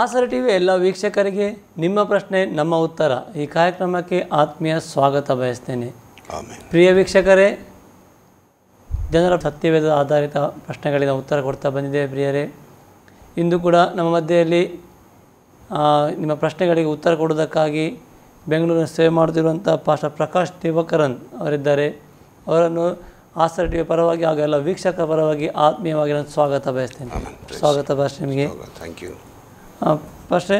ಆಸರೆ ಟಿವಿಯ ಎಲ್ಲ ವೀಕ್ಷಕರಿಗೆ ನಿಮ್ಮ ಪ್ರಶ್ನೆ ನಮ್ಮ ಉತ್ತರ ಈ ಕಾರ್ಯಕ್ರಮಕ್ಕೆ ಆತ್ಮೀಯ ಸ್ವಾಗತ ಬಯಸ್ತೇನೆ. ಪ್ರಿಯ ವೀಕ್ಷಕರೇ, ಜನರ ಸತ್ಯವೇದ ಆಧಾರಿತ ಪ್ರಶ್ನೆಗಳಿಗೆ ಉತ್ತರ ಕೊಡ್ತಾ ಬಂದಿದ್ದೇವೆ. ಪ್ರಿಯರೇ, ಇಂದು ಕೂಡ ನಮ್ಮ ಮಧ್ಯೆಯಲ್ಲಿ ನಿಮ್ಮ ಪ್ರಶ್ನೆಗಳಿಗೆ ಉತ್ತರ ಕೊಡುವುದಕ್ಕಾಗಿ ಬೆಂಗಳೂರಿನ ಸೇವೆ ಮಾಡುತ್ತಿರುವಂಥ ಪಾಸ್ಟರ್ ಪ್ರಕಾಶ್ ದಿವಾಕರನ್ ಅವರಿದ್ದಾರೆ. ಅವರನ್ನು ಆಸರೆ ಟಿವಿಯ ಪರವಾಗಿ ಹಾಗೂ ಎಲ್ಲ ವೀಕ್ಷಕರ ಪರವಾಗಿ ಆತ್ಮೀಯವಾಗಿ ನಾನು ಸ್ವಾಗತ ಬಯಸ್ತೇನೆ. ಸ್ವಾಗತ ಪಾಸ್ಟರ್ ನಿಮಗೆ. Thank you. ಫಸ್ಟೇ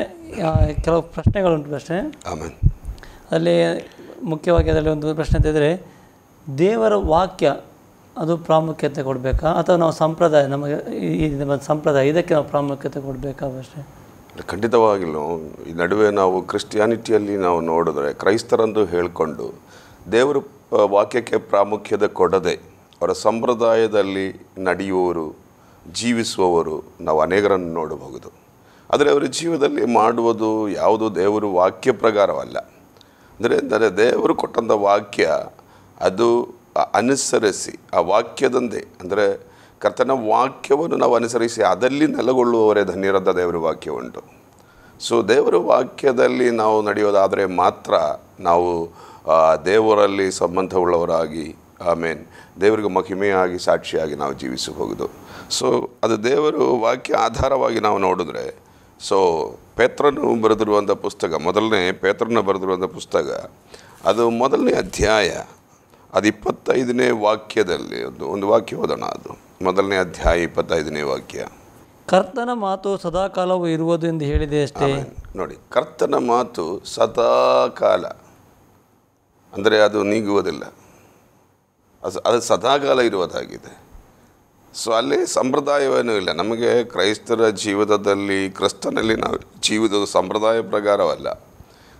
ಕೆಲವು ಪ್ರಶ್ನೆಗಳುಂಟು. ಪ್ರಶ್ನೆ ಅದರಲ್ಲಿ ಮುಖ್ಯವಾಗಿ ಅದರಲ್ಲಿ ಒಂದು ಪ್ರಶ್ನೆ ಅಂತಿದ್ದರೆ, ದೇವರ ವಾಕ್ಯ ಅದು ಪ್ರಾಮುಖ್ಯತೆ ಕೊಡಬೇಕಾ ಅಥವಾ ನಾವು ಸಂಪ್ರದಾಯ, ನಮಗೆ ಈ ಸಂಪ್ರದಾಯ ಇದಕ್ಕೆ ನಾವು ಪ್ರಾಮುಖ್ಯತೆ ಕೊಡಬೇಕಾ? ಪ್ರಶ್ನೆ ಖಂಡಿತವಾಗಿಲ್ಲ. ಈ ನಡುವೆ ನಾವು ಕ್ರಿಶ್ಚಿಯಾನಿಟಿಯಲ್ಲಿ ನಾವು ನೋಡಿದ್ರೆ ಕ್ರೈಸ್ತರಂದು ಹೇಳಿಕೊಂಡು ದೇವರ ವಾಕ್ಯಕ್ಕೆ ಪ್ರಾಮುಖ್ಯತೆ ಕೊಡದೆ ಅವರ ಸಂಪ್ರದಾಯದಲ್ಲಿ ನಡೆಯುವವರು, ಜೀವಿಸುವವರು ನಾವು ಅನೇಕರನ್ನು ನೋಡಬಹುದು. ಆದರೆ ಅವರ ಜೀವನದಲ್ಲಿ ಮಾಡುವುದು ಯಾವುದು ದೇವರು ವಾಕ್ಯ ಪ್ರಕಾರವಲ್ಲ. ಅಂದರೆ ದೇವರು ಕೊಟ್ಟಂಥ ವಾಕ್ಯ ಅದು ಅನುಸರಿಸಿ ಆ ವಾಕ್ಯದಂದೇ, ಅಂದರೆ ಕರ್ತನ ವಾಕ್ಯವನ್ನು ನಾವು ಅನುಸರಿಸಿ ಅದಲ್ಲಿ ನೆಲೆಗೊಳ್ಳುವವರೇ ಧನ್ಯರಂಥ ದೇವರ ವಾಕ್ಯ ಉಂಟು. ಸೊ ದೇವರ ವಾಕ್ಯದಲ್ಲಿ ನಾವು ನಡೆಯೋದಾದರೆ ಮಾತ್ರ ನಾವು ದೇವರಲ್ಲಿ ಸಂಬಂಧವುಳ್ಳವರಾಗಿ ಆಮೇಲೆ ದೇವರಿಗೆ ಮಹಿಮೆಯಾಗಿ ಸಾಕ್ಷಿಯಾಗಿ ನಾವು ಜೀವಿಸಬಹುದು. ಸೊ ಅದು ದೇವರು ವಾಕ್ಯ ಆಧಾರವಾಗಿ ನಾವು ನೋಡಿದ್ರೆ, ಸೊ ಪೇತ್ರನು ಬರೆದಿರುವಂಥ ಪುಸ್ತಕ, ಪೇತ್ರನ ಬರೆದಿರುವಂಥ ಪುಸ್ತಕ ಅದು 1ನೇ ಅಧ್ಯಾಯ, ಅದು 25ನೇ ವಾಕ್ಯದಲ್ಲಿ ಒಂದು ವಾಕ್ಯ ಓದೋಣ. ಅದು 1ನೇ ಅಧ್ಯಾಯ 25ನೇ ವಾಕ್ಯ. ಕರ್ತನ ಮಾತು ಸದಾಕಾಲವೂ ಇರುವುದು ಎಂದು ಹೇಳಿದೆ ಅಷ್ಟೇ. ನೋಡಿ, ಕರ್ತನ ಮಾತು ಸದಾಕಾಲ ಅಂದರೆ ಅದು ನೀಗುವುದಿಲ್ಲ, ಅದು ಸದಾಕಾಲ ಇರುವುದಾಗಿದೆ. ಸೊ ಅಲ್ಲಿ ಸಂಪ್ರದಾಯವೇನೂ ಇಲ್ಲ. ನಮಗೆ ಕ್ರೈಸ್ತರ ಜೀವಿತದಲ್ಲಿ ಕ್ರಿಸ್ತನಲ್ಲಿ ನಾವು ಜೀವಿತದ ಸಂಪ್ರದಾಯ ಪ್ರಕಾರವಲ್ಲ.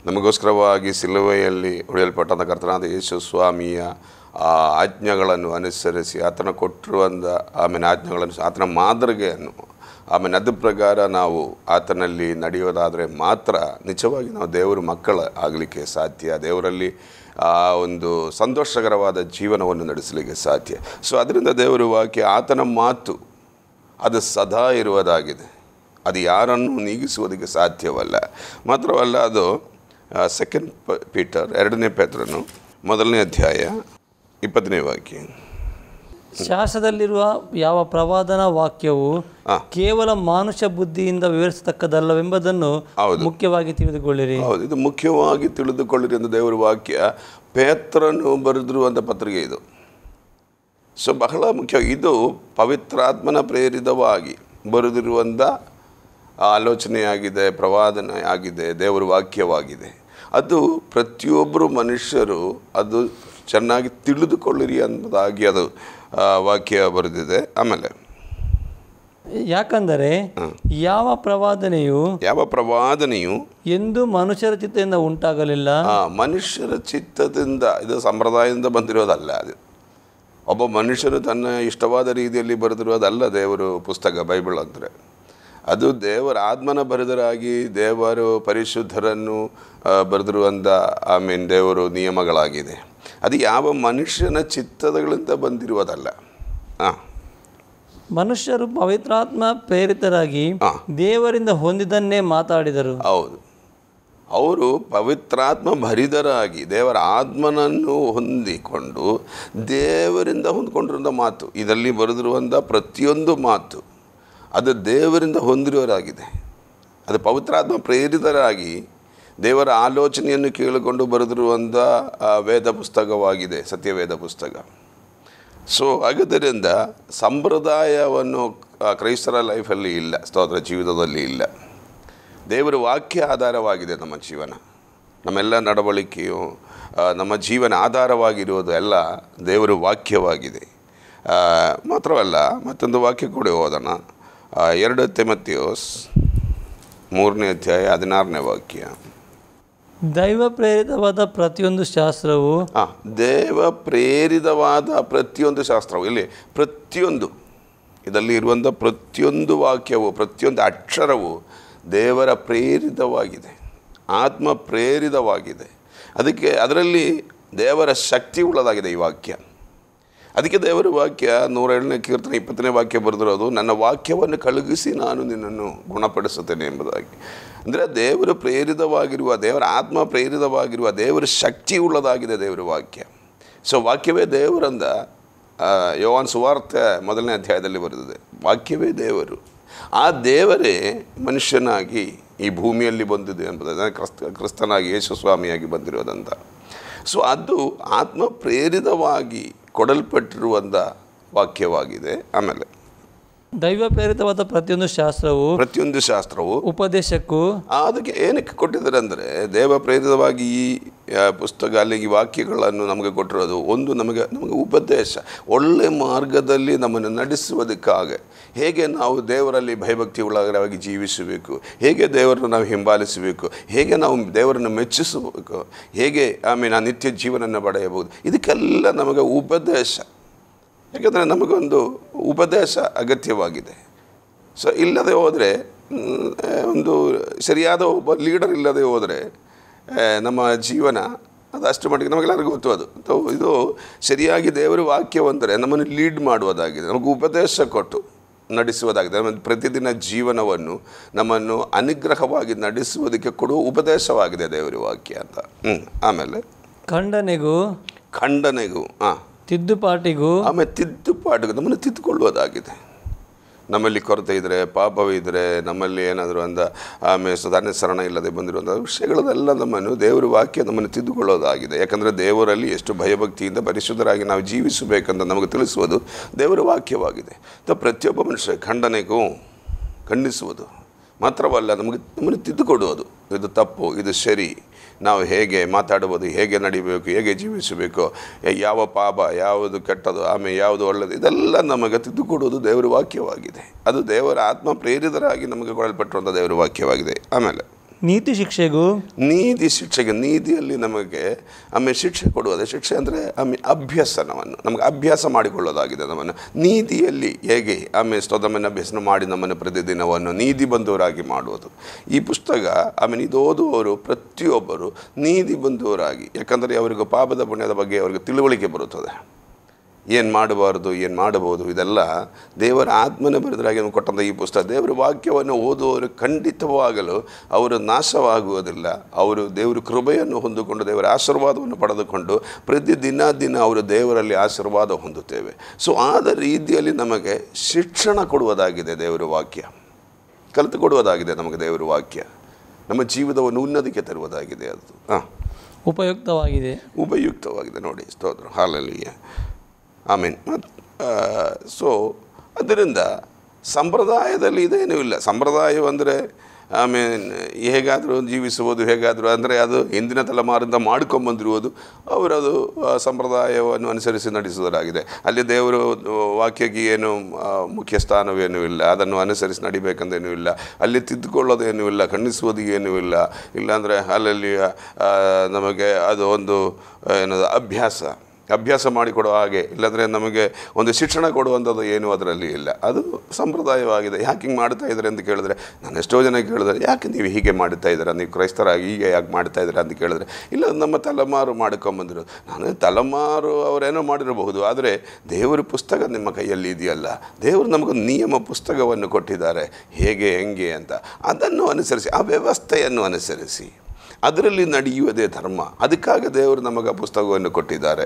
ನಮಗೋಸ್ಕರವಾಗಿ ಸಿಲುವೆಯಲ್ಲಿ ಹೊಡೆಯಲ್ಪಟ್ಟಂಥ ಕರ್ತನಾದ ಯೇಸು ಸ್ವಾಮಿಯ ಆಜ್ಞೆಗಳನ್ನು ಅನುಸರಿಸಿ ಆತನ ಕೊಟ್ಟಿರುವಂಥ ಆಜ್ಞೆಗಳನ್ನು, ಆತನ ಮಾದರಿಗೆಯನ್ನು ಅದ್ರ ಪ್ರಕಾರ ನಾವು ಆತನಲ್ಲಿ ನಡೆಯೋದಾದರೆ ಮಾತ್ರ ನಿಜವಾಗಿ ನಾವು ದೇವರ ಮಕ್ಕಳ ಆಗಲಿಕ್ಕೆ ಸಾಧ್ಯ, ದೇವರಲ್ಲಿ ಒಂದು ಸಂತೋಷಕರವಾದ ಜೀವನವನ್ನು ನಡೆಸಲಿಕ್ಕೆ ಸಾಧ್ಯ. ಸೊ ಅದರಿಂದ ದೇವರ ವಾಕ್ಯ, ಆತನ ಮಾತು ಅದು ಸದಾ ಇರುವುದಾಗಿದೆ, ಅದು ಯಾರನ್ನು ನೀಗಿಸುವುದಕ್ಕೆ ಸಾಧ್ಯವಲ್ಲ. ಮಾತ್ರವಲ್ಲ, ಅದು 2 ಪೀಟರ್ 2ನೇ ಪೇತ್ರನು 1ನೇ ಅಧ್ಯಾಯ 20ನೇ ವಾಕ್ಯ. ಶಾಸ್ತ್ರದಲ್ಲಿರುವ ಯಾವ ಪ್ರವಾದನಾ ವಾಕ್ಯವು ಕೇವಲ ಮನುಷ್ಯ ಬುದ್ಧಿಯಿಂದ ವಿವರಿಸತಕ್ಕದಲ್ಲವೆಂಬುದನ್ನು ಮುಖ್ಯವಾಗಿ ತಿಳಿದುಕೊಳ್ಳಿರಿ. ಹೌದು, ಇದು ಮುಖ್ಯವಾಗಿ ತಿಳಿದುಕೊಳ್ಳಿರಿ ಎಂದು ದೇವರ ವಾಕ್ಯ ಪೇತ್ರನು ಬರೆದಿರುವಂಥ ಪತ್ರಿಕೆ ಇದು. ಸೊ ಬಹಳ ಮುಖ್ಯ. ಇದು ಪವಿತ್ರಾತ್ಮನ ಪ್ರೇರಿತವಾಗಿ ಬರೆದಿರುವಂಥ ಆಲೋಚನೆಯಾಗಿದೆ, ಪ್ರವಾದನೆ ಆಗಿದೆ, ದೇವರ ವಾಕ್ಯವಾಗಿದೆ. ಅದು ಪ್ರತಿಯೊಬ್ಬರು ಮನುಷ್ಯರು ಅದು ಚೆನ್ನಾಗಿ ತಿಳಿದುಕೊಳ್ಳಿರಿ ಅನ್ನೋದಾಗಿ ಅದು ವಾಕ್ಯ ಬರೆದಿದೆ. ಆಮೇಲೆ ಯಾಕಂದರೆ ಯಾವ ಪ್ರವಾದನೆಯು ಎಂದು ಮನುಷ್ಯರ ಚಿತ್ತದಿಂದ ಉಂಟಾಗಲಿಲ್ಲ. ಮನುಷ್ಯರ ಚಿತ್ತದಿಂದ, ಇದು ಸಂಪ್ರದಾಯದಿಂದ ಬಂದಿರೋದಲ್ಲ. ಅದು ಒಬ್ಬ ಮನುಷ್ಯನು ತನ್ನ ಇಷ್ಟವಾದ ರೀತಿಯಲ್ಲಿ ಬರೆದಿರೋದಲ್ಲ ದೇವರು ಪುಸ್ತಕ ಬೈಬಲ್ ಅಂದರೆ. ಅದು ದೇವರ ಆತ್ಮನ ಬರೆದರಾಗಿ ದೇವರು ಪರಿಶುದ್ಧರನ್ನು ಬರೆದಿರುವಂಥ ದೇವರು ನಿಯಮಗಳಾಗಿದೆ. ಅದು ಯಾವ ಮನುಷ್ಯನ ಚಿತ್ತಗಳಿಂದ ಬಂದಿರುವುದಲ್ಲ. ಮನುಷ್ಯರು ಪವಿತ್ರಾತ್ಮ ಪ್ರೇರಿತರಾಗಿ ದೇವರಿಂದ ಹೊಂದಿದನ್ನೇ ಮಾತಾಡಿದರು. ಹೌದು, ಅವರು ಪವಿತ್ರಾತ್ಮ ಭರಿತರಾಗಿ ದೇವರ ಆತ್ಮನನ್ನು ಹೊಂದಿಕೊಂಡು ದೇವರಿಂದ ಹೊಂದಿಕೊಂಡಿರುವಂಥ ಮಾತು, ಇದರಲ್ಲಿ ಬರೆದಿರುವಂಥ ಪ್ರತಿಯೊಂದು ಮಾತು ಅದು ದೇವರಿಂದ ಹೊಂದಿರುವರಾಗಿದೆ. ಅದು ಪವಿತ್ರಾತ್ಮ ಪ್ರೇರಿತರಾಗಿ ದೇವರ ಆಲೋಚನೆಯನ್ನು ಕೇಳಿಕೊಂಡು ಬರೆದಿರುವಂಥ ವೇದ ಪುಸ್ತಕವಾಗಿದೆ, ಸತ್ಯವೇದ ಪುಸ್ತಕ. ಸೊ ಹಾಗಾದ್ದರಿಂದ ಸಂಪ್ರದಾಯವನ್ನು ಕ್ರೈಸ್ತರ ಲೈಫಲ್ಲಿ ಇಲ್ಲ, ಸ್ತೋತ್ರ ಜೀವಿತದಲ್ಲಿ ಇಲ್ಲ. ದೇವರ ವಾಕ್ಯ ಆಧಾರವಾಗಿದೆ ನಮ್ಮ ಜೀವನ, ನಮ್ಮೆಲ್ಲ ನಡವಳಿಕೆಯು, ನಮ್ಮ ಜೀವನ ಆಧಾರವಾಗಿರುವುದು ಎಲ್ಲ ದೇವರ ವಾಕ್ಯವಾಗಿದೆ. ಮಾತ್ರವಲ್ಲ, ಮತ್ತೊಂದು ವಾಕ್ಯ ಕೂಡ ಓದೋಣ. 2 ತಿಮೊಥೆಯೋಸ್ 3ನೇ ಅಧ್ಯಾಯ 16ನೇ ವಾಕ್ಯ. ದೈವ ಪ್ರೇರಿತವಾದ ಪ್ರತಿಯೊಂದು ಶಾಸ್ತ್ರವು ದೇವ ಪ್ರೇರಿತವಾದ ಪ್ರತಿಯೊಂದು ಶಾಸ್ತ್ರವು, ಇಲ್ಲಿ ಪ್ರತಿಯೊಂದು, ಇದರಲ್ಲಿ ಇರುವಂಥ ಪ್ರತಿಯೊಂದು ವಾಕ್ಯವು, ಪ್ರತಿಯೊಂದು ಅಕ್ಷರವು ದೇವರ ಪ್ರೇರಿತವಾಗಿದೆ, ಆತ್ಮ ಪ್ರೇರಿತವಾಗಿದೆ. ಅದರಲ್ಲಿ ದೇವರ ಶಕ್ತಿ ಉಳ್ಳದಾಗಿದೆ ಈ ವಾಕ್ಯ. ಅದಕ್ಕೆ ದೇವರ ವಾಕ್ಯ 107ನೇ ಕೀರ್ತನೆ 20ನೇ ವಾಕ್ಯ ಬರೆದಿರೋದು, ನನ್ನ ವಾಕ್ಯವನ್ನು ಕಳುಹಿಸಿ ನಾನು ನಿನ್ನನ್ನು ಗುಣಪಡಿಸುತ್ತೇನೆ ಎಂಬುದಾಗಿ. ಅಂದರೆ ದೇವರು ಪ್ರೇರಿತವಾಗಿರುವ, ದೇವರ ಆತ್ಮ ಪ್ರೇರಿತವಾಗಿರುವ, ದೇವರ ಶಕ್ತಿ ಉಳ್ಳದಾಗಿದೆ ದೇವರ ವಾಕ್ಯ. ಸೊ ವಾಕ್ಯವೇ ದೇವರಂದ ಯೋಹಾನ ಸುವಾರ್ತೆ 1ನೇ ಅಧ್ಯಾಯದಲ್ಲಿ ಬರೆದಿದೆ. ವಾಕ್ಯವೇ ದೇವರು, ಆ ದೇವರೇ ಮನುಷ್ಯನಾಗಿ ಈ ಭೂಮಿಯಲ್ಲಿ ಬಂದಿದೆ ಎಂಬುದಾಗಿ, ಕ್ರಿಸ್ತನಾಗಿ ಯೇಸು ಸ್ವಾಮಿಯಾಗಿ ಬಂದಿರೋದಂತ. ಸೊ ಅದು ಆತ್ಮ ಪ್ರೇರಿತವಾಗಿ ಕೊಡಲ್ಪಟ್ಟಿರುವಂಥ ವಾಕ್ಯವಾಗಿದೆ. ಆಮೇಲೆ ದೈವ ಪ್ರೇರಿತವಾದ ಪ್ರತಿಯೊಂದು ಶಾಸ್ತ್ರವು ಉಪದೇಶಕ್ಕೂ, ಅದಕ್ಕೆ ಏನಕ್ಕೆ ಕೊಟ್ಟಿದ್ದಾರೆ ಅಂದರೆ, ದೇವ ಪ್ರೇರಿತವಾಗಿ ಈ ಪುಸ್ತಕ ಅಲ್ಲಿ ಈ ವಾಕ್ಯಗಳನ್ನು ನಮಗೆ ಕೊಟ್ಟಿರೋದು ಒಂದು ನಮಗೆ ಉಪದೇಶ, ಒಳ್ಳೆ ಮಾರ್ಗದಲ್ಲಿ ನಮ್ಮನ್ನು ನಡೆಸುವುದಕ್ಕಾಗಿ, ಹೇಗೆ ನಾವು ದೇವರಲ್ಲಿ ಭಯಭಕ್ತಿ ಉಳ್ಳವರಾಗಿ ಜೀವಿಸಬೇಕು, ಹೇಗೆ ದೇವರನ್ನು ನಾವು ಹಿಂಬಾಲಿಸಬೇಕು, ಹೇಗೆ ನಾವು ದೇವರನ್ನು ಮೆಚ್ಚಿಸಬೇಕು, ಹೇಗೆ ಆಮೇಲೆ ಆ ನಿತ್ಯ ಜೀವನವನ್ನು ಪಡೆಯಬಹುದು, ಇದಕ್ಕೆಲ್ಲ ನಮಗೆ ಉಪದೇಶ. ಯಾಕೆಂದರೆ ನಮಗೊಂದು ಉಪದೇಶ ಅಗತ್ಯವಾಗಿದೆ. ಸೊ ಇಲ್ಲದೆ ಹೋದರೆ, ಒಂದು ಸರಿಯಾದ ಒಬ್ಬ ಲೀಡರ್ ಇಲ್ಲದೆ ಹೋದರೆ ನಮ್ಮ ಜೀವನ ಅದು ಅಷ್ಟು ಮಟ್ಟಿಗೆ ನಮಗೆಲ್ಲರಿಗೂ ಗೊತ್ತು. ಅದು ಇದು ಸರಿಯಾಗಿ ದೇವರ ವಾಕ್ಯವಂದರೆ ನಮ್ಮನ್ನು ಲೀಡ್ ಮಾಡುವುದಾಗಿದೆ, ನಮಗೆ ಉಪದೇಶ ಕೊಟ್ಟು ನಡೆಸುವುದಾಗಿದೆ. ನಮ್ಮ ಪ್ರತಿದಿನ ಜೀವನವನ್ನು ನಮ್ಮನ್ನು ಅನುಗ್ರಹವಾಗಿ ನಡೆಸುವುದಕ್ಕೆ ಕೊಡುವ ಉಪದೇಶವಾಗಿದೆ ದೇವರ ವಾಕ್ಯ ಅಂತ. ಆಮೇಲೆ ಖಂಡನೆಗೂ ತಿದ್ದುಪಾಟಿಗೂ, ಆಮೇಲೆ ತಿದ್ದುಪಾಟಿಗೂ ನಮ್ಮನ್ನು ತಿದ್ದುಕೊಳ್ಳುವುದಾಗಿದೆ. ನಮ್ಮಲ್ಲಿ ಕೊರತೆ ಇದ್ದರೆ, ಪಾಪವಿದ್ದರೆ, ನಮ್ಮಲ್ಲಿ ಏನಾದರೂ ಆಮೇಲೆ ಅನುಸರಣ ಇಲ್ಲದೆ ಬಂದಿರುವಂಥ ವಿಷಯಗಳನ್ನೆಲ್ಲ ನಮ್ಮನ್ನು ದೇವರ ವಾಕ್ಯ ನಮ್ಮನ್ನು ತಿದ್ದುಕೊಳ್ಳೋದಾಗಿದೆ. ಯಾಕಂದರೆ ದೇವರಲ್ಲಿ ಎಷ್ಟು ಭಯಭಕ್ತಿಯಿಂದ ಪರಿಶುದ್ಧರಾಗಿ ನಾವು ಜೀವಿಸಬೇಕಂತ ನಮಗೆ ತಿಳಿಸುವುದು ದೇವರ ವಾಕ್ಯವಾಗಿದೆ. ಪ್ರತಿಯೊಬ್ಬ ಮನುಷ್ಯ ಖಂಡಿಸುವುದು ಮಾತ್ರವಲ್ಲ, ನಮ್ಮನ್ನು ತಿದ್ದುಕೊಡುವುದು. ಇದು ತಪ್ಪು, ಇದು ಸರಿ, ನಾವು ಹೇಗೆ ಮಾತಾಡುವುದು, ಹೇಗೆ ನಡಿಬೇಕು, ಹೇಗೆ ಜೀವಿಸಬೇಕು, ಯಾವ ಪಾಪ, ಯಾವುದು ಕೆಟ್ಟದು, ಆಮೇಲೆ ಯಾವುದು ಒಳ್ಳೆಯದು, ಇದೆಲ್ಲ ನಮಗೆ ತಿದ್ದುಕೊಡುವುದು ದೇವರ ವಾಕ್ಯವಾಗಿದೆ. ಅದು ದೇವರ ಆತ್ಮ ಪ್ರೇರಿತರಾಗಿ ನಮಗೆ ಕೊಡಲ್ಪಟ್ಟಿರುವಂಥ ದೇವರ ವಾಕ್ಯವಾಗಿದೆ. ಆಮೇಲೆ ನೀತಿ ಶಿಕ್ಷೆಗೆ, ನೀತಿಯಲ್ಲಿ ನಮಗೆ ಆಮೇಲೆ ಶಿಕ್ಷೆ ಕೊಡುವುದು. ಶಿಕ್ಷೆ ಅಂದರೆ ಆಮೇಲೆ ಅಭ್ಯಾಸನವನ್ನು ನಮಗೆ ಅಭ್ಯಾಸ ಮಾಡಿಕೊಳ್ಳೋದಾಗಿದೆ. ನಮ್ಮನ್ನು ನೀತಿಯಲ್ಲಿ ಹೇಗೆ ಆಮೇಲೆ ಸ್ತೋತ್ರವನ್ನು ಅಭ್ಯಾಸ ಮಾಡಿ ನಮ್ಮನ್ನು ಪ್ರತಿದಿನವನ್ನು ನೀತಿ ಬಂದವರಾಗಿ ಮಾಡುವುದು. ಈ ಪುಸ್ತಕ ಆಮೇಲೆ ಇದು ಓದುವವರು ಪ್ರತಿಯೊಬ್ಬರು ನೀತಿ ಬಂದವರಾಗಿ, ಯಾಕಂದರೆ ಅವರಿಗೆ ಪಾಪದ ಪುಣ್ಯದ ಬಗ್ಗೆ ಅವರಿಗೆ ತಿಳುವಳಿಕೆ ಬರುತ್ತದೆ. ಏನು ಮಾಡಬಾರ್ದು, ಏನು ಮಾಡಬಹುದು, ಇದೆಲ್ಲ ದೇವರ ಆತ್ಮನ ಬರೆದರಾಗಿ ಕೊಟ್ಟಂಥ ಈ ಪುಸ್ತಕ. ದೇವರ ವಾಕ್ಯವನ್ನು ಓದುವವರು ಖಂಡಿತವಾಗಲು ಅವರು ನಾಶವಾಗುವುದಿಲ್ಲ. ಅವರು ದೇವರ ಕೃಪೆಯನ್ನು ಹೊಂದಿಕೊಂಡು ದೇವರ ಆಶೀರ್ವಾದವನ್ನು ಪಡೆದುಕೊಂಡು ಪ್ರತಿದಿನ ಅವರು ದೇವರಲ್ಲಿ ಆಶೀರ್ವಾದ ಹೊಂದುತ್ತೇವೆ. ಸೊ ಆದ ರೀತಿಯಲ್ಲಿ ನಮಗೆ ಶಿಕ್ಷಣ ಕೊಡುವುದಾಗಿದೆ ದೇವರ ವಾಕ್ಯ, ಕಲಿತುಕೊಡುವುದಾಗಿದೆ ನಮಗೆ ದೇವರ ವಾಕ್ಯ. ನಮ್ಮ ಜೀವಿತವನ್ನು ಉನ್ನತಿಗೆ ತರುವುದಾಗಿದೆ. ಅದು ಉಪಯುಕ್ತವಾಗಿದೆ ನೋಡಿ. ಸ್ತೋತ್ರ, ಹಲ್ಲೆಲೂಯಾ, ಆಮೇನ್. ಸೊ ಅದರಿಂದ ಸಂಪ್ರದಾಯದಲ್ಲಿ ಇದೇನೂ ಇಲ್ಲ. ಸಂಪ್ರದಾಯವಂದರೆ ಆಮೇಲೆ ಹೇಗಾದರೂ ಜೀವಿಸುವುದು, ಹೇಗಾದರೂ ಅಂದರೆ ಅದು ಹಿಂದಿನ ತಲೆಮಾರಿಂದ ಮಾಡ್ಕೊಂಬಂದಿರುವುದು, ಅವರದು ಸಂಪ್ರದಾಯವನ್ನು ಅನುಸರಿಸಿ ನಡೆಸುವುದಾಗಿದೆ. ಅಲ್ಲಿ ದೇವರು ವಾಕ್ಯಕ್ಕೆ ಏನು ಮುಖ್ಯ ಸ್ಥಾನವೇನೂ ಇಲ್ಲ, ಅದನ್ನು ಅನುಸರಿಸಿ ನಡಿಬೇಕಂದೇನೂ ಇಲ್ಲ, ಅಲ್ಲಿ ತಿದ್ದುಕೊಳ್ಳೋದೇನೂ ಇಲ್ಲ, ಖಂಡಿಸುವುದು ಏನೂ ಇಲ್ಲ. ಇಲ್ಲಾಂದರೆ ಅಲ್ಲಲ್ಲಿ ನಮಗೆ ಅದು ಒಂದು ಏನದು ಅಭ್ಯಾಸ ಮಾಡಿಕೊಡೋ ಹಾಗೆ, ಇಲ್ಲಾಂದರೆ ನಮಗೆ ಒಂದು ಶಿಕ್ಷಣ ಕೊಡುವಂಥದ್ದು ಏನೂ ಅದರಲ್ಲಿ ಇಲ್ಲ. ಅದು ಸಂಪ್ರದಾಯವಾಗಿದೆ. ಯಾಕೆ ಹಿಂಗೆ ಮಾಡ್ತಾ ಇದ್ದಾರೆ ಅಂತ ಕೇಳಿದ್ರೆ, ನಾನು ಎಷ್ಟೋ ಜನ ಕೇಳಿದ್ರೆ, ಯಾಕೆ ನೀವು ಹೀಗೆ ಮಾಡ್ತಾ ಇದ್ದೀರಾ, ನೀವು ಕ್ರೈಸ್ತರಾಗಿ ಹೀಗೆ ಯಾಕೆ ಮಾಡ್ತಾ ಇದ್ದೀರಾ ಅಂತ ಕೇಳಿದ್ರೆ, ಇಲ್ಲ ನಮ್ಮ ತಲೆಮಾರು ಮಾಡ್ಕೊಂಬಂದಿರೋದು. ನಾನು ತಲೆಮಾರು ಅವರೇನೋ ಮಾಡಿರಬಹುದು, ಆದರೆ ದೇವರ ಪುಸ್ತಕ ನಿಮ್ಮ ಕೈಯಲ್ಲಿ ಇದೆಯಲ್ಲ, ದೇವರು ನಮಗೊಂದು ನಿಯಮ ಪುಸ್ತಕವನ್ನು ಕೊಟ್ಟಿದ್ದಾರೆ, ಹೇಗೆ ಹೆಂಗೆ ಅಂತ. ಅದನ್ನು ಅನುಸರಿಸಿ, ಆ ವ್ಯವಸ್ಥೆಯನ್ನು ಅನುಸರಿಸಿ ಅದರಲ್ಲಿ ನಡೆಯುವುದೇ ಧರ್ಮ. ಅದಕ್ಕಾಗಿ ದೇವರು ನಮಗೆ ಪುಸ್ತಕವನ್ನು ಕೊಟ್ಟಿದ್ದಾರೆ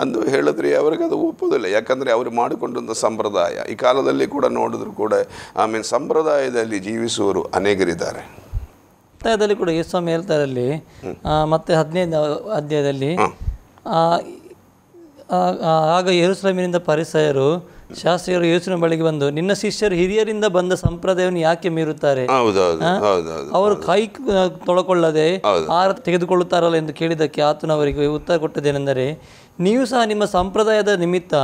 ಅಂದು ಹೇಳಿದ್ರೆ ಅವರಿಗೆ ಅದು ಒಪ್ಪೋದಿಲ್ಲ. ಯಾಕಂದರೆ ಅವರು ಮಾಡಿಕೊಂಡಂಥ ಸಂಪ್ರದಾಯ ಈ ಕಾಲದಲ್ಲಿ ಕೂಡ ನೋಡಿದ್ರು ಕೂಡ ಆಮೇಲೆ ಸಂಪ್ರದಾಯದಲ್ಲಿ ಜೀವಿಸುವವರು ಅನೇಕರಿದ್ದಾರೆ. ಮತ್ತಾಯದಲ್ಲಿ ಕೂಡ ಯೇಸುಸ್ವಾಮಿ ಹೇಳ್ತಾರೆ ಅಲ್ಲಿ ಮತ್ತೆ 15ನೇ ಅಧ್ಯಾಯದಲ್ಲಿ ಆಗ ಯೆರೂಸಲೇಮಿನಿಂದ ಫರಿಸಾಯರು ಶಾಸ್ತ್ರಿಯರು ಯೇಸುವಿನ ಬಳಿಗೆ ಬಂದು, ನಿನ್ನ ಶಿಷ್ಯರು ಹಿರಿಯರಿಂದ ಬಂದ ಸಂಪ್ರದಾಯವನ್ನು ಯಾಕೆ ಮೀರುತ್ತಾರೆ? ಅವರು ಕೈ ತೊಳಕೊಳ್ಳದೆ ಆಹಾರ ತೆಗೆದುಕೊಳ್ಳುತ್ತಾರಲ್ಲ ಎಂದು ಕೇಳಿದ್ದಕ್ಕೆ ಆತನು ಅವರಿಗೆ ಉತ್ತರ ಕೊಟ್ಟದೇನೆಂದರೆ, ನೀವು ಸಹ ನಿಮ್ಮ ಸಂಪ್ರದಾಯದ ನಿಮಿತ್ತ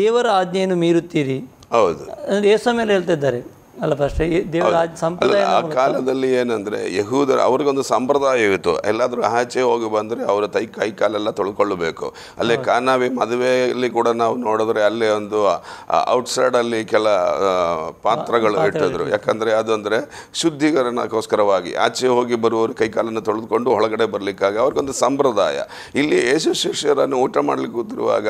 ದೇವರ ಆಜ್ಞೆಯನ್ನು ಮೀರುತ್ತೀರಿ. ಹೌದು, ಯೇಸು ಮೇಲೆ ಹೇಳ್ತಾ ಇದ್ದಾರೆ ಅಲ್ಲ ಫಸ್ಟ್ ದೇವರ ಸಂಪ್ರದಾಯ. ಆ ಕಾಲದಲ್ಲಿ ಏನಂದ್ರೆ ಯಹೂದರ ಅವ್ರಿಗೊಂದು ಸಂಪ್ರದಾಯ ಇತ್ತು. ಎಲ್ಲಾದ್ರೂ ಆಚೆ ಹೋಗಿ ಬಂದ್ರೆ ಅವರ ಕೈ ಕಾಲೆಲ್ಲ ತೊಳ್ಕೊಳ್ಳಬೇಕು. ಅಲ್ಲೇ ಕಾನಾವಿ ಮದುವೆಯಲ್ಲಿ ಕೂಡ ನಾವು ನೋಡಿದ್ರೆ ಅಲ್ಲೇ ಒಂದು ಔಟ್ಸೈಡ್ ಅಲ್ಲಿ ಕೆಲ ಪಾತ್ರಗಳು ಇಟ್ಟಿದ್ರು. ಯಾಕಂದ್ರೆ ಅದು ಅಂದ್ರೆ ಶುದ್ಧೀಕರಣಕ್ಕೋಸ್ಕರವಾಗಿ ಆಚೆ ಹೋಗಿ ಬರುವವರು ಕೈ ಕಾಲನ್ನು ತೊಳೆದುಕೊಂಡು ಒಳಗಡೆ ಬರ್ಲಿಕ್ಕಾಗ ಅವ್ರಿಗೊಂದು ಸಂಪ್ರದಾಯ. ಇಲ್ಲಿ ಯೇಸು ಶಿಷ್ಯರನ್ನು ಊಟ ಮಾಡ್ಲಿಕ್ಕೆ ಕೂತಿರುವಾಗ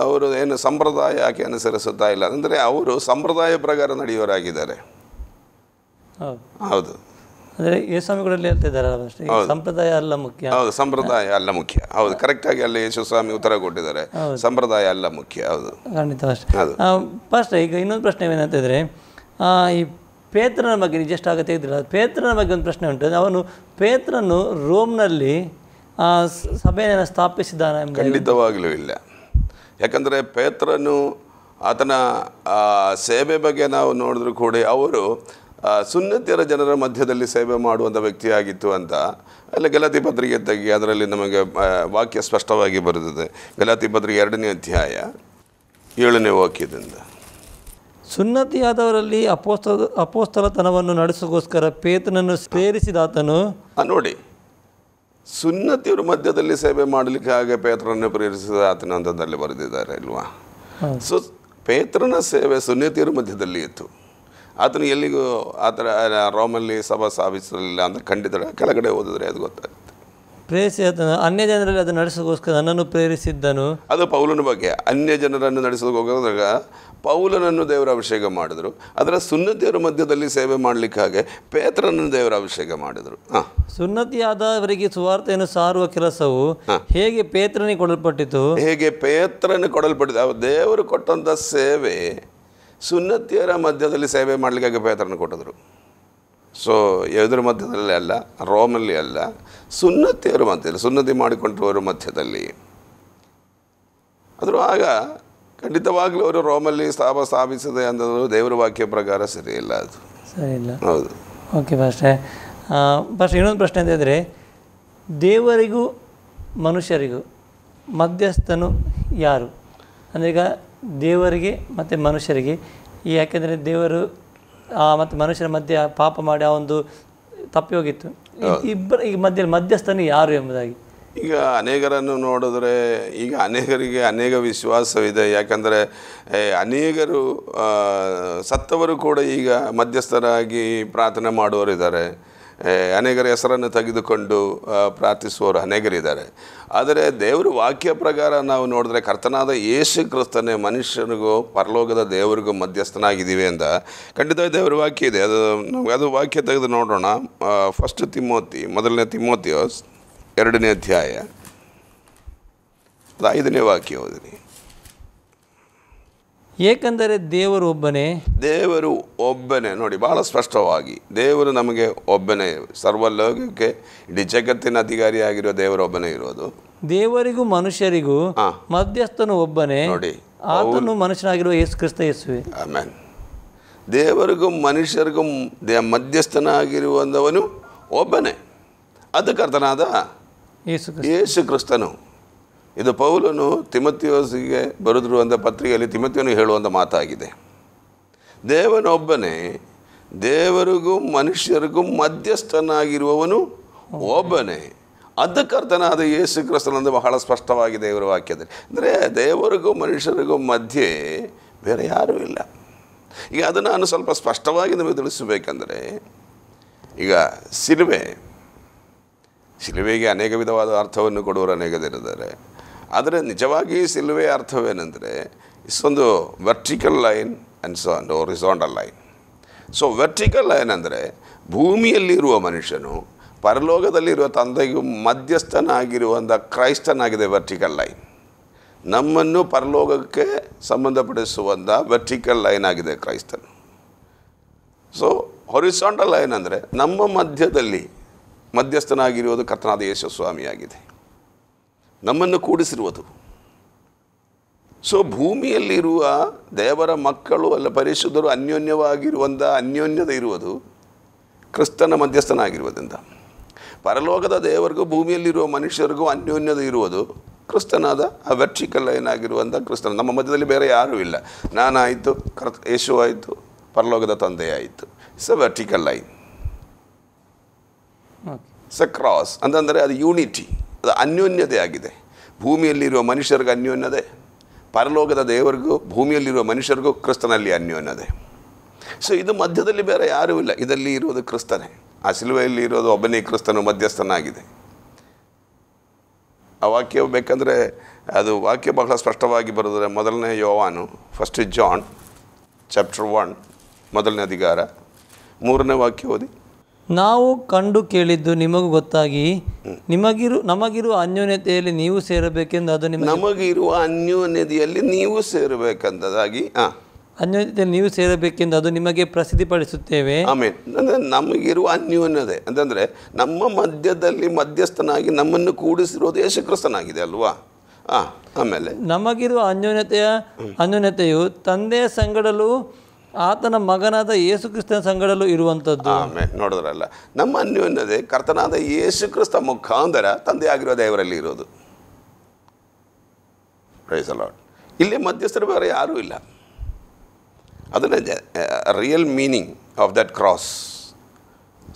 ಅವರು ಏನು ಸಂಪ್ರದಾಯ ಯಾಕೆ ಅನುಸರಿಸುತ್ತಾ ಇಲ್ಲ ಅಂದ್ರೆ ಅವರು ಸಂಪ್ರದಾಯ ಪ್ರಕಾರ ನಡೆಯುವರಾಗಿದ್ದಾರೆ. ಹೌದು, ಅಂದರೆ ಯೇಸುಸ್ವಾಮಿಗಳಲ್ಲಿ ಹೇಳ್ತಾ ಇದ್ದಾರೆ ಸಂಪ್ರದಾಯ ಅಲ್ಲ ಮುಖ್ಯ. ಹೌದು, ಸಂಪ್ರದಾಯ ಅಲ್ಲ ಮುಖ್ಯ. ಹೌದು, ಕರೆಕ್ಟ್ ಆಗಿ ಅಲ್ಲಿ ಯೇಸುಸ್ವಾಮಿ ಉತ್ತರ ಕೊಟ್ಟಿದ್ದಾರೆ, ಸಂಪ್ರದಾಯ ಅಲ್ಲ ಮುಖ್ಯ. ಹೌದು, ಖಂಡಿತ ಅಷ್ಟೇ. ಫಸ್ಟ್ ಈಗ ಇನ್ನೊಂದು ಪ್ರಶ್ನೆ ಏನಂತಿದ್ರೆ, ಈ ಪೇತ್ರನ ಬಗ್ಗೆ ನಿಜಷ್ಟು ಆಗ ತೆಗೆದಿಲ್ಲ. ಪೇತ್ರನ ಬಗ್ಗೆ ಒಂದು ಪ್ರಶ್ನೆ ಉಂಟು. ಅವನು ಪೇತ್ರನು ರೋಮ್ನಲ್ಲಿ ಸಭೆಯನ್ನು ಸ್ಥಾಪಿಸಿದ್ದಾನೆ? ಖಂಡಿತವಾಗಲೂ ಇಲ್ಲ. ಯಾಕಂದರೆ ಪೇತ್ರನು ಆತನ ಸೇವೆ ಬಗ್ಗೆ ನಾವು ನೋಡಿದ್ರು ಕೂಡ ಅವರು ಸುನ್ನತಿಯರ ಜನರ ಮಧ್ಯದಲ್ಲಿ ಸೇವೆ ಮಾಡುವಂಥ ವ್ಯಕ್ತಿಯಾಗಿತ್ತು ಅಂತ ಅಲ್ಲಿ ಗಲಾತಿ ಪತ್ರಿಕೆ ತೆಗಿ, ಅದರಲ್ಲಿ ನಮಗೆ ವಾಕ್ಯ ಸ್ಪಷ್ಟವಾಗಿ ಬರುತ್ತದೆ. ಗಲಾತಿ ಪತ್ರಿಕೆ 2ನೇ ಅಧ್ಯಾಯ 7ನೇ ವಾಕ್ಯದಿಂದ, ಸುನ್ನತಿಯಾದವರಲ್ಲಿ ಅಪೋಸ್ತಲತನವನ್ನು ನಡೆಸೋಗೋಸ್ಕರ ಪೇತ್ರನನ್ನು ಪ್ರೇರಿಸಿದಾತನು. ನೋಡಿ, ಸುನ್ನತಿಯರ ಮಧ್ಯದಲ್ಲಿ ಸೇವೆ ಮಾಡಲಿಕ್ಕೆ ಹಾಗೆ ಪೇತ್ರನನ್ನು ಪ್ರೇರಿಸಿದ ಆತನ ಅಂತದಲ್ಲಿ ಬರೆದಿದ್ದಾರೆ ಅಲ್ವಾ. ಸೊ ಪೇತ್ರನ ಸೇವೆ ಸುನ್ನತಿಯರ ಮಧ್ಯದಲ್ಲಿ ಇತ್ತು. ಆತನು ಎಲ್ಲಿಗೂ ಆ ಥರ ರೋಮಲ್ಲಿ ಸಭಾ ಸ್ಥಾಪಿಸಲಿಲ್ಲ ಅಂತ ಖಂಡಿತ ಕೆಳಗಡೆ ಓದಿದ್ರೆ ಅದು ಗೊತ್ತಾಗುತ್ತೆ. ಪ್ರೇರಿಸಿ ಅನ್ಯ ಜನರಲ್ಲಿ ಅದು ನಡೆಸೋಗೋಸ್ಕರ ನನ್ನನ್ನು ಪ್ರೇರಿಸಿದ್ದನು. ಅದು ಪೌಲನ ಬಗ್ಗೆ. ಅನ್ಯ ಜನರನ್ನು ನಡೆಸೋಗೋದಾಗ ಪೌಲನನ್ನು ದೇವರ ಅಭಿಷೇಕ ಮಾಡಿದ್ರು. ಅದರ ಸುನ್ನತಿಯರ ಮಧ್ಯದಲ್ಲಿ ಸೇವೆ ಮಾಡಲಿಕ್ಕಾಗೆ ಪೇತ್ರನನ್ನು ದೇವರ ಅಭಿಷೇಕ ಮಾಡಿದರು. ಸುನ್ನತಿಯಾದವರಿಗೆ ಸುವಾರ್ತೆಯನ್ನು ಸಾರುವ ಕೆಲಸವು ಹೇಗೆ ಪೇತ್ರನಿಗೆ ಕೊಡಲ್ಪಟ್ಟಿತು? ಹೇಗೆ ಪೇತ್ರನಿಗೆ ಕೊಡಲ್ಪಟ್ಟಿತು? ದೇವರು ಕೊಟ್ಟಂಥ ಸೇವೆ ಸುನ್ನತಿಯರ ಮಧ್ಯದಲ್ಲಿ ಸೇವೆ ಮಾಡಲಿಕ್ಕಾಗಿ ಪೇತ್ರನ ಕೊಟ್ಟಿದ್ರು. ಸೊ ಎದುರ ಮಧ್ಯದಲ್ಲಿ ಅಲ್ಲ, ರೋಮಲ್ಲಿ ಅಲ್ಲ, ಸುನ್ನತಿಯರ ಮಧ್ಯದಲ್ಲಿ, ಸುನ್ನತಿ ಮಾಡಿಕೊಂಡವರ ಮಧ್ಯದಲ್ಲಿ. ಆದರೂ ಆಗ ಖಂಡಿತವಾಗ್ಲೂ ಅವರು ರೋಮಲ್ಲಿ ಸ್ಥಾಪಿಸಿದೆ ಅನ್ನೋದು ದೇವರ ವಾಕ್ಯ ಪ್ರಕಾರ ಸರಿಯಿಲ್ಲ, ಅದು ಸರಿಯಿಲ್ಲ. ಹೌದು, ಓಕೆ ಫಸ್ಟ್ ಇನ್ನೊಂದು ಪ್ರಶ್ನೆ ಅಂತ ಹೇಳಿದರೆ, ದೇವರಿಗೂ ಮನುಷ್ಯರಿಗೂ ಮಧ್ಯಸ್ಥನು ಯಾರು? ಅಂದರೆ ಈಗ ದೇವರಿಗೆ ಮತ್ತು ಮನುಷ್ಯರಿಗೆ, ಯಾಕೆಂದರೆ ದೇವರು ಮತ್ತು ಮನುಷ್ಯರ ಮಧ್ಯೆ ಪಾಪ ಮಾಡಿ ಆ ಒಂದು ತಪ್ಪಿ ಹೋಗಿತ್ತು. ಇಬ್ಬರ ಈಗ ಮಧ್ಯಸ್ಥನು ಯಾರು ಎಂಬುದಾಗಿ ಈಗ ಅನೇಕರನ್ನು ನೋಡಿದ್ರೆ ಈಗ ಅನೇಕರಿಗೆ ಅನೇಕ ವಿಶ್ವಾಸವಿದೆ. ಯಾಕಂದರೆ ಅನೇಕರು ಸತ್ತವರು ಕೂಡ ಈಗ ಮಧ್ಯಸ್ಥರಾಗಿ ಪ್ರಾರ್ಥನೆ ಮಾಡುವವರಿದ್ದಾರೆ. ಅನೇಕರ ಹೆಸರನ್ನು ತೆಗೆದುಕೊಂಡು ಪ್ರಾರ್ಥಿಸುವವರು ಅನೇಕರಿದ್ದಾರೆ. ಆದರೆ ದೇವರ ವಾಕ್ಯ ಪ್ರಕಾರ ನಾವು ನೋಡಿದ್ರೆ ಕರ್ತನಾದ ಯೇಸು ಕ್ರಿಸ್ತನೇ ಮನುಷ್ಯನಿಗೂ ಪರಲೋಕದ ದೇವರಿಗೂ ಮಧ್ಯಸ್ಥನಾಗಿದ್ದೀವಿ ಅಂತ ಖಂಡಿತ ದೇವರ ವಾಕ್ಯ ಇದೆ. ಅದು ವಾಕ್ಯ ತೆಗೆದು ನೋಡೋಣ. ಫಸ್ಟ್ ತಿಮೋತಿ, 1ನೇ ತಿಮೋತಿಯೋಸ್ 2ನೇ ಅಧ್ಯಾಯ 5ನೇ ವಾಕ್ಯ ಓದಿರಿ. ಏಕೆಂದರೆ ದೇವರು ಒಬ್ಬನೇ. ದೇವರು ಒಬ್ಬನೇ. ನೋಡಿ, ಬಹಳ ಸ್ಪಷ್ಟವಾಗಿ ದೇವರು ನಮಗೆ ಒಬ್ಬನೇ. ಸರ್ವಲೋಕಕ್ಕೆ ಇಡೀ ಜಗತ್ತಿನ ಅಧಿಕಾರಿಯಾಗಿರೋ ದೇವರು ಒಬ್ಬನೇ ಇರೋದು. ದೇವರಿಗೂ ಮನುಷ್ಯರಿಗೂ ಮಧ್ಯಸ್ಥನು ಒಬ್ಬನೇ. ನೋಡಿ, ಆತನು ಮನುಷ್ಯನಾಗಿರುವ ಯೇಸು ಕ್ರಿಸ್ತ ಯೇಸುವೆ. ಆಮೆನ್. ದೇವರಿಗೂ ಮನುಷ್ಯರಿಗೂ ಮಧ್ಯಸ್ಥನಾಗಿರುವಂಥವನು ಒಬ್ಬನೇ, ಅದು ಕರ್ತನಾದ ಯೇಸು ಕ್ರಿಸ್ತನು. ಇದು ಪೌಲನು ತಿಮೊಥೆಯೋಸಿಗೆ ಬರೆದಿರುವಂಥ ಪತ್ರಿಕೆಯಲ್ಲಿ ತಿಮೊಥೆಯನು ಹೇಳುವಂಥ ಮಾತಾಗಿದೆ. ದೇವನೊಬ್ಬನೇ, ದೇವರಿಗೂ ಮನುಷ್ಯರಿಗೂ ಮಧ್ಯಸ್ಥನಾಗಿರುವವನು ಒಬ್ಬನೇ, ಅದು ಕರ್ತನಾದ ಯೇಸು ಕ್ರಿಸ್ತನಂದು ಬಹಳ ಸ್ಪಷ್ಟವಾಗಿ ದೇವರ ವಾಕ್ಯದಲ್ಲಿ. ಅಂದರೆ ದೇವರಿಗೂ ಮನುಷ್ಯರಿಗೂ ಮಧ್ಯೆ ಬೇರೆ ಯಾರೂ ಇಲ್ಲ. ಈಗ ಅದನ್ನು ನಾನು ಸ್ವಲ್ಪ ಸ್ಪಷ್ಟವಾಗಿ ನಿಮಗೆ ತಿಳಿಸಬೇಕಂದ್ರೆ, ಈಗ ಶಿಲುವೆಗೆ ಅನೇಕ ವಿಧವಾದ ಅರ್ಥವನ್ನು ಕೊಡುವವರು ಅನೇಕರಿದ್ದಾರೆ. ಆದರೆ ನಿಜವಾಗಿ ಶಿಲುವೆ ಅರ್ಥವೇನೆಂದರೆ ಇಷ್ಟೊಂದು vertical line and horizontal line. So vertical line ಅಂದರೆ ಭೂಮಿಯಲ್ಲಿರುವ ಮನುಷ್ಯನು ಪರಲೋಕದಲ್ಲಿರುವ ತಂದೆಗೂ ಮಧ್ಯಸ್ಥನಾಗಿರುವಂಥ ಕ್ರೈಸ್ತನಾಗಿದೆ ವರ್ಟಿಕಲ್ ಲೈನ್. ನಮ್ಮನ್ನು ಪರಲೋಕಕ್ಕೆ ಸಂಬಂಧಪಡಿಸುವಂಥ ವರ್ಟಿಕಲ್ ಲೈನ್ ಆಗಿದೆ ಕ್ರೈಸ್ತನು. ಸೊ ಹಾರಿಸಾಂಟಲ್ ಲೈನ್ ಅಂದರೆ ನಮ್ಮ ಮಧ್ಯದಲ್ಲಿ ಮಧ್ಯಸ್ಥನಾಗಿರುವುದು ಕರ್ತನಾದ ಯೇಸು ಸ್ವಾಮಿಯಾಗಿದೆ, ನಮ್ಮನ್ನು ಕೂಡಿಸಿರುವುದು. ಸೊ ಭೂಮಿಯಲ್ಲಿರುವ ದೇವರ ಮಕ್ಕಳು ಅಲ್ಲ ಪರಿಶುದ್ಧರು ಅನ್ಯೋನ್ಯವಾಗಿರುವಂಥ ಅನ್ಯೋನ್ಯತೆ ಇರುವುದು ಕ್ರಿಸ್ತನ ಮಧ್ಯಸ್ಥನಾಗಿರುವುದರಿಂದ. ಪರಲೋಕದ ದೇವರಿಗೂ ಭೂಮಿಯಲ್ಲಿರುವ ಮನುಷ್ಯರಿಗೂ ಅನ್ಯೋನ್ಯತೆ ಇರುವುದು ಕ್ರಿಸ್ತನಾದ ಆ ವರ್ಟಿಕಲ್ ಲೈನ್ ಆಗಿರುವಂಥ ಕ್ರಿಸ್ತನ. ನಮ್ಮ ಮಧ್ಯದಲ್ಲಿ ಬೇರೆ ಯಾರೂ ಇಲ್ಲ. ನಾನಾಯಿತು, ಯೇಸು ಆಯಿತು, ಪರಲೋಕದ ತಂದೆ ಆಯಿತು. It's a vertical line. It's a cross ಅಂತಂದರೆ ಅದು ಯೂನಿಟಿ, ಅದು ಅನ್ಯೋನ್ಯತೆ ಆಗಿದೆ. ಭೂಮಿಯಲ್ಲಿರುವ ಮನುಷ್ಯರಿಗೂ ಅನ್ಯೋನ್ಯತೆ, ಪರಲೋಕದ ದೇವರಿಗೂ ಭೂಮಿಯಲ್ಲಿರುವ ಮನುಷ್ಯರಿಗೂ ಕ್ರಿಸ್ತನಲ್ಲಿ ಅನ್ಯೋನ್ಯತೆ. ಸೊ ಇದು ಮಧ್ಯದಲ್ಲಿ ಬೇರೆ ಯಾರೂ ಇಲ್ಲ. ಇದರಲ್ಲಿ ಇರುವುದು ಕ್ರಿಸ್ತನೇ. ಆ ಸಿಲುವೆಯಲ್ಲಿ ಇರೋದು ಒಬ್ಬನೇ ಕ್ರಿಸ್ತನು ಮಧ್ಯಸ್ಥನಾಗಿದೆ. ಆ ವಾಕ್ಯ ಬೇಕಂದರೆ ಅದು ವಾಕ್ಯ ಬಹಳ ಸ್ಪಷ್ಟವಾಗಿ ಬರೆದರೆ ಮೊದಲನೇ ಯೋವಾನು, ಫಸ್ಟ್ ಜಾನ್ ಚಾಪ್ಟರ್ 1 ಮೊದಲನೇ ಅಧಿಕಾರ 3ನೇ ವಾಕ್ಯ ಓದಿ. ನಾವು ಕಂಡು ಕೇಳಿದ್ದು ನಿಮಗೂ ಗೊತ್ತಾಗಿ ನಮಗಿರುವ ಅನ್ಯೋನ್ಯತೆಯಲ್ಲಿ ನೀವು ಸೇರಬೇಕೆಂದು ಅದು ನಮಗಿರುವ ಅನ್ಯೋನ್ಯತೆಯಲ್ಲಿ ನೀವು ಸೇರಬೇಕಂತದಾಗಿ ಅನ್ಯೋನ್ಯತೆಯಲ್ಲಿ ನೀವು ಸೇರಬೇಕೆಂದು ಅದು ನಿಮಗೆ ಪ್ರಸಿದ್ಧಿಪಡಿಸುತ್ತೇವೆ. ಆಮೇಲೆ ಅಂದರೆ ನಮಗಿರುವ ಅನ್ಯೋನ್ಯತೆ ಅಂತಂದರೆ ನಮ್ಮ ಮಧ್ಯದಲ್ಲಿ ಮಧ್ಯಸ್ಥನಾಗಿ ನಮ್ಮನ್ನು ಕೂಡಿಸಿರೋದು ಯೇಸು ಕ್ರಿಸ್ತನಾಗಿದೆ ಅಲ್ವಾ. ಆಮೇಲೆ ನಮಗಿರುವ ಅನ್ಯೋನ್ಯತೆಯು ತಂದೆಯ ಸಂಗಡಲೂ ಆತನ ಮಗನಾದ ಯೇಸು ಕ್ರಿಸ್ತನ ಸಂಗಡಲೂ ಇರುವಂಥದ್ದು. ಆಮೇಲೆ ನೋಡಿದ್ರಲ್ಲ, ನಮ್ಮ ಅನ್ಯೋನ್ಯತೆ ಕರ್ತನಾದ ಯೇಸು ಕ್ರಿಸ್ತ ಮುಖಾಂತರ ತಂದೆ ಆಗಿರೋ ದೇವರಲ್ಲಿ ಇರೋದು. Praise the lord. ಇಲ್ಲಿ ಮಧ್ಯಸ್ಥರು ಬೇರೆ ಯಾರೂ ಇಲ್ಲ. ಅದನ್ನೇ real meaning of that cross.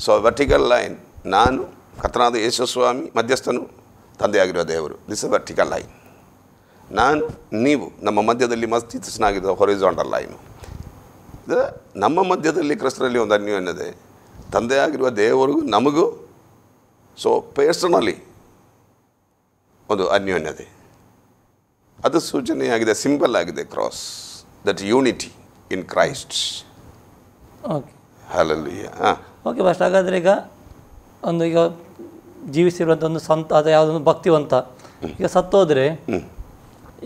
So vertical line, ನಾನು ಕರ್ತನಾದ ಯೇಸು ಸ್ವಾಮಿ ಮಧ್ಯಸ್ಥನು, ತಂದೆ ಆಗಿರೋ ದೇವರು. This is vertical line. ನಾನು ನೀವು ನಮ್ಮ ಮಧ್ಯದಲ್ಲಿ ಮಧ್ಯಸ್ಥನಾಗಿರೋ ಹಾರಿಸಾಂಟಲ್ ಲೈನು. ನಮ್ಮ ಮಧ್ಯದಲ್ಲಿ ಕ್ರಿಸ್ತನಲ್ಲಿ ಒಂದು ಅನ್ಯೋನ್ಯತೆ, ತಂದೆ ಆಗಿರುವ ದೇವರಿಗೂ ನಮಗೂ ಸೊ ಪರ್ಸನಲಿ ಒಂದು ಅನ್ಯೋನ್ಯತೆ. ಅದು ಸೂಚನೆಯಾಗಿದೆ, ಸಿಂಬಲ್ ಆಗಿದೆ cross, that unity in Christ. Okay, hallelujah. Okay first. ಹಾಗಾದರೆ ಈಗ ಜೀವಿಸಿರುವಂಥ ಒಂದು ಸಂತ, ಅದು ಯಾವುದೊಂದು ಭಕ್ತಿವಂತ ಈಗ ಸತ್ತೋದ್ರೆ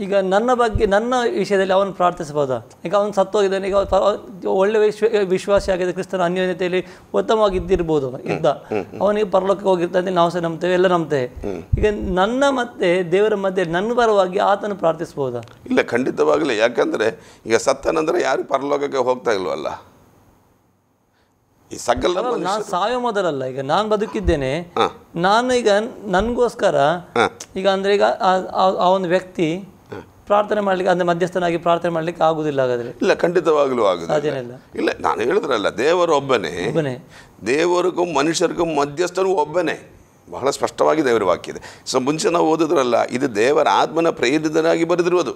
ಈಗ ನನ್ನ ವಿಷಯದಲ್ಲಿ ಅವನು ಪ್ರಾರ್ಥಿಸಬಹುದಾ? ಈಗ ಅವನು ಸತ್ತೋಗಿದ್ದಾನೆ, ಈಗ ಒಳ್ಳೆ ವಿಶ್ವಾಸಿ ಆಗಿದೆ, ಕ್ರಿಸ್ತನ ಅನ್ಯೋನ್ಯತೆಯಲ್ಲಿ ಉತ್ತಮವಾಗಿ ಇದ್ದಿರ್ಬೋದು, ಅವನಿಗೆ ಪರಲೋಕಕ್ಕೆ ಹೋಗಿರ್ತಾನೆ, ನಾವು ಸಹ ನಂಬ್ತೇವೆ, ಎಲ್ಲ ನಂಬ್ತೇವೆ. ಈಗ ನನ್ನ ಮತ್ತೆ ದೇವರ ಮಧ್ಯೆ ನನ್ನ ಪರವಾಗಿ ಆತನು ಪ್ರಾರ್ಥಿಸಬಹುದಾ? ಇಲ್ಲ, ಖಂಡಿತವಾಗಲೇ. ಯಾಕಂದರೆ ಈಗ ಸತ್ತನಂದರೆ ಯಾರು ಪರಲೋಕಕ್ಕೆ ಹೋಗ್ತಾ ಇಲ್ವಲ್ಲ. ಈ ಸಕಲ ನಾನು ಸಾಯೋ ಮೊದಲಲ್ಲ, ಈಗ ನಾನು ಬದುಕಿದ್ದೇನೆ, ನಾನು ಈಗ ನನಗೋಸ್ಕರ ಈಗ ಅಂದರೆ ಈಗ ಆ ಒಂದು ವ್ಯಕ್ತಿ ಪ್ರಾರ್ಥನೆ ಮಾಡಲಿಕ್ಕೆ, ಅಂದರೆ ಮಧ್ಯಸ್ಥನಾಗಿ ಪ್ರಾರ್ಥನೆ ಮಾಡಲಿಕ್ಕೆ ಆಗುದಿಲ್ಲ. ಹಾಗಾದರೆ ಇಲ್ಲ, ಖಂಡಿತವಾಗಲೂ ಆಗುದಿಲ್ಲ. ಇಲ್ಲ, ನಾನು ಹೇಳಿದ್ರಲ್ಲ, ದೇವರು ಒಬ್ಬನೇ, ದೇವರಿಗೂ ಮನುಷ್ಯರಿಗೂ ಮಧ್ಯಸ್ಥನು ಒಬ್ಬನೇ. ಬಹಳ ಸ್ಪಷ್ಟವಾಗಿ ದೇವರ ವಾಕ್ಯ ಇದೆ. ಸೊ ಮುಂಚೆ ನಾವು ಓದಿದ್ರಲ್ಲ, ಇದು ದೇವರ ಆತ್ಮನ ಪ್ರೇರಿತನಾಗಿ ಬರೆದಿರುವುದು.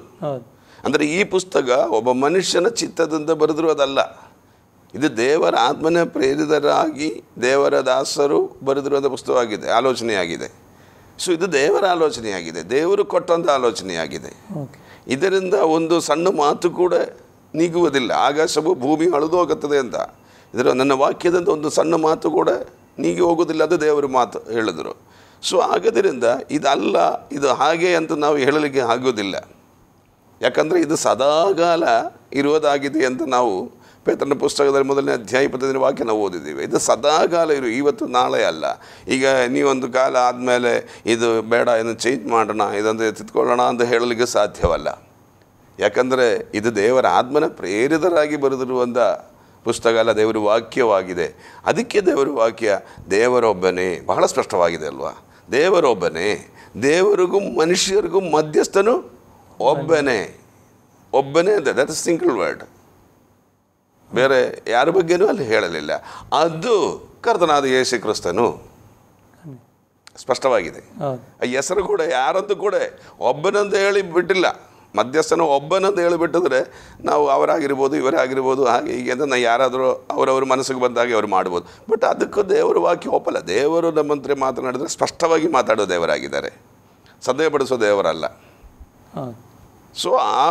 ಅಂದರೆ ಈ ಪುಸ್ತಕ ಒಬ್ಬ ಮನುಷ್ಯನ ಚಿತ್ತದಿಂದ ಬರೆದಿರುವುದಲ್ಲ, ಇದು ದೇವರ ಆತ್ಮನ ಪ್ರೇರಿತರಾಗಿ ದೇವರ ದಾಸರು ಬರೆದಿರುವಂಥ ಪುಸ್ತಕವಾಗಿದೆ, ಆಲೋಚನೆಯಾಗಿದೆ. ಸೊ ಇದು ದೇವರ ಆಲೋಚನೆಯಾಗಿದೆ, ದೇವರು ಕೊಟ್ಟಂಥ ಆಲೋಚನೆಯಾಗಿದೆ. ಇದರಿಂದ ಒಂದು ಸಣ್ಣ ಮಾತು ಕೂಡ ನೀಗುವುದಿಲ್ಲ. ಆಕಾಶವು ಭೂಮಿ ಅಳಿದು ಹೋಗುತ್ತದೆ ಅಂತ ಇದರ ನನ್ನ ವಾಕ್ಯದಿಂದ ಒಂದು ಸಣ್ಣ ಮಾತು ಕೂಡ ನೀಗಿ ಹೋಗೋದಿಲ್ಲ, ಅದು ದೇವರ ಮಾತು ಹೇಳಿದರು. ಸೊ ಆಗೋದ್ರಿಂದ ಇದಲ್ಲ, ಇದು ಹಾಗೆ ಅಂತ ನಾವು ಹೇಳಲಿಕ್ಕೆ ಆಗೋದಿಲ್ಲ. ಯಾಕಂದರೆ ಇದು ಸದಾಕಾಲ ಇರುವುದಾಗಿದೆ ಅಂತ ನಾವು ಪೇತ್ರನ ಪುಸ್ತಕದಲ್ಲಿ ಮೊದಲನೇ ಅಧ್ಯಾಯ 20ನೇ ವಾಕ್ಯ ನಾವು ಓದಿದ್ದೀವಿ. ಇದು ಸದಾಕಾಲ ಇವತ್ತು ನಾಳೆ ಅಲ್ಲ. ಈಗ ನೀವೊಂದು ಕಾಲ ಆದಮೇಲೆ ಇದು ಬೇಡ, ಇದನ್ನು ಚೇಂಜ್ ಮಾಡೋಣ, ಇದೊಂದು ಎತ್ತಿಟ್ಕೊಳ್ಳೋಣ ಅಂತ ಹೇಳಲಿಕ್ಕೆ ಸಾಧ್ಯವಲ್ಲ. ಯಾಕಂದರೆ ಇದು ದೇವರ ಆತ್ಮನ ಪ್ರೇರಿತರಾಗಿ ಬರೆದಿರುವಂಥ ಪುಸ್ತಕ ಅಲ್ಲ, ದೇವರ ವಾಕ್ಯವಾಗಿದೆ. ಅದಕ್ಕೆ ದೇವರ ವಾಕ್ಯ ದೇವರೊಬ್ಬನೇ, ಬಹಳ ಸ್ಪಷ್ಟವಾಗಿದೆ ಅಲ್ವಾ. ದೇವರೊಬ್ಬನೇ, ದೇವರಿಗೂ ಮನುಷ್ಯರಿಗೂ ಮಧ್ಯಸ್ಥನು ಒಬ್ಬನೇ. ಒಬ್ಬನೇ ಅಂತ, ದಟ್ ಇಸ್ ಸಿಂಗಲ್ ವರ್ಡ್. ಬೇರೆ ಯಾರ ಬಗ್ಗೆನೂ ಅಲ್ಲಿ ಹೇಳಲಿಲ್ಲ. ಅದು ಕರ್ತನಾದ ಯೇಸು ಕ್ರಿಸ್ತನು. ಸ್ಪಷ್ಟವಾಗಿದೆ. ಆ ಹೆಸರು ಕೂಡ ಯಾರಂತೂ ಕೂಡ ಒಬ್ಬನಂತ ಹೇಳಿ ಬಿಟ್ಟಿಲ್ಲ. ಮಧ್ಯಸ್ಥನು ಒಬ್ಬನಂತ ಹೇಳಿಬಿಟ್ಟಿದ್ರೆ ನಾವು ಅವರಾಗಿರ್ಬೋದು, ಇವರಾಗಿರ್ಬೋದು, ಹಾಗೆ ಹೀಗೆ ಅಂತ ನಾವು ಯಾರಾದರೂ ಅವರವ್ರ ಮನಸ್ಸಿಗೆ ಬಂದಾಗೆ ಅವ್ರು ಮಾಡ್ಬೋದು. ಬಟ್ ಅದಕ್ಕೂ ದೇವರ ವಾಕ್ಯ ಒಪ್ಪಲ್ಲ. ದೇವರು ನಮ್ಮಂತ್ರ ಮಾತನಾಡಿದ್ರೆ ಸ್ಪಷ್ಟವಾಗಿ ಮಾತಾಡೋ ದೇವರಾಗಿದ್ದಾರೆ, ಸದ್ಯಪಡಿಸೋ ದೇವರಲ್ಲ. ಸೊ ಆ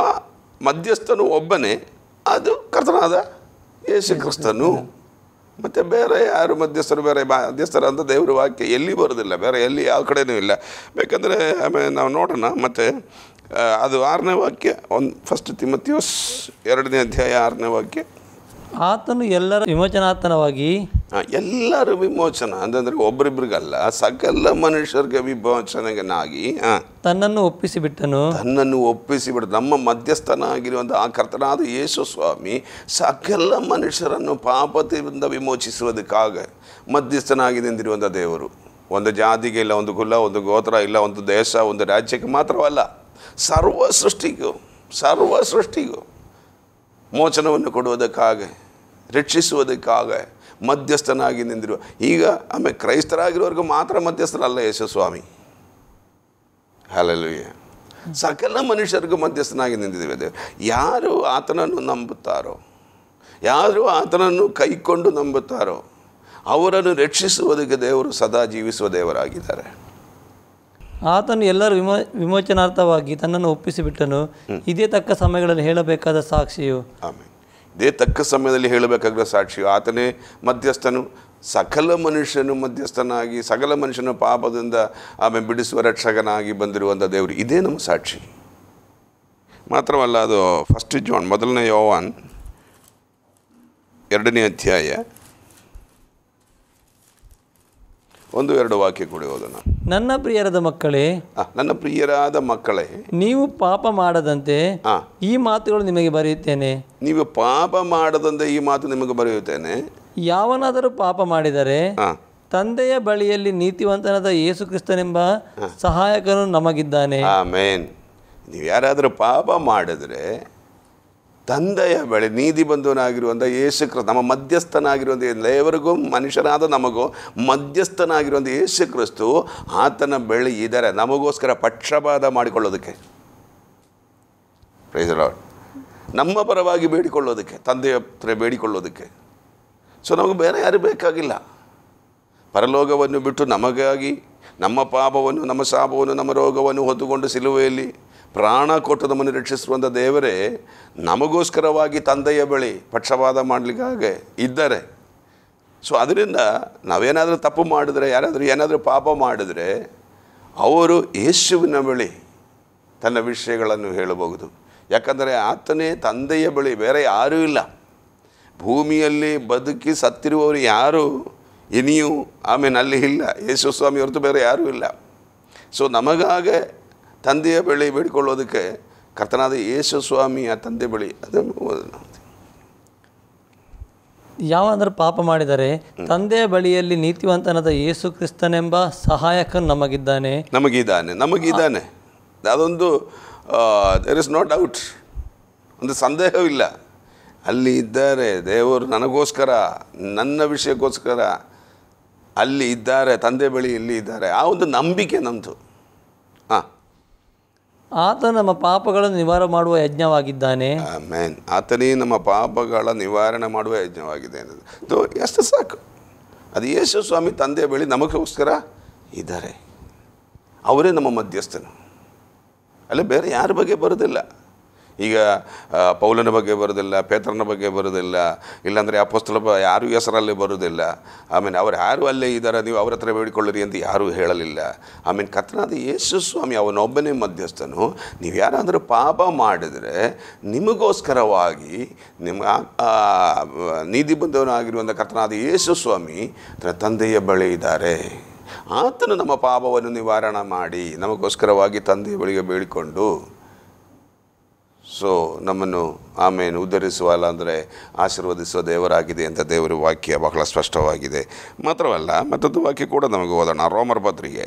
ಮಧ್ಯಸ್ಥನು ಒಬ್ಬನೇ, ಅದು ಕರ್ತನಾದ ಯೇಸು ಕ್ರಿಸ್ತನು. ಮತ್ತು ಬೇರೆ ಯಾರು ಮಧ್ಯಸ್ಥರು, ಬೇರೆ ಮಧ್ಯಸ್ಥರು ಅಂತ ದೇವರ ವಾಕ್ಯ ಎಲ್ಲಿ ಬರೋದಿಲ್ಲ, ಬೇರೆ ಎಲ್ಲಿ ಯಾವ ಕಡೆಯೂ ಇಲ್ಲ. ಬೇಕಂದರೆ ಆಮೇಲೆ ನಾವು ನೋಡೋಣ. ಮತ್ತು ಅದು 6ನೇ ವಾಕ್ಯ, ಫಸ್ಟ್ ತಿಮೋಥೆಯಸ್ 2ನೇ ಅಧ್ಯಾಯ 6ನೇ ವಾಕ್ಯ. ಆತನು ಎಲ್ಲರ ವಿಮೋಚನಾರ್ಥವಾಗಿ, ಎಲ್ಲರ ವಿಮೋಚನ ಅಂತಂದರೆ ಒಬ್ಬರಿಬ್ರಿಗಲ್ಲ, ಸಕಲ ಮನುಷ್ಯರಿಗೆ ವಿಮೋಚನೆಗನಾಗಿ ತನ್ನನ್ನು ಒಪ್ಪಿಸಿಬಿಟ್ಟನು. ನಮ್ಮ ಮಧ್ಯಸ್ಥನಾಗಿರುವಂಥ ಆ ಕರ್ತನಾದ ಯೇಸು ಸ್ವಾಮಿ ಸಕಲ ಮನುಷ್ಯರನ್ನು ಪಾಪದಿಂದ ವಿಮೋಚಿಸುವುದಕ್ಕಾಗ ಮಧ್ಯಸ್ಥನಾಗಿ ನಿಂತಿರುವಂಥ ದೇವರು. ಒಂದು ಜಾತಿಗೆ ಇಲ್ಲ, ಒಂದು ಕುಲ, ಒಂದು ಗೋತ್ರ ಇಲ್ಲ, ಒಂದು ದೇಶ, ಒಂದು ರಾಜ್ಯಕ್ಕೆ ಮಾತ್ರವಲ್ಲ, ಸರ್ವ ಸೃಷ್ಟಿಗೂ ಮೋಚನವನ್ನು ಕೊಡುವುದಕ್ಕಾಗ, ರಕ್ಷಿಸುವುದಕ್ಕಾಗ ಮಧ್ಯಸ್ಥನಾಗಿ ನಿಂತಿರುವ. ಈಗ ಆಮೇಲೆ ಕ್ರೈಸ್ತರಾಗಿರೋರ್ಗೂ ಮಾತ್ರ ಮಧ್ಯಸ್ಥನಲ್ಲ ಯೇಸು ಸ್ವಾಮಿ. ಹಲ್ಲೆಲೂಯಾ. ಸಕಲ ಮನುಷ್ಯರಿಗೂ ಮಧ್ಯಸ್ಥನಾಗಿ ನಿಂತಿದ್ದೇವೆ ದೇವರು. ಯಾರು ಆತನನ್ನು ನಂಬುತ್ತಾರೋ, ಯಾರು ಆತನನ್ನು ಕೈಕೊಂಡು ನಂಬುತ್ತಾರೋ ಅವರನ್ನು ರಕ್ಷಿಸುವುದಕ್ಕೆ ದೇವರು ಸದಾ ಜೀವಿಸುವ ದೇವರಾಗಿದ್ದಾರೆ. ಆತನು ಎಲ್ಲರ ವಿಮೋಚನಾರ್ಥವಾಗಿ ತನ್ನನ್ನು ಒಪ್ಪಿಸಿಬಿಟ್ಟನು. ಇದೇ ತಕ್ಕ ಸಮಯಗಳಲ್ಲಿ ಹೇಳಬೇಕಾದ ಸಾಕ್ಷಿಯು. ಆಮೇಲೆ ಇದೇ ತಕ್ಕ ಸಮಯದಲ್ಲಿ ಹೇಳಬೇಕಾದ ಸಾಕ್ಷಿಯು. ಆತನೇ ಮಧ್ಯಸ್ಥನು, ಸಕಲ ಮನುಷ್ಯನು ಮಧ್ಯಸ್ಥನಾಗಿ ಸಕಲ ಮನುಷ್ಯನ ಪಾಪದಿಂದ ಆಮೇಲೆ ಬಿಡಿಸುವ ರಕ್ಷಕನಾಗಿ ಬಂದಿರುವಂಥ ದೇವರು. ಇದೇ ನಮ್ಮ ಸಾಕ್ಷಿ. ಮಾತ್ರವಲ್ಲ, ಅದು 1 ಜಾನ್ 1 ಯೋವಾನ್ 2ನೇ ಅಧ್ಯಾಯ 1-2 ವಾಕ್ಯ ಕೂಡಿ ಓದೋಣ. ನನ್ನ ಪ್ರಿಯರಾದ ಮಕ್ಕಳೇ, ನೀವು ಪಾಪ ಮಾಡದಂತೆ ಈ ಮಾತುಗಳು ನಿಮಗೆ ಬರೆಯುತ್ತೇನೆ. ನೀವು ಪಾಪ ಮಾಡದಂತೆ ಈ ಮಾತು ನಿಮಗೆ ಬರೆಯುತ್ತೇನೆ. ಯಾವನಾದರೂ ಪಾಪ ಮಾಡಿದರೆ ತಂದೆಯ ಬಳಿಯಲ್ಲಿ ನೀತಿವಂತನಾದ ಯೇಸು ಕ್ರಿಸ್ತನೆಂಬ ಸಹಾಯಕನು ನಮಗಿದ್ದಾನೆ. ಆಮೆನ್. ನೀವು ಯಾರಾದರೂ ಪಾಪ ಮಾಡಿದ್ರೆ ತಂದೆಯ ಬಳಿ ನೀತಿ ಬಂಧುವನಾಗಿರುವಂಥ ಯೇಸು ಕ್ರಿಸ್ತ, ನಮ್ಮ ಮಧ್ಯಸ್ಥನಾಗಿರುವಂಥ ದೇವರಿಗೂ ಮನುಷ್ಯರಾದ ನಮಗೂ ಮಧ್ಯಸ್ಥನಾಗಿರುವಂಥ ಯೇಸು ಕ್ರಿಸ್ತು ಆತನ ಬಳಿ ಇದ್ದಾರೆ, ನಮಗೋಸ್ಕರ ಪಕ್ಷಪಾತ ಮಾಡಿಕೊಳ್ಳೋದಕ್ಕೆ. Price the lord. ನಮ್ಮ ಪರವಾಗಿ ಬೇಡಿಕೊಳ್ಳೋದಕ್ಕೆ, ತಂದೆಯ ಹತ್ರ ಬೇಡಿಕೊಳ್ಳೋದಕ್ಕೆ. ಸೊ ನಮಗೆ ಬೇರೆ ಯಾರು ಬೇಕಾಗಿಲ್ಲ. ಪರಲೋಕವನ್ನು ಬಿಟ್ಟು ನಮಗಾಗಿ ನಮ್ಮ ಪಾಪವನ್ನು, ನಮ್ಮ ಶಾಪವನ್ನು, ನಮ್ಮ ರೋಗವನ್ನು ಹೊತ್ತುಕೊಂಡು ಸಿಲುವೆಯಲ್ಲಿ ಪ್ರಾಣ ಕೊಟ್ಟು ನಮ್ಮನ್ನು ರಕ್ಷಿಸುವಂಥ ದೇವರೇ ನಮಗೋಸ್ಕರವಾಗಿ ತಂದೆಯ ಬಳಿ ಪಕ್ಷಪಾತ ಮಾಡಲಿಕ್ಕಾಗೆ ಇದ್ದಾರೆ. ಸೊ ಅದರಿಂದ ನಾವೇನಾದರೂ ತಪ್ಪು ಮಾಡಿದ್ರೆ, ಯಾರಾದರೂ ಏನಾದರೂ ಪಾಪ ಮಾಡಿದ್ರೆ ಅವರು ಯೇಸುವಿನ ಬಳಿ ತನ್ನ ವಿಷಯಗಳನ್ನು ಹೇಳಬಹುದು. ಯಾಕಂದರೆ ಆತನೇ ತಂದೆಯ ಬಳಿ, ಬೇರೆ ಯಾರೂ ಇಲ್ಲ. ಭೂಮಿಯಲ್ಲಿ ಬದುಕಿ ಸತ್ತಿರುವವರು ಯಾರು ಇನಿಯೂ ಆಮೇಲೆ ಅಲ್ಲಿ ಇಲ್ಲ, ಯೇಸು ಸ್ವಾಮಿ ಹೊರತು ಬೇರೆ ಯಾರೂ ಇಲ್ಲ. ಸೊ ನಮಗಾಗೆ ತಂದೆಯ ಬಳಿ ಬೇಡಿಕೊಳ್ಳೋದಕ್ಕೆ ಕರ್ತನಾದ ಯೇಸು ಸ್ವಾಮಿ ಆ ತಂದೆ ಬಳಿ ಅದನ್ನು ಯಾವಂದ್ರೆ ಪಾಪ ಮಾಡಿದರೆ ತಂದೆಯ ಬಳಿಯಲ್ಲಿ ನೀತಿವಂತನಾದ ಯೇಸು ಕ್ರಿಸ್ತನೆಂಬ ಸಹಾಯಕನು ನಮಗಿದ್ದಾನೆ. ಅದೊಂದು ದೇರ್ ಇಸ್ ನೋ ಡೌಟ್, ಒಂದು ಸಂದೇಹವಿಲ್ಲ. ಅಲ್ಲಿ ಇದ್ದಾರೆ ದೇವರು, ನನಗೋಸ್ಕರ, ನನ್ನ ವಿಷಯಕ್ಕೋಸ್ಕರ ಅಲ್ಲಿ ಇದ್ದಾರೆ, ತಂದೆ ಬಳಿ ಇಲ್ಲಿ ಇದ್ದಾರೆ. ಆ ಒಂದು ನಂಬಿಕೆ ನಮ್ಮದು. ಆತ ನಮ್ಮ ಪಾಪಗಳನ್ನು ನಿವಾರಣೆ ಮಾಡುವ ಯಜ್ಞವಾಗಿದ್ದಾನೆ. ಆಮೆನ್. ಆತನೇ ನಮ್ಮ ಪಾಪಗಳ ನಿವಾರಣೆ ಮಾಡುವ ಯಜ್ಞವಾಗಿದೆ ಅನ್ನೋದು ಎಷ್ಟು ಸಾಕು. ಅದು ಯೇಸು ಸ್ವಾಮಿ ತಂದೆಯ ಬಳಿ ನಮಗೋಸ್ಕರ ಇದ್ದಾರೆ. ಅವರೇ ನಮ್ಮ ಮಧ್ಯಸ್ಥನು. ಅಲ್ಲೇ ಬೇರೆ ಯಾರ ಬಗ್ಗೆ ಬರೋದಿಲ್ಲ. ಈಗ ಪೌಲನ ಬಗ್ಗೆ ಬರೋದಿಲ್ಲ, ಪೇತ್ರನ ಬಗ್ಗೆ ಬರೋದಿಲ್ಲ, ಇಲ್ಲಾಂದರೆ ಅಪೊಸ್ತಲ ಯಾರೂ ಹೆಸರಲ್ಲಿ ಬರೋದಿಲ್ಲ. ಆಮೇಲೆ ಅವ್ರು ಯಾರು ಅಲ್ಲೇ ಇದ್ದಾರೆ, ನೀವು ಅವ್ರ ಹತ್ರ ಬೇಡಿಕೊಳ್ಳಿರಿ ಅಂತ ಯಾರೂ ಹೇಳಲಿಲ್ಲ. ಆಮೇಲೆ ಕರ್ತನಾದ ಯೇಸು ಸ್ವಾಮಿ ಅವನೊಬ್ಬನೇ ಮಧ್ಯಸ್ಥನು. ನೀವು ಯಾರಾದರೂ ಪಾಪ ಮಾಡಿದರೆ ನಿಮಗೋಸ್ಕರವಾಗಿ ನಿಮ್ಮ ನೀತಿ ಬಂಧವನಾಗಿರುವಂಥ ಕರ್ತನಾದ ಯೇಸು ಸ್ವಾಮಿ ತಂದೆಯ ಬಳಿ ಇದ್ದಾರೆ. ಆತನು ನಮ್ಮ ಪಾಪವನ್ನು ನಿವಾರಣೆ ಮಾಡಿ ನಮಗೋಸ್ಕರವಾಗಿ ತಂದೆಯ ಬಳಿಗೆ ಬೇಡಿಕೊಂಡು ಸೊ ನಮ್ಮನ್ನು ಆಮೇಲೆ ಉದ್ಧರಿಸುವ, ಅಂದರೆ ಆಶೀರ್ವದಿಸುವ ದೇವರಾಗಿದೆ ಅಂತ ದೇವರ ವಾಕ್ಯ ಬಹಳ ಸ್ಪಷ್ಟವಾಗಿದೆ. ಮಾತ್ರವಲ್ಲ, ಮತ್ತೊಂದು ವಾಕ್ಯ ಕೂಡ ನಮಗೆ ಓದೋಣ. ರೋಮರ ಪತ್ರಿಕೆ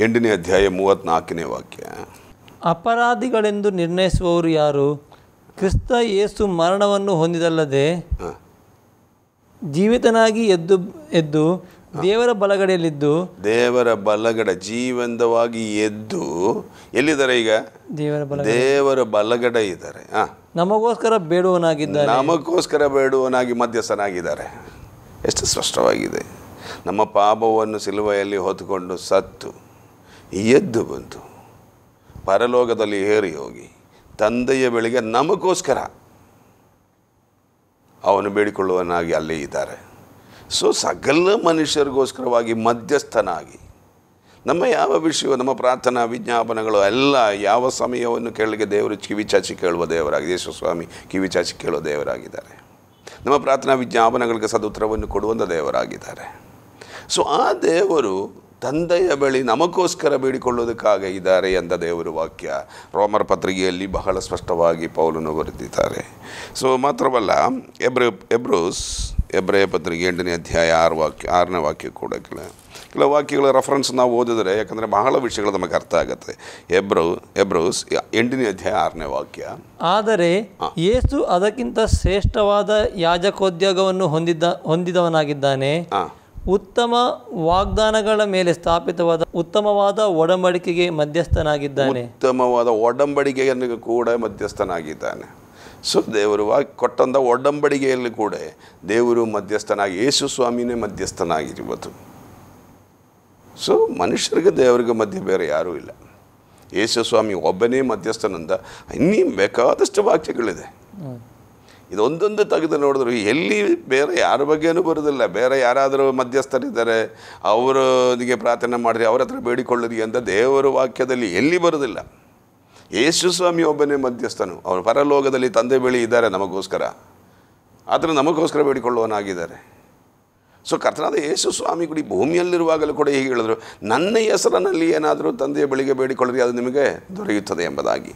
8ನೇ ಅಧ್ಯಾಯ 34ನೇ ವಾಕ್ಯ. ಅಪರಾಧಿಗಳೆಂದು ನಿರ್ಣಯಿಸುವವರು ಯಾರು? ಕ್ರಿಸ್ತ ಯೇಸು ಮರಣವನ್ನು ಹೊಂದಿದಲ್ಲದೆ ಜೀವಿತನಾಗಿ ಎದ್ದು ದೇವರ ಬಲಗಡೆಯಲ್ಲಿದ್ದು, ದೇವರ ಬಲಗಡೆ ಜೀವಂತವಾಗಿ ಎದ್ದು ಎಲ್ಲಿದ್ದಾರೆ? ಈಗ ದೇವರ ಬಲಗಡೆ ಇದ್ದಾರೆ. ನಮಗೋಸ್ಕರ ಬೇಡುವನಾಗಿ ಮಧ್ಯಸ್ಥನಾಗಿದ್ದಾರೆ. ಎಷ್ಟು ಸ್ಪಷ್ಟವಾಗಿದೆ. ನಮ್ಮ ಪಾಪವನ್ನು ಸಿಲುವೆಯಲ್ಲಿ ಹೊತ್ತುಕೊಂಡು ಸತ್ತು ಎದ್ದು ಬಂತು, ಪರಲೋಕದಲ್ಲಿ ಏರಿ ಹೋಗಿ ತಂದೆಯ ಬಳಿಗೆ ನಮಗೋಸ್ಕರ ಅವನು ಬೇಡಿಕೊಳ್ಳುವನಾಗಿ ಅಲ್ಲಿ ಇದ್ದಾರೆ. ಸೊ ಸಕಲ ಮನುಷ್ಯರಿಗೋಸ್ಕರವಾಗಿ ಮಧ್ಯಸ್ಥನಾಗಿ ನಮ್ಮ ಯಾವ ವಿಷಯ, ನಮ್ಮ ಪ್ರಾರ್ಥನಾ ವಿಜ್ಞಾಪನೆಗಳು ಎಲ್ಲ ಯಾವ ಸಮಯವನ್ನು ಕೇಳಲಿಕ್ಕೆ ದೇವರು ಕಿವಿಚಾಚಿ ಕೇಳುವ ದೇವರಾಗಿದೆ. ಯೇಸು ಸ್ವಾಮಿ ಕಿವಿಚಾಚಿ ಕೇಳುವ ದೇವರಾಗಿದ್ದಾರೆ. ನಮ್ಮ ಪ್ರಾರ್ಥನಾ ವಿಜ್ಞಾಪನೆಗಳಿಗೆ ಸದುತ್ತರವನ್ನು ಕೊಡುವಂಥ ದೇವರಾಗಿದ್ದಾರೆ. ಸೊ ಆ ದೇವರು ತಂದೆಯ ಬಳಿ ನಮಗೋಸ್ಕರ ಬೇಡಿಕೊಳ್ಳೋದಕ್ಕಾಗಿ ಇದ್ದಾರೆ ಎಂದ ದೇವರ ವಾಕ್ಯ ರೋಮರ್ ಪತ್ರಿಕೆಯಲ್ಲಿ ಬಹಳ ಸ್ಪಷ್ಟವಾಗಿ ಪೌಲನು ಬರೆದಿದ್ದಾರೆ. ಸೊ ಮಾತ್ರವಲ್ಲ, ಎಬ್ರೆಯ ಪತ್ರಿಕೆ 8ನೇ ಅಧ್ಯಾಯ 6ನೇ ವಾಕ್ಯ ಕೂಡ ಕೆಲವು ವಾಕ್ಯಗಳ ರೆಫರೆನ್ಸ್ ನಾವು ಓದಿದರೆ, ಯಾಕಂದರೆ ಬಹಳ ವಿಷಯಗಳು ನಮಗೆ ಅರ್ಥ ಆಗುತ್ತೆ. ಎಬ್ರೋಸ್ 8ನೇ ಅಧ್ಯಾಯ 6ನೇ ವಾಕ್ಯ, ಆದರೆ ಯೇಸು ಅದಕ್ಕಿಂತ ಶ್ರೇಷ್ಠವಾದ ಯಾಜಕೋದ್ಯೋಗವನ್ನು ಹೊಂದಿದವನಾಗಿದ್ದಾನೆ, ಉತ್ತಮ ವಾಗ್ದಾನಗಳ ಮೇಲೆ ಸ್ಥಾಪಿತವಾದ ಉತ್ತಮವಾದ ಒಡಂಬಡಿಕೆಗೆ ಮಧ್ಯಸ್ಥನಾಗಿದ್ದಾನೆ. ಉತ್ತಮವಾದ ಒಡಂಬಡಿಕೆಯನ್ನು ಕೂಡ ಮಧ್ಯಸ್ಥನಾಗಿದ್ದಾನೆ. ಸೊ ದೇವರು ಕೊಟ್ಟಂಥ ಒಡಂಬಡಿಕೆಯಲ್ಲಿ ಕೂಡ ದೇವರು ಮಧ್ಯಸ್ಥನಾಗಿ, ಯೇಸು ಸ್ವಾಮಿನೇ ಮಧ್ಯಸ್ಥನಾಗಿರುವುದು. ಸೊ ಮನುಷ್ಯರಿಗೆ ದೇವರಿಗೆ ಮಧ್ಯೆ ಬೇರೆ ಯಾರೂ ಇಲ್ಲ. ಯೇಸು ಸ್ವಾಮಿ ಒಬ್ಬನೇ ಮಧ್ಯಸ್ಥನಂದ ಇನ್ನೂ ಬೇಕಾದಷ್ಟು ವಾಕ್ಯಗಳಿದೆ. ಇದೊಂದೊಂದು ತೆಗೆದು ನೋಡಿದ್ರು ಎಲ್ಲಿ ಬೇರೆ ಯಾರ ಬಗ್ಗೆನೂ ಬರೋದಿಲ್ಲ. ಬೇರೆ ಯಾರಾದರೂ ಮಧ್ಯಸ್ಥರಿದ್ದಾರೆ, ಅವರಿಗೆ ಪ್ರಾರ್ಥನೆ ಮಾಡಿರಿ, ಅವ್ರ ಹತ್ರ ಬೇಡಿಕೊಳ್ಳಿರಿ ಅಂತ ದೇವರ ವಾಕ್ಯದಲ್ಲಿ ಎಲ್ಲಿ ಬರೋದಿಲ್ಲ. ಯೇಸು ಸ್ವಾಮಿ ಒಬ್ಬನೇ ಮಧ್ಯಸ್ಥನು. ಅವರು ಪರಲೋಕದಲ್ಲಿ ತಂದೆ ಬಳಿ ಇದ್ದಾರೆ ನಮಗೋಸ್ಕರ, ಆದರೆ ನಮಗೋಸ್ಕರ ಬೇಡಿಕೊಳ್ಳುವನಾಗಿದ್ದಾರೆ. ಸೊ ಕರ್ತನಾದ ಯೇಸು ಸ್ವಾಮಿ ಕೂಡ ಭೂಮಿಯಲ್ಲಿರುವಾಗಲೂ ಕೂಡ ಹೀಗೆ ಹೇಳಿದ್ರು, ನನ್ನ ಹೆಸರಿನಲ್ಲಿ ಏನಾದರೂ ತಂದೆಯ ಬಳಿಗೆ ಬೇಡಿಕೊಳ್ಳಿರಿ, ಅದು ನಿಮಗೆ ದೊರೆಯುತ್ತದೆ ಎಂಬುದಾಗಿ.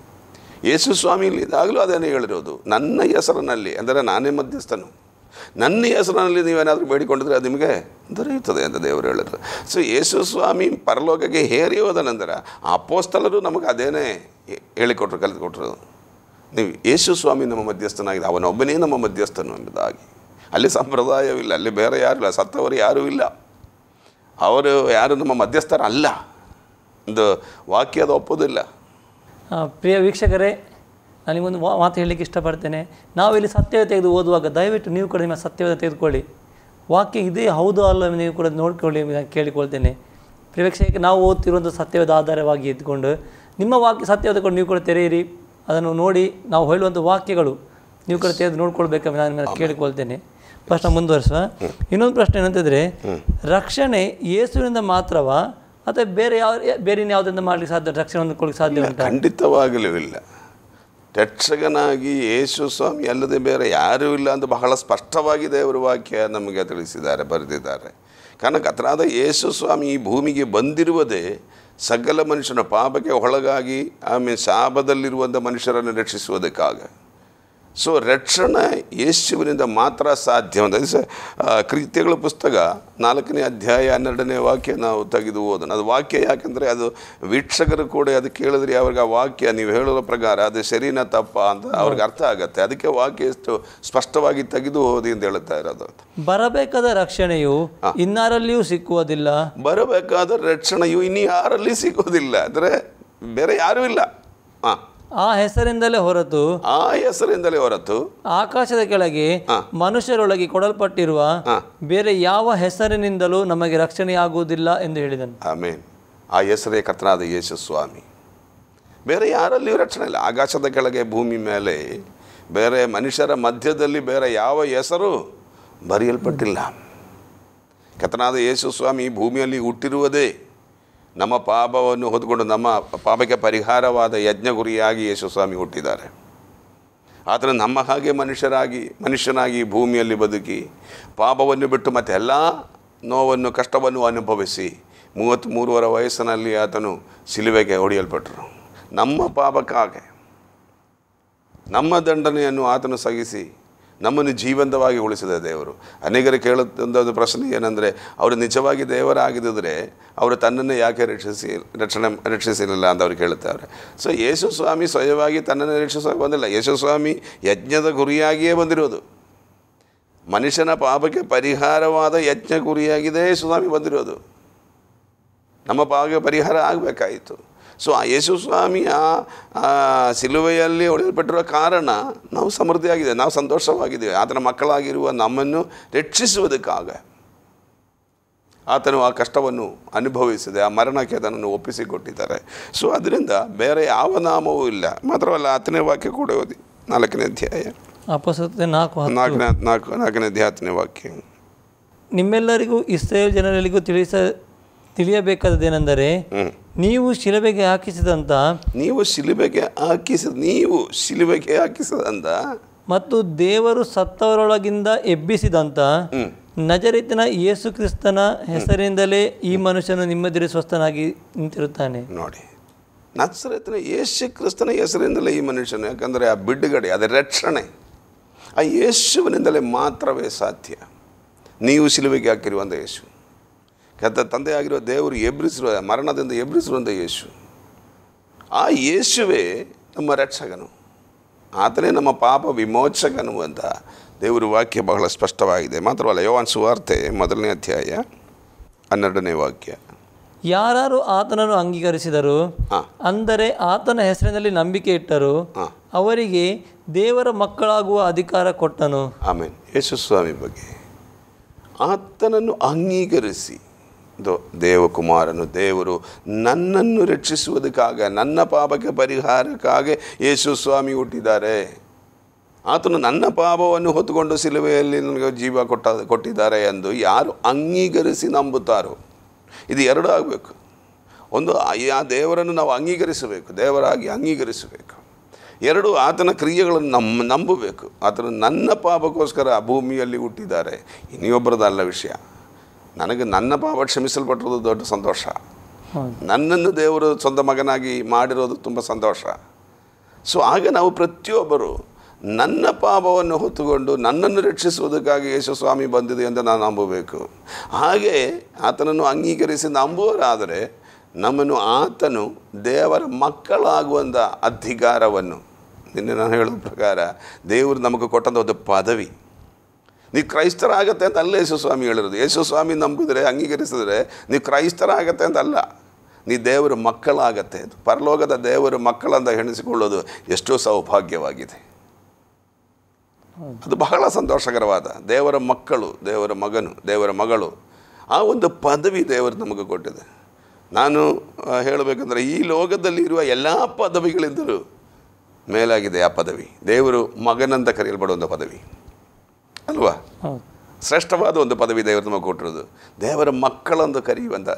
ಯೇಸು ಸ್ವಾಮಿಯಲ್ಲಿದ್ದಾಗಲೂ ಅದೇನೇ ಹೇಳಿರೋದು, ನನ್ನ ಹೆಸರಿನಲ್ಲಿ, ಅಂದರೆ ನಾನೇ ಮಧ್ಯಸ್ಥನು, ನನ್ನ ಹೆಸರಿನಲ್ಲಿ ನೀವೇನಾದರೂ ಬೇಡಿಕೊಂಡಿದ್ರೆ ಅದು ನಿಮಗೆ ದೊರೆಯುತ್ತದೆ ಅಂತ ದೇವರು ಹೇಳಿದ್ರು. ಸೊ ಯೇಸು ಸ್ವಾಮಿ ಪರಲೋಕಕ್ಕೆ ಹೇರಿ ಹೋದ ನಂತರ ಅಪೊಸ್ತಲರು ನಮಗೆ ಅದೇನೇ ಹೇಳಿಕೊಟ್ರು, ಕಲಿತುಕೊಟ್ರು. ನೀವು ಯೇಸು ಸ್ವಾಮಿ ನಮ್ಮ ಮಧ್ಯಸ್ಥನಾಗಿದೆ, ಅವನೊಬ್ಬನೇ ನಮ್ಮ ಮಧ್ಯಸ್ಥನು ಎಂಬುದಾಗಿ. ಅಲ್ಲಿ ಸಂಪ್ರದಾಯವಿಲ್ಲ, ಅಲ್ಲಿ ಬೇರೆ ಯಾರು ಇಲ್ಲ, ಸತ್ತವರು ಯಾರೂ ಇಲ್ಲ, ಅವರು ಯಾರು ನಮ್ಮ ಮಧ್ಯಸ್ಥರಲ್ಲ, ಒಂದು ವಾಕ್ಯದ ಒಪ್ಪೋದಿಲ್ಲ. ಪ್ರಿಯ ವೀಕ್ಷಕರೇ, ನನಗೊಂದು ಮಾತು ಹೇಳಲಿಕ್ಕೆ ಇಷ್ಟಪಡ್ತೇನೆ. ನಾವು ಇಲ್ಲಿ ಸತ್ಯವೇದ ತೆಗೆದು ಓದುವಾಗ ದಯವಿಟ್ಟು ನೀವು ಕೂಡ ನಿಮ್ಮ ಸತ್ಯವೇದ ತೆಗೆದುಕೊಳ್ಳಿ. ವಾಕ್ಯ ಇದೇ ಹೌದು ಅಲ್ಲ ನೀವು ಕೂಡ ನೋಡಿಕೊಳ್ಳಿ ಕೇಳಿಕೊಳ್ತೇನೆ. ಪ್ರಿಯ ವೀಕ್ಷಕರಿಗೆ, ನಾವು ಓದ್ತಿರುವಂಥ ಸತ್ಯವೇದ ಆಧಾರವಾಗಿ ಎತ್ಕೊಂಡು ನಿಮ್ಮ ವಾಕ್ಯ ಸತ್ಯವೇದ ಕೂಡ ನೀವು ಕೂಡ ತೆರೆಯಿರಿ, ಅದನ್ನು ನೋಡಿ ನಾವು ಹೇಳುವಂಥ ವಾಕ್ಯಗಳು ನೀವು ಕೂಡ ತೆಗೆದು ನೋಡ್ಕೊಳ್ಬೇಕಂತ ನಾನು ಕೇಳಿಕೊಳ್ತೇನೆ. ಪ್ರಶ್ನೆ ಮುಂದುವರಿಸುವ. ಇನ್ನೊಂದು ಪ್ರಶ್ನೆ ಏನಂತಂದರೆ, ರಕ್ಷಣೆ ಯೇಸುವಿನಿಂದ ಮಾತ್ರವಾ ಅಥವಾ ಬೇರೆ ಯಾವುದರಿಂದ ಮಾಡಲಿಕ್ಕೆ ಸಾಧ್ಯ, ರಕ್ಷಣೆ ಹೊಂದಿಕೊಳ್ಳಿಕ್ಕೆ ಸಾಧ್ಯ ಉಂಟಾ? ಖಂಡಿತವಾಗಲೂ ಇಲ್ಲ. ರಕ್ಷಕನಾಗಿ ಯೇಸು ಸ್ವಾಮಿ ಅಲ್ಲದೆ ಬೇರೆ ಯಾರೂ ಇಲ್ಲ ಅಂತ ಬಹಳ ಸ್ಪಷ್ಟವಾಗಿ ದೇವರ ವಾಕ್ಯ ನಮಗೆ ತಿಳಿಸಿದ್ದಾರೆ, ಬರೆದಿದ್ದಾರೆ. ಕಾರಣ ಕರ್ತನಾದ ಯೇಸು ಸ್ವಾಮಿ ಈ ಭೂಮಿಗೆ ಬಂದಿರುವುದೇ ಸಕಲ ಮನುಷ್ಯನ ಪಾಪಕ್ಕೆ ಒಳಗಾಗಿ ಆಮೇಲೆ ಶಾಪದಲ್ಲಿರುವಂಥ ಮನುಷ್ಯರನ್ನು ರಕ್ಷಿಸುವುದಕ್ಕಾಗ. ಸೊ ರಕ್ಷಣೆ ಯೇಸುವಿನಿಂದ ಮಾತ್ರ ಸಾಧ್ಯ ಅಂತ ಕೃತ್ಯಗಳ ಪುಸ್ತಕ 4ನೇ ಅಧ್ಯಾಯ 12ನೇ ವಾಕ್ಯ ನಾವು ತೆಗೆದು ಓದೋಣ. ಅದು ವಾಕ್ಯ ಯಾಕೆಂದರೆ ಅದು ವೀಕ್ಷಕರು ಕೂಡ ಅದು ಕೇಳಿದ್ರೆ ಅವ್ರಿಗೆ ಆ ವಾಕ್ಯ ನೀವು ಹೇಳೋ ಪ್ರಕಾರ ಅದು ಸರಿನಾ ತಪ್ಪ ಅಂತ ಅವ್ರಿಗೆ ಅರ್ಥ ಆಗುತ್ತೆ. ಅದಕ್ಕೆ ವಾಕ್ಯ ಎಷ್ಟು ಸ್ಪಷ್ಟವಾಗಿ ತೆಗೆದು ಓದಿ ಅಂತ ಹೇಳ್ತಾ ಇರೋದು. ಬರಬೇಕಾದ ರಕ್ಷಣೆಯು ಇನ್ನಾರಲ್ಲಿಯೂ ಸಿಕ್ಕುವುದಿಲ್ಲ, ಬರಬೇಕಾದ ರಕ್ಷಣೆಯು ಇನ್ನು ಯಾರಲ್ಲಿ ಸಿಗೋದಿಲ್ಲ, ಅಂದರೆ ಬೇರೆ ಯಾರೂ ಇಲ್ಲ. ಆ ಹೆಸರಿಂದಲೇ ಹೊರತು ಆಕಾಶದ ಕೆಳಗೆ ಮನುಷ್ಯರೊಳಗೆ ಕೊಡಲ್ಪಟ್ಟಿರುವ ಬೇರೆ ಯಾವ ಹೆಸರಿನಿಂದಲೂ ನಮಗೆ ರಕ್ಷಣೆಯಾಗುವುದಿಲ್ಲ ಎಂದು ಹೇಳಿದನು. ಆಮೇನ್. ಆ ಹೆಸರೇ ಕರ್ತನಾದ ಯೇಸು ಸ್ವಾಮಿ. ಬೇರೆ ಯಾರಲ್ಲಿಯೂ ರಕ್ಷಣೆ ಇಲ್ಲ. ಆಕಾಶದ ಕೆಳಗೆ ಭೂಮಿ ಮೇಲೆ ಬೇರೆ ಮನುಷ್ಯರ ಮಧ್ಯದಲ್ಲಿ ಬೇರೆ ಯಾವ ಹೆಸರು ಬರೆಯಲ್ಪಟ್ಟಿಲ್ಲ. ಕರ್ತನಾದ ಯೇಸು ಸ್ವಾಮಿ ಭೂಮಿಯಲ್ಲಿ ಹುಟ್ಟಿರುವುದೇ ನಮ್ಮ ಪಾಪವನ್ನು ಹೊದ್ಕೊಂಡು ನಮ್ಮ ಪಾಪಕ್ಕೆ ಪರಿಹಾರವಾದ ಯಜ್ಞ ಗುರಿಯಾಗಿ ಯೇಸು ಸ್ವಾಮಿ ಹುಟ್ಟಿದ್ದಾರೆ. ಆದರೆ ನಮ್ಮ ಹಾಗೆ ಮನುಷ್ಯನಾಗಿ ಭೂಮಿಯಲ್ಲಿ ಬದುಕಿ ಪಾಪವನ್ನು ಬಿಟ್ಟು ಮತ್ತೆಲ್ಲ ನೋವನ್ನು ಕಷ್ಟವನ್ನು ಅನುಭವಿಸಿ 33 ವಯಸ್ಸಿನಲ್ಲಿ ಆತನು ಶಿಲುಬೆಗೆ ಹೊಡೆಯಲ್ಪಟ್ಟರು. ನಮ್ಮ ಪಾಪಕ್ಕಾಗಿ ನಮ್ಮ ದಂಡನೆಯನ್ನು ಆತನು ಸಹಿಸಿ ನಮ್ಮನ್ನು ಜೀವಂತವಾಗಿ ಉಳಿಸಿದ ದೇವರು. ಅನೇಕರು ಕೇಳುತ್ತೊಂದು ಪ್ರಶ್ನೆ ಏನಂದರೆ, ಅವರು ನಿಜವಾಗಿ ದೇವರಾಗಿದ್ದರೆ ಅವರು ತನ್ನನ್ನು ಯಾಕೆ ರಕ್ಷಿಸಲಿಲ್ಲ ಅಂತ ಅವ್ರು ಕೇಳುತ್ತಾರೆ. ಸೊ ಯೇಸು ಸ್ವಾಮಿ ಸ್ವಯವಾಗಿ ತನ್ನನ್ನು ರಕ್ಷಿಸೋಕೆ ಬಂದಿಲ್ಲ. ಯೇಸು ಸ್ವಾಮಿ ಯಜ್ಞದ ಗುರಿಯಾಗಿಯೇ ಬಂದಿರೋದು. ಮನುಷ್ಯನ ಪಾಪಕ್ಕೆ ಪರಿಹಾರವಾದ ಯಜ್ಞ ಗುರಿಯಾಗಿದೆ ಯೇಸು ಸ್ವಾಮಿ ಬಂದಿರೋದು. ನಮ್ಮ ಪಾಪಕ್ಕೆ ಪರಿಹಾರ ಆಗಬೇಕಾಯಿತು. ಸೊ ಆ ಯೇಸು ಸ್ವಾಮಿ ಆ ಸಿಲುವೆಯಲ್ಲಿ ಹೊಡೆಯಲ್ಪಟ್ಟಿರುವ ಕಾರಣ ನಾವು ಸಮೃದ್ಧಿಯಾಗಿದೆ, ನಾವು ಸಂತೋಷವಾಗಿದ್ದೇವೆ. ಆತನ ಮಕ್ಕಳಾಗಿರುವ ನಮ್ಮನ್ನು ರಕ್ಷಿಸುವುದಕ್ಕಾಗ ಆತನು ಆ ಕಷ್ಟವನ್ನು ಅನುಭವಿಸಿದೆ, ಆ ಮರಣಕ್ಕೆ ಅದನ್ನು ಒಪ್ಪಿಸಿಕೊಟ್ಟಿದ್ದಾರೆ. ಸೊ ಅದರಿಂದ ಬೇರೆ ಯಾವ ನಾಮವೂ ಇಲ್ಲ. ಮಾತ್ರವಲ್ಲ, 10ನೇ ವಾಕ್ಯ ಕೂಡ ಓದಿ, 4ನೇ ಅಧ್ಯಾಯ 4ನೇ ಅಧ್ಯಾಯ 10ನೇ ವಾಕ್ಯ. ನಿಮ್ಮೆಲ್ಲರಿಗೂ ಇಸ್ರಾಯೇಲ್ ಜನರಿಗೂ ತಿಳಿಯಬೇಕಾದದೇನೆಂದರೆ, ನೀವು ಶಿಲುಬೆಗೆ ಹಾಕಿಸಿದಂಥ ಮತ್ತು ದೇವರು ಸತ್ತವರೊಳಗಿಂದ ಎಬ್ಬಿಸಿದಂಥ ನಜರೇತಿನ ಯೇಸು ಕ್ರಿಸ್ತನ ಹೆಸರಿಂದಲೇ ಈ ಮನುಷ್ಯನು ನಿಮ್ಮೆದುರು ಸ್ವಸ್ಥನಾಗಿ ನಿಂತಿರುತ್ತಾನೆ. ನೋಡಿ, ನಜರೇತಿನ ಯೇಸು ಕ್ರಿಸ್ತನ ಹೆಸರಿಂದಲೇ ಈ ಮನುಷ್ಯನು, ಯಾಕಂದರೆ ಆ ಬಿಡುಗಡೆ, ಅದರ ರಕ್ಷಣೆ ಆ ಯೇಸುವಿನಿಂದಲೇ ಮಾತ್ರವೇ ಸಾಧ್ಯ. ನೀವು ಸಿಲುವೆಗೆ ಹಾಕಿರುವಂಥ ಯೇಸು, ತಂದೆಯಾಗಿರುವ ದೇವರು ಎಬ್ಬಿಸಿರುವ, ಮರಣದಿಂದ ಎಬ್ಬಿಸಿರುವಂಥ ಯೇಸು, ಆ ಯೇಸುವೇ ನಮ್ಮ ರಕ್ಷಕನು, ಆತನೇ ನಮ್ಮ ಪಾಪ ವಿಮೋಚಕನು ಅಂತ ದೇವರ ವಾಕ್ಯ ಬಹಳ ಸ್ಪಷ್ಟವಾಗಿದೆ. ಮಾತ್ರವಲ್ಲ, ಯೋಹಾನ ಸುವಾರ್ತೆ 1ನೇ ಅಧ್ಯಾಯ 12ನೇ ವಾಕ್ಯ, ಯಾರು ಆತನನ್ನು ಅಂಗೀಕರಿಸಿದರು, ಅಂದರೆ ಆತನ ಹೆಸರಿನಲ್ಲಿ ನಂಬಿಕೆ ಇಟ್ಟರು, ಅವರಿಗೆ ದೇವರ ಮಕ್ಕಳಾಗುವ ಅಧಿಕಾರ ಕೊಟ್ಟನು. ಆಮೇಲೆ ಯೇಸು ಸ್ವಾಮಿ ಬಗ್ಗೆ, ಆತನನ್ನು ಅಂಗೀಕರಿಸಿ, ದೇವಕುಮಾರನು, ದೇವರು ನನ್ನನ್ನು ರಕ್ಷಿಸುವುದಕ್ಕಾಗ, ನನ್ನ ಪಾಪಕ್ಕೆ ಪರಿಹಾರಕ್ಕಾಗಿ ಯೇಸು ಸ್ವಾಮಿ ಹುಟ್ಟಿದ್ದಾರೆ. ಆತನು ನನ್ನ ಪಾಪವನ್ನು ಹೊತ್ತುಕೊಂಡು ಸಿಲುವೆಯಲ್ಲಿ ನನಗೆ ಜೀವ ಕೊಟ್ಟಿದ್ದಾರೆ ಎಂದು ಯಾರು ಅಂಗೀಕರಿಸಿ ನಂಬುತ್ತಾರೋ, ಇದು ಎರಡೂ ಆಗಬೇಕು. ಒಂದು, ಆ ದೇವರನ್ನು ನಾವು ಅಂಗೀಕರಿಸಬೇಕು, ದೇವರಾಗಿ ಅಂಗೀಕರಿಸಬೇಕು. ಎರಡು, ಆತನ ಕ್ರಿಯೆಗಳನ್ನು ನಂಬಬೇಕು. ಆತನು ನನ್ನ ಪಾಪಕ್ಕೋಸ್ಕರ ಆ ಭೂಮಿಯಲ್ಲಿ ಹುಟ್ಟಿದ್ದಾರೆ, ಇನ್ನೊಬ್ಬರದಲ್ಲ ವಿಷಯ. ನನಗೆ ನನ್ನ ಪಾಪ ಕ್ಷಮಿಸಲ್ಪಟ್ಟಿರೋದು ದೊಡ್ಡ ಸಂತೋಷ. ನನ್ನನ್ನು ದೇವರು ಸ್ವಂತ ಮಗನಾಗಿ ಮಾಡಿರೋದು ತುಂಬ ಸಂತೋಷ. ಸೊ ಆಗ ನಾವು ಪ್ರತಿಯೊಬ್ಬರು ನನ್ನ ಪಾಪವನ್ನು ಹೊತ್ತುಕೊಂಡು ನನ್ನನ್ನು ರಕ್ಷಿಸುವುದಕ್ಕಾಗಿ ಯೇಸು ಸ್ವಾಮಿ ಬಂದಿದೆ ಎಂದು ನಾನು ನಂಬಬೇಕು. ಹಾಗೆ ಆತನನ್ನು ಅಂಗೀಕರಿಸಿ ನಂಬುವರಾದರೆ ನಮ್ಮನ್ನು ಆತನು ದೇವರ ಮಕ್ಕಳಾಗುವಂಥ ಅಧಿಕಾರವನ್ನು, ನಿನ್ನೆ ನಾನು ಹೇಳೋ ಪ್ರಕಾರ ದೇವರು ನಮಗೆ ಕೊಟ್ಟಂಥ ಒಂದು ಪದವಿ. ನೀವು ಕ್ರೈಸ್ತರಾಗತ್ತೆ ಅಂತ ಅಲ್ಲ ಯೇಸು ಸ್ವಾಮಿ ಹೇಳಿರೋದು. ಯೇಸು ಸ್ವಾಮಿ ನಂಬಿದರೆ, ಅಂಗೀಕರಿಸಿದ್ರೆ ನೀವು ಕ್ರೈಸ್ತರಾಗತ್ತೆ ಅಂತ ಅಲ್ಲ, ನೀ ದೇವರ ಮಕ್ಕಳಾಗತ್ತೆ. ಪರಲೋಕದ ದೇವರ ಮಕ್ಕಳಂತ ಎಣಿಸಿಕೊಳ್ಳೋದು ಎಷ್ಟೋ ಸೌಭಾಗ್ಯವಾಗಿದೆ. ಅದು ಬಹಳ ಸಂತೋಷಕರವಾದ, ದೇವರ ಮಕ್ಕಳು, ದೇವರ ಮಗನು, ದೇವರ ಮಗಳು, ಆ ಒಂದು ಪದವಿ ದೇವರು ನಮಗೆ ಕೊಟ್ಟಿದೆ. ನಾನು ಹೇಳಬೇಕಂದ್ರೆ ಈ ಲೋಕದಲ್ಲಿ ಇರುವ ಎಲ್ಲ ಪದವಿಗಳಿಂದಲೂ ಮೇಲಾಗಿದೆ ಆ ಪದವಿ, ದೇವರು ಮಗನಂತ ಕರೆಯಲ್ಪಡುವಂಥ ಪದವಿ ಅಲ್ವಾ? ಶ್ರೇಷ್ಠವಾದ ಒಂದು ಪದವಿ ದೇವರು ನಮಗೆ ಕೊಟ್ಟಿರೋದು, ದೇವರ ಮಕ್ಕಳಂದು ಕರೆಯುವಂಥ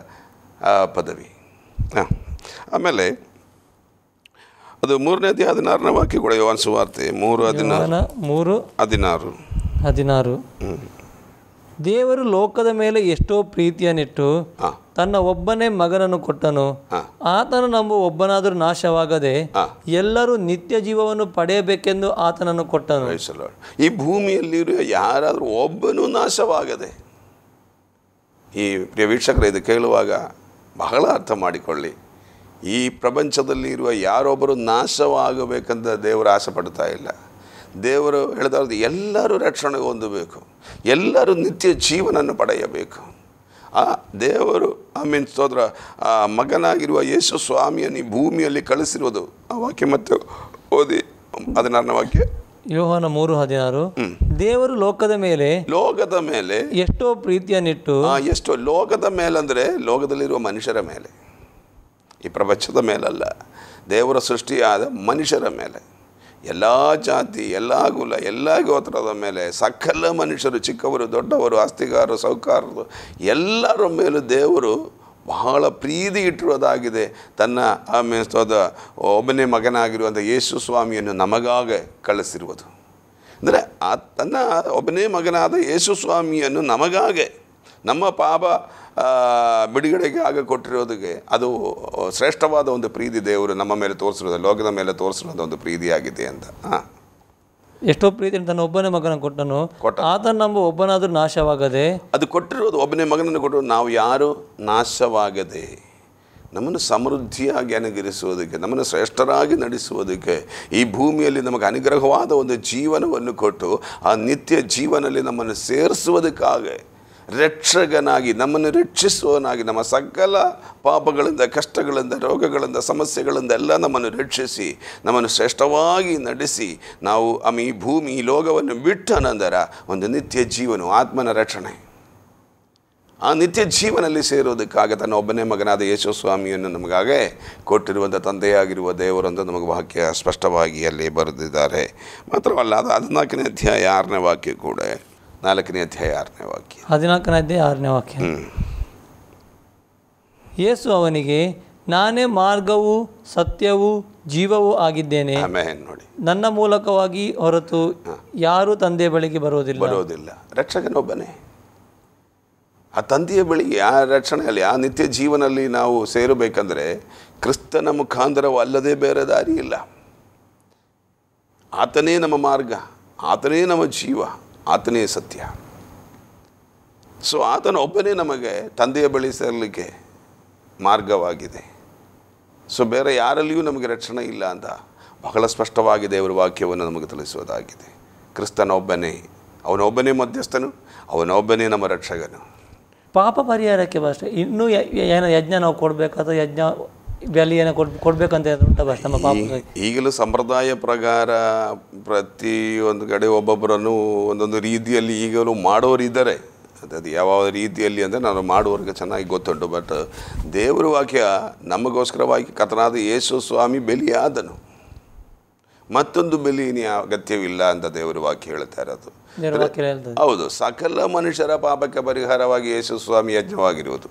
ಪದವಿ. ಆಮೇಲೆ ಅದು 3ನೇ ಅಧ್ಯಾಯ 16ನೇ ವಾಕ್ಯ ಕೂಡ, ಯೋಹಾನ ಸುವಾರ್ತೆ 3:16. ದೇವರು ಲೋಕದ ಮೇಲೆ ಎಷ್ಟೋ ಪ್ರೀತಿಯನ್ನಿಟ್ಟು ತನ್ನ ಒಬ್ಬನೇ ಮಗನನ್ನು ಕೊಟ್ಟನು, ಆತನು ನಂಬುವ ಒಬ್ಬನಾದರೂ ನಾಶವಾಗದೆ ಎಲ್ಲರೂ ನಿತ್ಯ ಜೀವವನ್ನು ಪಡೆಯಬೇಕೆಂದು ಆತನನ್ನು ಕೊಟ್ಟನು. ಈ ಭೂಮಿಯಲ್ಲಿರುವ ಯಾರಾದರೂ ಒಬ್ಬನೂ ನಾಶವಾಗದೆ, ಈ ಪ್ರಿಯ ವೀಕ್ಷಕರು ಇದು ಕೇಳುವಾಗ ಬಹಳ ಅರ್ಥ ಮಾಡಿಕೊಳ್ಳಿ. ಈ ಪ್ರಪಂಚದಲ್ಲಿ ಇರುವ ಯಾರೊಬ್ಬರು ನಾಶವಾಗಬೇಕಂತ ದೇವರು ಆಸೆ ಪಡ್ತಾ ಇಲ್ಲ. ದೇವರು ಹೇಳ್ತಾ ಇರೋದು ಎಲ್ಲರೂ ರಕ್ಷಣೆ ಹೊಂದಬೇಕು, ಎಲ್ಲರೂ ನಿತ್ಯ ಜೀವನವನ್ನು ಪಡೆಯಬೇಕು. ಆ ದೇವರು ಸ್ತೋತ್ರ, ಆ ಮಗನಾಗಿರುವ ಯೇಸು ಸ್ವಾಮಿಯನ್ನು ಈ ಭೂಮಿಯಲ್ಲಿ ಕಳಿಸಿರುವುದು. ಆ ವಾಕ್ಯ ಮತ್ತೆ ಓದಿ, 16ನೇ ವಾಕ್ಯ, ಯೋಹಾನ 3:16. ದೇವರು ಲೋಕದ ಮೇಲೆ ಎಷ್ಟೋ ಪ್ರೀತಿಯನ್ನಿಟ್ಟು, ಎಷ್ಟೋ ಲೋಕದ ಮೇಲಂದರೆ ಲೋಕದಲ್ಲಿರುವ ಮನುಷ್ಯರ ಮೇಲೆ, ಈ ಪ್ರಪಂಚದ ಮೇಲಲ್ಲ, ದೇವರ ಸೃಷ್ಟಿಯಾದ ಮನುಷ್ಯರ ಮೇಲೆ, ಎಲ್ಲ ಜಾತಿ, ಎಲ್ಲ ಕುಲ, ಎಲ್ಲ ಗೋತ್ರದ ಮೇಲೆ, ಸಕಲ ಮನುಷ್ಯರು, ಚಿಕ್ಕವರು ದೊಡ್ಡವರು, ಆಸ್ತಿಗಾರರು ಸಾಹುಕಾರರು, ಎಲ್ಲರ ಮೇಲೂ ದೇವರು ಬಹಳ ಪ್ರೀತಿ ಇಟ್ಟಿರೋದಾಗಿದೆ. ತನ್ನ ಒಬ್ಬನೇ ಮಗನಾಗಿರುವಂಥ ಯೇಸು ಸ್ವಾಮಿಯನ್ನು ನಮಗಾಗಿ ಕಳಿಸಿರುವುದು. ಅಂದರೆ ತನ್ನ ಒಬ್ಬನೇ ಮಗನಾದ ಯೇಸು ಸ್ವಾಮಿಯನ್ನು ನಮಗಾಗೆ, ನಮ್ಮ ಪಾಪ ಬಿಡುಗಡೆಗೆ ಆಗ ಕೊಟ್ಟಿರೋದಕ್ಕೆ ಅದು ಶ್ರೇಷ್ಠವಾದ ಒಂದು ಪ್ರೀತಿ ದೇವರು ನಮ್ಮ ಮೇಲೆ ತೋರಿಸಿರೋದು, ಲೋಕದ ಮೇಲೆ ತೋರಿಸಿರೋದು ಒಂದು ಪ್ರೀತಿಯಾಗಿದೆ ಅಂತ. ಎಷ್ಟೋ ಪ್ರೀತಿ ತನ್ನ ಒಬ್ಬನೇ ಮಗನ ಕೊಟ್ಟನು, ಆತನ ನಂಬುವ ಒಬ್ಬನಾದರೂ ನಾಶವಾಗದೆ. ಅದು ಕೊಟ್ಟಿರೋದು ಒಬ್ಬನೇ ಮಗನನ್ನು ಕೊಟ್ಟರು, ನಾವು ಯಾರು ನಾಶವಾಗದೆ, ನಮ್ಮನ್ನು ಸಮೃದ್ಧಿಯಾಗಿ ಅನುಗ್ರಹಿಸುವುದಕ್ಕೆ, ನಮ್ಮನ್ನು ಶ್ರೇಷ್ಠರಾಗಿ ನಡೆಸುವುದಕ್ಕೆ, ಈ ಭೂಮಿಯಲ್ಲಿ ನಮಗೆ ಅನುಗ್ರಹವಾದ ಒಂದು ಜೀವನವನ್ನು ಕೊಟ್ಟು ಆ ನಿತ್ಯ ಜೀವನದಲ್ಲಿ ನಮ್ಮನ್ನು ಸೇರಿಸುವುದಕ್ಕಾಗಿ, ರಕ್ಷಕನಾಗಿ, ನಮ್ಮನ್ನು ರಕ್ಷಿಸುವವನಾಗಿ, ನಮ್ಮ ಸಕಲ ಪಾಪಗಳಿಂದ, ಕಷ್ಟಗಳಿಂದ, ರೋಗಗಳಿಂದ, ಸಮಸ್ಯೆಗಳಿಂದ ಎಲ್ಲ ನಮ್ಮನ್ನು ರಕ್ಷಿಸಿ, ನಮ್ಮನ್ನು ಶ್ರೇಷ್ಠವಾಗಿ ನಡೆಸಿ, ನಾವು ಈ ಭೂಮಿ, ಈ ಲೋಕವನ್ನು ಬಿಟ್ಟ ನಂತರ ಒಂದು ನಿತ್ಯ ಜೀವನ, ಆತ್ಮನ ರಕ್ಷಣೆ, ಆ ನಿತ್ಯ ಜೀವನಲ್ಲಿ ಸೇರೋದಕ್ಕಾಗಿ ತನ್ನ ಒಬ್ಬನೇ ಮಗನಾದ ಯೇಸು ಸ್ವಾಮಿಯನ್ನು ನಮಗಾಗೆ ಕೊಟ್ಟಿರುವಂಥ ತಂದೆಯಾಗಿರುವ ದೇವರು ಅಂತ ನಮಗೆ ವಾಕ್ಯ ಸ್ಪಷ್ಟವಾಗಿ ಅಲ್ಲಿ ಬರೆದಿದ್ದಾರೆ. ಮಾತ್ರವಲ್ಲ, ಅದು 14ನೇ ಅಧ್ಯಾಯ 6ನೇ ವಾಕ್ಯ ಕೂಡ, 4ನೇ ಅಧ್ಯಾಯ 6ನೇ ವಾಕ್ಯ, 14ನೇ ಅಧ್ಯಾಯ 6ನೇ ವಾಕ್ಯ. ಯೇಸು ಅವನಿಗೆ, ನಾನೇ ಮಾರ್ಗವು ಸತ್ಯವೂ ಜೀವವೂ ಆಗಿದ್ದೇನೆ. ಆಮೆನ್. ನೋಡಿ, ನನ್ನ ಮೂಲಕವಾಗಿ ಹೊರತು ಯಾರೂ ತಂದೆಯ ಬಳಿಗೆ ಬರೋದಿಲ್ಲ. ರಕ್ಷಕನೊಬ್ಬನೇ. ಆ ತಂದೆಯ ಬಳಿಗೆ ಆ ರಕ್ಷಣೆಯಲ್ಲಿ, ಆ ನಿತ್ಯ ಜೀವನಲ್ಲಿ ನಾವು ಸೇರಬೇಕಂದ್ರೆ ಕ್ರಿಸ್ತನ ಮುಖಾಂತರವೂ ಅಲ್ಲದೆ ಬೇರೆ ದಾರಿ ಇಲ್ಲ. ಆತನೇ ನಮ್ಮ ಮಾರ್ಗ, ಆತನೇ ನಮ್ಮ ಜೀವ, ಆತನೇ ಸತ್ಯ. ಸೊ ಆತನ ಒಬ್ಬನೇ ನಮಗೆ ತಂದೆಯ ಬಳಿ ಸೇರಲಿಕ್ಕೆ ಮಾರ್ಗವಾಗಿದೆ. ಸೊ ಬೇರೆ ಯಾರಲ್ಲಿಯೂ ನಮಗೆ ರಕ್ಷಣೆ ಇಲ್ಲ ಅಂತ ಬಹಳ ಸ್ಪಷ್ಟವಾಗಿ ದೇವರ ವಾಕ್ಯವನ್ನು ನಮಗೆ ತಿಳಿಸುವುದಾಗಿದೆ. ಕ್ರಿಸ್ತನೊಬ್ಬನೇ, ಅವನೊಬ್ಬನೇ ಮಧ್ಯಸ್ಥನು, ಅವನೊಬ್ಬನೇ ನಮ್ಮ ರಕ್ಷಕನು. ಪಾಪ ಪರಿಹಾರಕ್ಕೆ ಅಷ್ಟೇ ಇನ್ನೂ ಏನೋ ಯಜ್ಞ ನಾವು ಕೊಡಬೇಕು ಅಥವಾ ಯಜ್ಞ ಬಲಿ ಏನೋ ಕೊಡಬೇಕಂತ ಉಂಟ ಬಸ್ ನಮ್ಮ ಪಾಪ. ಈಗಲೂ ಸಂಪ್ರದಾಯ ಪ್ರಕಾರ ಪ್ರತಿಯೊಂದು ಕಡೆ ಒಬ್ಬೊಬ್ಬರನ್ನು ಒಂದೊಂದು ರೀತಿಯಲ್ಲಿ ಈಗಲೂ ಮಾಡೋರಿದ್ದಾರೆ. ಅದು ಯಾವ ರೀತಿಯಲ್ಲಿ ಅಂದರೆ ನಾನು ಮಾಡುವವರಿಗೆ ಚೆನ್ನಾಗಿ ಗೊತ್ತುಂಟು. ಬಟ್ ದೇವರ ವಾಕ್ಯ ನಮಗೋಸ್ಕರವಾಗಿ ಕರ್ತನಾದ ಯೇಸು ಸ್ವಾಮಿ ಬಲಿಯಾದನು, ಮತ್ತೊಂದು ಬಲಿಯ ಅಗತ್ಯವಿಲ್ಲ ಅಂತ ದೇವರ ವಾಕ್ಯ ಹೇಳ್ತಾ ಇರೋದು. ಹೌದು, ಸಕಲ ಮನುಷ್ಯರ ಪಾಪಕ್ಕೆ ಪರಿಹಾರವಾಗಿ ಯೇಸು ಸ್ವಾಮಿ ಯಜ್ಞವಾಗಿರುವುದು.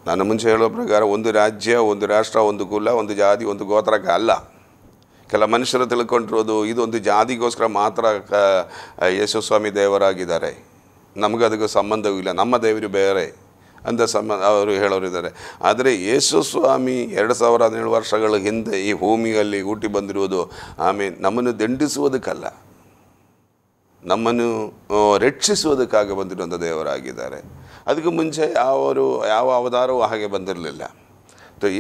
ನಾನು ಮುಂಚೆ ಹೇಳೋ ಪ್ರಕಾರ ಒಂದು ರಾಜ್ಯ, ಒಂದು ರಾಷ್ಟ್ರ, ಒಂದು ಕುಲ, ಒಂದು ಜಾತಿ, ಒಂದು ಗೋತ್ರಕ್ಕೆ ಅಲ್ಲ. ಕೆಲ ಮನುಷ್ಯರು ತಿಳ್ಕೊಂಡಿರೋದು ಇದೊಂದು ಜಾತಿಗೋಸ್ಕರ ಮಾತ್ರ ಯೇಸು ಸ್ವಾಮಿ ದೇವರಾಗಿದ್ದಾರೆ, ನಮಗದಕ್ಕೂ ಸಂಬಂಧವೂ ಇಲ್ಲ, ನಮ್ಮ ದೇವರು ಬೇರೆ ಅಂತ ಅವರು ಹೇಳೋರಿದ್ದಾರೆ. ಆದರೆ ಯೇಸು ಸ್ವಾಮಿ 2017 ವರ್ಷಗಳ ಹಿಂದೆ ಈ ಭೂಮಿಯಲ್ಲಿ ಹುಟ್ಟಿ ಬಂದಿರುವುದು ನಮ್ಮನ್ನು ದಂಡಿಸುವುದಕ್ಕಲ್ಲ, ನಮ್ಮನ್ನು ರಕ್ಷಿಸುವುದಕ್ಕಾಗಿ ಬಂದಿರುವಂಥ ದೇವರಾಗಿದ್ದಾರೆ. ಅದಕ್ಕೆ ಮುಂಚೆ ಯಾವ ಅವತಾರವೂ ಹಾಗೆ ಬಂದಿರಲಿಲ್ಲ.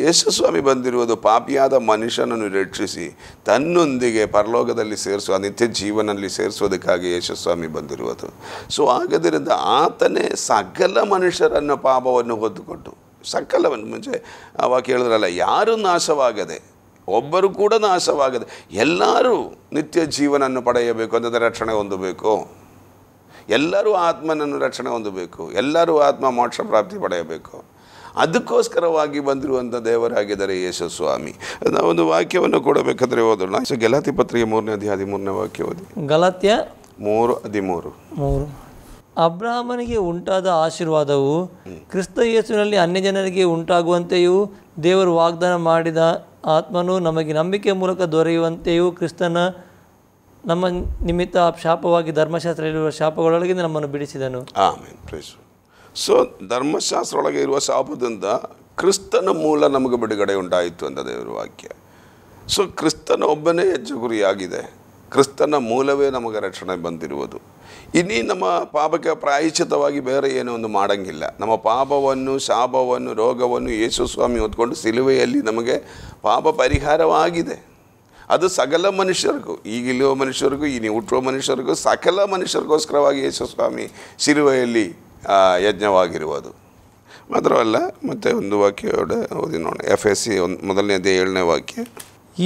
ಯೇಸು ಸ್ವಾಮಿ ಬಂದಿರುವುದು ಪಾಪಿಯಾದ ಮನುಷ್ಯನನ್ನು ರಕ್ಷಿಸಿ ತನ್ನೊಂದಿಗೆ ಪರಲೋಕದಲ್ಲಿ ಸೇರಿಸುವ, ನಿತ್ಯ ಜೀವನದಲ್ಲಿ ಸೇರಿಸುವುದಕ್ಕಾಗಿ ಯೇಸು ಸ್ವಾಮಿ ಬಂದಿರುವುದು. ಸೊ ಆಗದ್ದರಿಂದ ಆತನೇ ಸಕಲ ಮನುಷ್ಯರನ್ನು ಪಾಪವನ್ನು ಹೊತ್ತುಕೊಟ್ಟು, ಸಕಲವನ್ನು ಮುಂಚೆ ಅವಾಗ ಕೇಳಿದ್ರಲ್ಲ, ಯಾರೂ ನಾಶವಾಗದೆ, ಒಬ್ಬರು ಕೂಡ ನಾಶವಾಗದೆ ಎಲ್ಲರೂ ನಿತ್ಯ ಜೀವನವನ್ನು ಪಡೆಯಬೇಕು ಅಂದರೆ ರಕ್ಷಣೆ ಹೊಂದಬೇಕು. ಎಲ್ಲರೂ ಆತ್ಮನನ್ನು ರಕ್ಷಣೆ ಹೊಂದಬೇಕು, ಎಲ್ಲರೂ ಆತ್ಮ ಮೋಕ್ಷ ಪ್ರಾಪ್ತಿ ಪಡೆಯಬೇಕು. ಅದಕ್ಕೋಸ್ಕರವಾಗಿ ಬಂದಿರುವಂಥ ದೇವರಾಗಿದ್ದಾರೆ ಯೇಸು ಸ್ವಾಮಿ. ನಾವೊಂದು ವಾಕ್ಯವನ್ನು ಕೊಡಬೇಕಾದ್ರೆ ಓದೋಣ. ಗಲಾತ್ಯ ಪತ್ರಿಕೆ 3ನೇ ಅಧ್ಯಾಯ 13ನೇ ವಾಕ್ಯ ಓದಿ. ಗಲಾತ್ಯ 3:13. ಅಬ್ರಹಾಮನಿಗೆ ಉಂಟಾದ ಆಶೀರ್ವಾದವು ಕ್ರಿಸ್ತ ಯೇಸುವಿನಲ್ಲಿ ಅನ್ಯಜನರಿಗೆ ಉಂಟಾಗುವಂತೆಯೂ ದೇವರು ವಾಗ್ದಾನ ಮಾಡಿದ ಆತ್ಮನು ನಮಗೆ ನಂಬಿಕೆ ಮೂಲಕ ದೊರೆಯುವಂತೆಯೂ ಕ್ರಿಸ್ತನ ನಮ್ಮ ನಿಮಿತ್ತ ಶಾಪವಾಗಿ ಧರ್ಮಶಾಸ್ತ್ರದಲ್ಲಿರುವ ಶಾಪಗಳೊಳಗಿಂದ ನಮ್ಮನ್ನು ಬಿಡಿಸಿದನು. ಆಮೆನ್. ಪ್ರೈಸ್. ಸೊ ಧರ್ಮಶಾಸ್ತ್ರ ಒಳಗೆ ಇರುವ ಶಾಪದಿಂದ ಕ್ರಿಸ್ತನ ಮೂಲ ನಮಗೆ ಬಿಡುಗಡೆ ಉಂಟಾಯಿತು ಅಂತ ದೇವರ ವಾಕ್ಯ. ಸೊ ಕ್ರಿಸ್ತನ ಒಬ್ಬನೇ ಯಜ್ಜಗುರಿಯಾಗಿದೆ, ಕ್ರಿಸ್ತನ ಮೂಲವೇ ನಮಗೆ ರಕ್ಷಣೆ ಬಂದಿರುವುದು. ಇನ್ನೀ ನಮ್ಮ ಪಾಪಕ್ಕೆ ಪ್ರಾಯಶ್ಚಿತ್ತವಾಗಿ ಬೇರೆ ಏನೋ ಒಂದು ಮಾಡೋಂಗಿಲ್ಲ. ನಮ್ಮ ಪಾಪವನ್ನು, ಶಾಪವನ್ನು, ರೋಗವನ್ನು ಯೇಸು ಸ್ವಾಮಿ ಹೊತ್ಕೊಂಡು ಸಿಲುವೆಯಲ್ಲಿ ನಮಗೆ ಪಾಪ ಪರಿಹಾರವಾಗಿದೆ. ಅದು ಸಕಲ ಮನುಷ್ಯರಿಗೂ, ಈಗಿರುವ ಮನುಷ್ಯರಿಗೂ, ಇನ್ನು ಹುಟ್ಟುವ ಮನುಷ್ಯರಿಗೂ, ಸಕಲ ಮನುಷ್ಯರಿಗೋಸ್ಕರವಾಗಿ ಯೇಸು ಸ್ವಾಮಿ ಸಿಲುವೆಯಲ್ಲಿ ಯಜ್ಞವಾಗಿರುವುದು. ಮಾತ್ರವಲ್ಲ, ಮತ್ತೆ ಒಂದು ವಾಕ್ಯ ಓದಿ ನೋಡೋಣ. FSC 1ನೇ ಅಧ್ಯಾಯ 7ನೇ ವಾಕ್ಯ.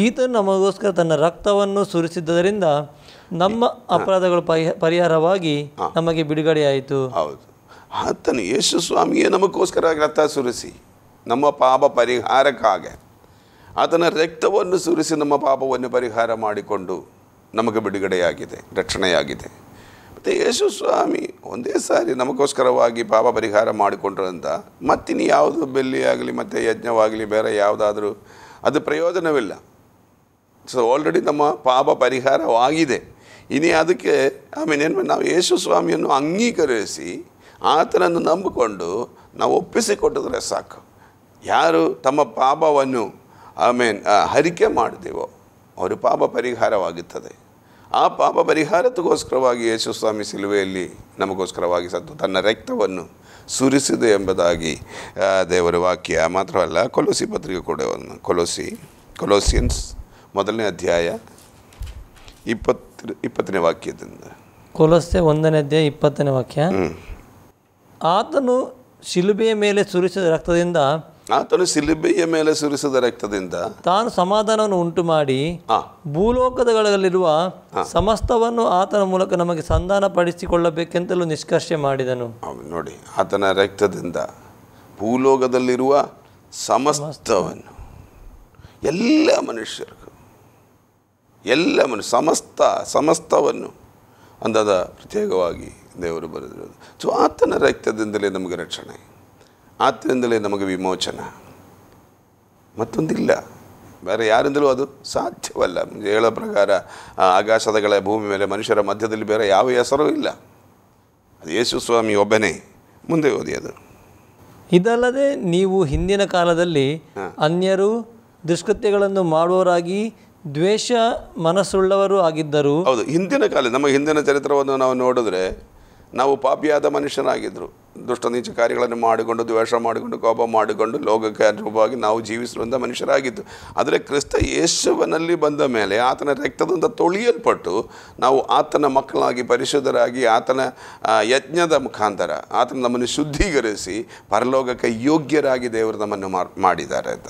ಈತನು ನಮಗೋಸ್ಕರ ತನ್ನ ರಕ್ತವನ್ನು ಸುರಿಸಿದ್ದರಿಂದ ನಮ್ಮ ಅಪರಾಧಗಳು ಪರಿಹಾರವಾಗಿ ನಮಗೆ ಬಿಡುಗಡೆಯಾಯಿತು. ಹೌದು, ಆತನು ಯೇಸು ಸ್ವಾಮಿಯೇ ನಮಗೋಸ್ಕರ ರಕ್ತ ಸುರಿಸಿ ನಮ್ಮ ಪಾಪ ಪರಿಹಾರಕ್ಕಾಗಿ ಆತನ ರಕ್ತವನ್ನು ಸುರಿಸಿ ನಮ್ಮ ಪಾಪವನ್ನು ಪರಿಹಾರ ಮಾಡಿಕೊಂಡು ನಮಗೆ ಬಿಡುಗಡೆಯಾಗಿದೆ, ರಕ್ಷಣೆಯಾಗಿದೆ. ಮತ್ತು ಯೇಸು ಸ್ವಾಮಿ ಒಂದೇ ಸಾರಿ ನಮಗೋಸ್ಕರವಾಗಿ ಪಾಪ ಪರಿಹಾರ ಮಾಡಿಕೊಂಡ್ರಂತ ಮತ್ತಿನ್ನು ಯಾವುದು ಬೆಲ್ಲಿಯಾಗಲಿ ಮತ್ತು ಯಜ್ಞವಾಗಲಿ ಬೇರೆ ಯಾವುದಾದ್ರೂ ಅದು ಪ್ರಯೋಜನವಿಲ್ಲ. ಸೊ ಆಲ್ರೆಡಿ ನಮ್ಮ ಪಾಪ ಪರಿಹಾರವಾಗಿದೆ. ಇನ್ನು ಅದಕ್ಕೆ ಏನು ನಾವು ಯೇಸು ಸ್ವಾಮಿಯನ್ನು ಅಂಗೀಕರಿಸಿ ಆತನನ್ನು ನಂಬಿಕೊಂಡು ನಾವು ಒಪ್ಪಿಸಿಕೊಟ್ಟಿದ್ರೆ ಸಾಕು. ಯಾರು ತಮ್ಮ ಪಾಪವನ್ನು ಹರಿಕೆ ಮಾಡ್ತೀವೋ ಅವರು ಪಾಪ ಪರಿಹಾರವಾಗುತ್ತದೆ. ಆ ಪಾಪ ಪರಿಹಾರಕ್ಕೋಸ್ಕರವಾಗಿ ಯೇಸು ಸ್ವಾಮಿ ಸಿಲುವೆಯಲ್ಲಿ ನಮಗೋಸ್ಕರವಾಗಿ ಸತ್ತು ತನ್ನ ರಕ್ತವನ್ನು ಸುರಿಸಿದೆ ಎಂಬುದಾಗಿ ದೇವರ ವಾಕ್ಯ. ಮಾತ್ರವಲ್ಲ, ಕೊಲೋಸಿ ಪತ್ರಿಕೆ ಕೂಡ ಕೊಲೋಸಿಯನ್ಸ್ 1ನೇ ಅಧ್ಯಾಯ 20ನೇ ವಾಕ್ಯದಿಂದ. ಕೊಲೊಸ್ಸೆ 1ನೇ ಅಧ್ಯಾಯ 20ನೇ ವಾಕ್ಯ. ಆತನು ಶಿಲುಬೆಯ ಮೇಲೆ ಸುರಿಸಿದ ರಕ್ತದಿಂದ ತಾನು ಸಮಾಧಾನವನ್ನು ಉಂಟು ಮಾಡಿ ಭೂಲೋಕದಲ್ಲಿರುವ ಸಮಸ್ತವನ್ನು ಆತನ ಮೂಲಕ ನಮಗೆ ಸಂಧಾನ ಪಡಿಸಿಕೊಳ್ಳಬೇಕೆಂತಲೂ ನಿಷ್ಕರ್ಷೆ ಮಾಡಿದನು. ನೋಡಿ, ಆತನ ರಕ್ತದಿಂದ ಭೂಲೋಕದಲ್ಲಿರುವ ಸಮಸ್ತವನ್ನು, ಎಲ್ಲ ಮನುಷ್ಯರಿಗೂ, ಸಮಸ್ತವನ್ನು ಅಂದದ ಪ್ರತ್ಯೇಕವಾಗಿ ದೇವರು ಬರೆದಿರೋದು. ಸೊ ಆತನ ರಕ್ತದಿಂದಲೇ ನಮಗೆ ರಕ್ಷಣೆ, ಆತನಿಂದಲೇ ನಮಗೆ ವಿಮೋಚನ, ಮತ್ತೊಂದಿಲ್ಲ. ಬೇರೆ ಯಾರಿಂದಲೂ ಅದು ಸಾಧ್ಯವಲ್ಲ. ಹೇಳೋ ಪ್ರಕಾರ ಆಕಾಶದಗಳ ಭೂಮಿ ಮೇಲೆ ಮನುಷ್ಯರ ಮಧ್ಯದಲ್ಲಿ ಬೇರೆ ಯಾವ ಹೆಸರೂ ಇಲ್ಲ, ಅದು ಯೇಸು ಸ್ವಾಮಿ ಒಬ್ಬನೇ. ಮುಂದೆ ಓದಿ ಅದು. ಇದಲ್ಲದೆ ನೀವು ಹಿಂದಿನ ಕಾಲದಲ್ಲಿ ಅನ್ಯರು ದುಷ್ಕೃತ್ಯಗಳನ್ನು ಮಾಡುವವರಾಗಿ ದ್ವೇಷ ಮನಸ್ಸುಳ್ಳವರು ಆಗಿದ್ದರು. ಹೌದು, ಹಿಂದಿನ ಕಾಲ, ನಮ್ಮ ಹಿಂದಿನ ಚರಿತ್ರವನ್ನು ನಾವು ನೋಡಿದ್ರೆ ನಾವು ಪಾಪಿಯಾದ ಮನುಷ್ಯನಾಗಿದ್ದರು. ದುಷ್ಟ ನೀಚ ಕಾರ್ಯಗಳನ್ನು ಮಾಡಿಕೊಂಡು, ದ್ವೇಷ ಮಾಡಿಕೊಂಡು, ಕೋಪ ಮಾಡಿಕೊಂಡು, ಲೋಕಕ್ಕೆ ಅನುಭವವಾಗಿ ನಾವು ಜೀವಿಸುವಂಥ ಮನುಷ್ಯರಾಗಿದ್ದು. ಆದರೆ ಕ್ರಿಸ್ತ ಯೇಸುವಿನಲ್ಲಿ ಬಂದ ಮೇಲೆ ಆತನ ರಕ್ತದಿಂದ ತೊಳೆಯಲ್ಪಟ್ಟು ನಾವು ಆತನ ಮಕ್ಕಳಾಗಿ ಪರಿಶುದ್ಧರಾಗಿ ಆತನ ಯಜ್ಞದ ಮುಖಾಂತರ ಆತನ ನಮ್ಮನ್ನು ಶುದ್ಧೀಕರಿಸಿ ಪರಲೋಕಕ್ಕೆ ಯೋಗ್ಯರಾಗಿ ದೇವರು ನಮ್ಮನ್ನು ಮಾಡಿದ್ದಾರೆ ಅಂತ.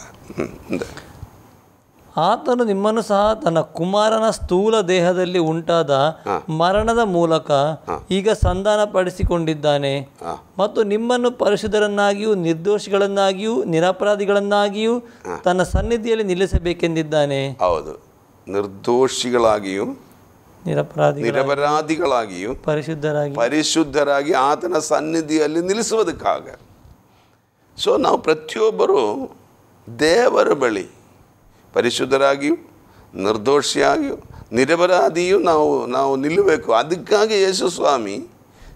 ಮುಂದೆ ಆತನು ನಿಮ್ಮನ್ನು ಸಹ ತನ್ನ ಕುಮಾರನ ಸ್ಥೂಲ ದೇಹದಲ್ಲಿ ಉಂಟಾದ ಮರಣದ ಮೂಲಕ ಈಗ ಸಂಧಾನಪಡಿಸಿಕೊಂಡಿದ್ದಾನೆ ಮತ್ತು ನಿಮ್ಮನ್ನು ಪರಿಶುದ್ಧರನ್ನಾಗಿಯೂ ನಿರ್ದೋಷಿಗಳನ್ನಾಗಿಯೂ ನಿರಪರಾಧಿಗಳನ್ನಾಗಿಯೂ ತನ್ನ ಸನ್ನಿಧಿಯಲ್ಲಿ ನಿಲ್ಲಿಸಬೇಕೆಂದಿದ್ದಾನೆ. ಹೌದು, ನಿರ್ದೋಷಿಗಳಾಗಿಯೂ ನಿರಪರಾಧಿಗಳಾಗಿಯೂ ಪರಿಶುದ್ಧರಾಗಿ ಆತನ ಸನ್ನಿಧಿಯಲ್ಲಿ ನಿಲ್ಲಿಸುವುದಕ್ಕಾಗ. ಸೊ ನಾವು ಪ್ರತಿಯೊಬ್ಬರೂ ದೇವರ ಬಳಿ ಪರಿಶುದ್ಧರಾಗಿಯೂ ನಿರ್ದೋಷಿಯಾಗಿಯೂ ನಿರಪರಾಧಿಯೂ ನಾವು ನಿಲ್ಲಬೇಕು. ಅದಕ್ಕಾಗಿ ಯೇಸು ಸ್ವಾಮಿ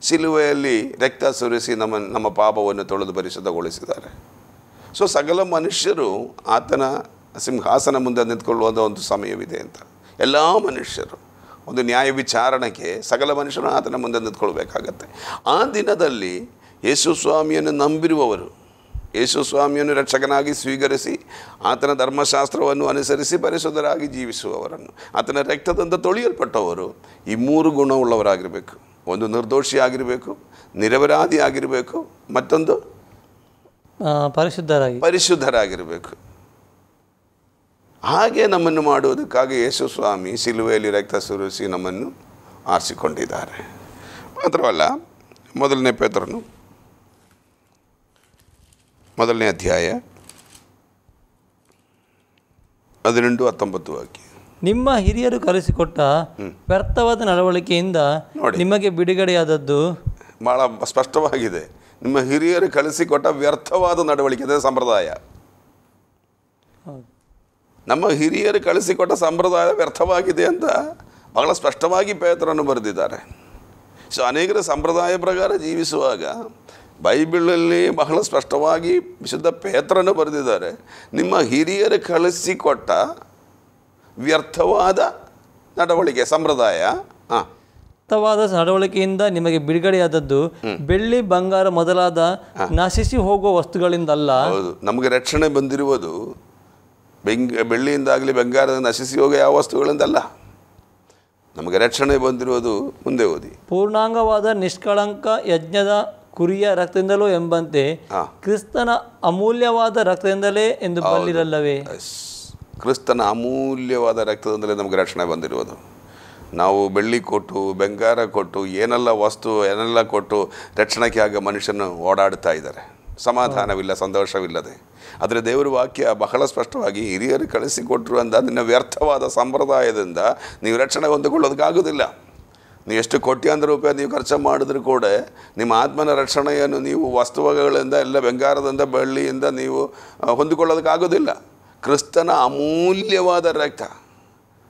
ಶಿಲುವೆಯಲ್ಲಿ ರಕ್ತ ಸುರಿಸಿ ನಮ್ಮ ಪಾಪವನ್ನು ತೊಳೆದು ಪರಿಶುದ್ಧಗೊಳಿಸಿದ್ದಾರೆ. ಸೊ ಸಕಲ ಮನುಷ್ಯರು ಆತನ ಸಿಂಹಾಸನ ಮುಂದೆ ನಿಂತ್ಕೊಳ್ಳುವಂಥ ಒಂದು ಸಮಯವಿದೆ ಅಂತ. ಎಲ್ಲ ಮನುಷ್ಯರು ಒಂದು ನ್ಯಾಯ ವಿಚಾರಣೆಗೆ ಸಕಲ ಮನುಷ್ಯರು ಆತನ ಮುಂದೆ ನಿಂತ್ಕೊಳ್ಬೇಕಾಗತ್ತೆ. ಆ ದಿನದಲ್ಲಿ ಯೇಸು ಸ್ವಾಮಿಯನ್ನು ನಂಬಿರುವವರು, ಯೇಸು ಸ್ವಾಮಿಯನ್ನು ರಕ್ಷಕನಾಗಿ ಸ್ವೀಕರಿಸಿ ಆತನ ಧರ್ಮಶಾಸ್ತ್ರವನ್ನು ಅನುಸರಿಸಿ ಪರಿಶುದ್ಧರಾಗಿ ಜೀವಿಸುವವರನ್ನು, ಆತನ ರಕ್ತದಿಂದ ತೊಳೆಯಲ್ಪಟ್ಟವರು ಈ 3 ಗುಣವುಳ್ಳವರಾಗಿರಬೇಕು. ಒಂದು ನಿರ್ದೋಷಿಯಾಗಿರಬೇಕು, ನಿರಪರಾಧಿ ಆಗಿರಬೇಕು, ಮತ್ತೊಂದು ಪರಿಶುದ್ಧರಾಗಿರಬೇಕು. ಹಾಗೆ ನಮ್ಮನ್ನು ಮಾಡುವುದಕ್ಕಾಗಿ ಯೇಸು ಸ್ವಾಮಿ ಶಿಲುವೆಯಲ್ಲಿ ರಕ್ತ ಸುರಿಸಿ ನಮ್ಮನ್ನು ಆರಿಸಿಕೊಂಡಿದ್ದಾರೆ. ಮಾತ್ರವಲ್ಲ, 1 ಪೇತ್ರನು 1ನೇ ಅಧ್ಯಾಯ 18-19 ವಾಕ್ಯ. ನಿಮ್ಮ ಹಿರಿಯರು ಕಲಿಸಿಕೊಟ್ಟ ವ್ಯರ್ಥವಾದ ನಡವಳಿಕೆಯಿಂದ ನಿಮಗೆ ಬಿಡುಗಡೆಯಾದದ್ದು. ಭಾಳ ಸ್ಪಷ್ಟವಾಗಿದೆ. ನಿಮ್ಮ ಹಿರಿಯರು ಕಲಿಸಿಕೊಟ್ಟ ವ್ಯರ್ಥವಾದ ನಡವಳಿಕೆ, ಅದೇ ಸಂಪ್ರದಾಯ. ನಮ್ಮ ಹಿರಿಯರು ಕಲಿಸಿಕೊಟ್ಟ ಸಂಪ್ರದಾಯ ವ್ಯರ್ಥವಾಗಿದೆ ಅಂತ ಬಹಳ ಸ್ಪಷ್ಟವಾಗಿ ಪೇತ್ರನು ಬರೆದಿದ್ದಾರೆ. ಸೊ ಅನೇಕರ ಸಂಪ್ರದಾಯ ಪ್ರಕಾರ ಜೀವಿಸುವಾಗ ಬೈಬಲಲ್ಲಿ ಬಹಳ ಸ್ಪಷ್ಟವಾಗಿ ವಿಶುದ್ಧ ಪೇತ್ರನು ಬರೆದಿದ್ದಾರೆ, ನಿಮ್ಮ ಹಿರಿಯರು ಕಲಿಸಿಕೊಟ್ಟ ವ್ಯರ್ಥವಾದ ನಡವಳಿಕೆ, ಸಂಪ್ರದಾಯ, ವ್ಯರ್ಥವಾದ ನಡವಳಿಕೆಯಿಂದ ನಿಮಗೆ ಬಿಡುಗಡೆಯಾದದ್ದು ಬೆಳ್ಳಿ ಬಂಗಾರ ಮೊದಲಾದ ನಶಿಸಿ ಹೋಗುವ ವಸ್ತುಗಳಿಂದಲ್ಲ. ಹೌದು, ನಮಗೆ ರಕ್ಷಣೆ ಬಂದಿರುವುದು ಬೆಳ್ಳಿಯಿಂದಾಗಲಿ ಬಂಗಾರದ ನಶಿಸಿ ಹೋಗೋ ಯಾವ ವಸ್ತುಗಳಿಂದಲ್ಲ. ನಮಗೆ ರಕ್ಷಣೆ ಬಂದಿರುವುದು, ಮುಂದೆ ಓದಿ, ಪೂರ್ಣಾಂಗವಾದ ನಿಷ್ಕಳಂಕ ಯಜ್ಞದ ಕುರಿಯ ರಕ್ತದಿಂದಲೂ ಎಂಬಂತೆ ಕ್ರಿಸ್ತನ ಅಮೂಲ್ಯವಾದ ರಕ್ತದಿಂದಲೇ ಎಂದು ಬಲ್ಲಿರಲ್ಲವೇ. ಕ್ರಿಸ್ತನ ಅಮೂಲ್ಯವಾದ ರಕ್ತದಿಂದಲೇ ನಮಗೆ ರಕ್ಷಣೆ ಬಂದಿರುವುದು. ನಾವು ಬೆಳ್ಳಿ ಕೊಟ್ಟು ಬಂಗಾರ ಕೊಟ್ಟು ಏನೆಲ್ಲ ಕೊಟ್ಟು ರಕ್ಷಣೆಗೆ ಆಗ ಮನುಷ್ಯನು ಓಡಾಡ್ತಾ ಇದ್ದಾರೆ, ಸಮಾಧಾನವಿಲ್ಲ, ಸಂತೋಷವಿಲ್ಲದೆ. ಆದರೆ ದೇವರ ವಾಕ್ಯ ಬಹಳ ಸ್ಪಷ್ಟವಾಗಿ ಹಿರಿಯರು ಕಳಿಸಿಕೊಟ್ರು ಅಂದ ನಿನ್ನ ವ್ಯರ್ಥವಾದ ಸಂಪ್ರದಾಯದಿಂದ ನೀವು ರಕ್ಷಣೆ ಹೊಂದಿಕೊಳ್ಳೋದಕ್ಕಾಗೋದಿಲ್ಲ. ನೀವು ಎಷ್ಟು ಕೋಟ್ಯಾಂತರ ರೂಪಾಯಿ ನೀವು ಖರ್ಚು ಮಾಡಿದ್ರೂ ಕೂಡ ನಿಮ್ಮ ಆತ್ಮನ ರಕ್ಷಣೆಯನ್ನು ನೀವು ವಸ್ತುಗಳಿಂದ ಎಲ್ಲ ಬಂಗಾರದಿಂದ ಬೆಳ್ಳಿಯಿಂದ ನೀವು ಹೊಂದಿಕೊಳ್ಳೋದಕ್ಕಾಗೋದಿಲ್ಲ. ಕ್ರಿಸ್ತನ ಅಮೂಲ್ಯವಾದ ರಕ್ತ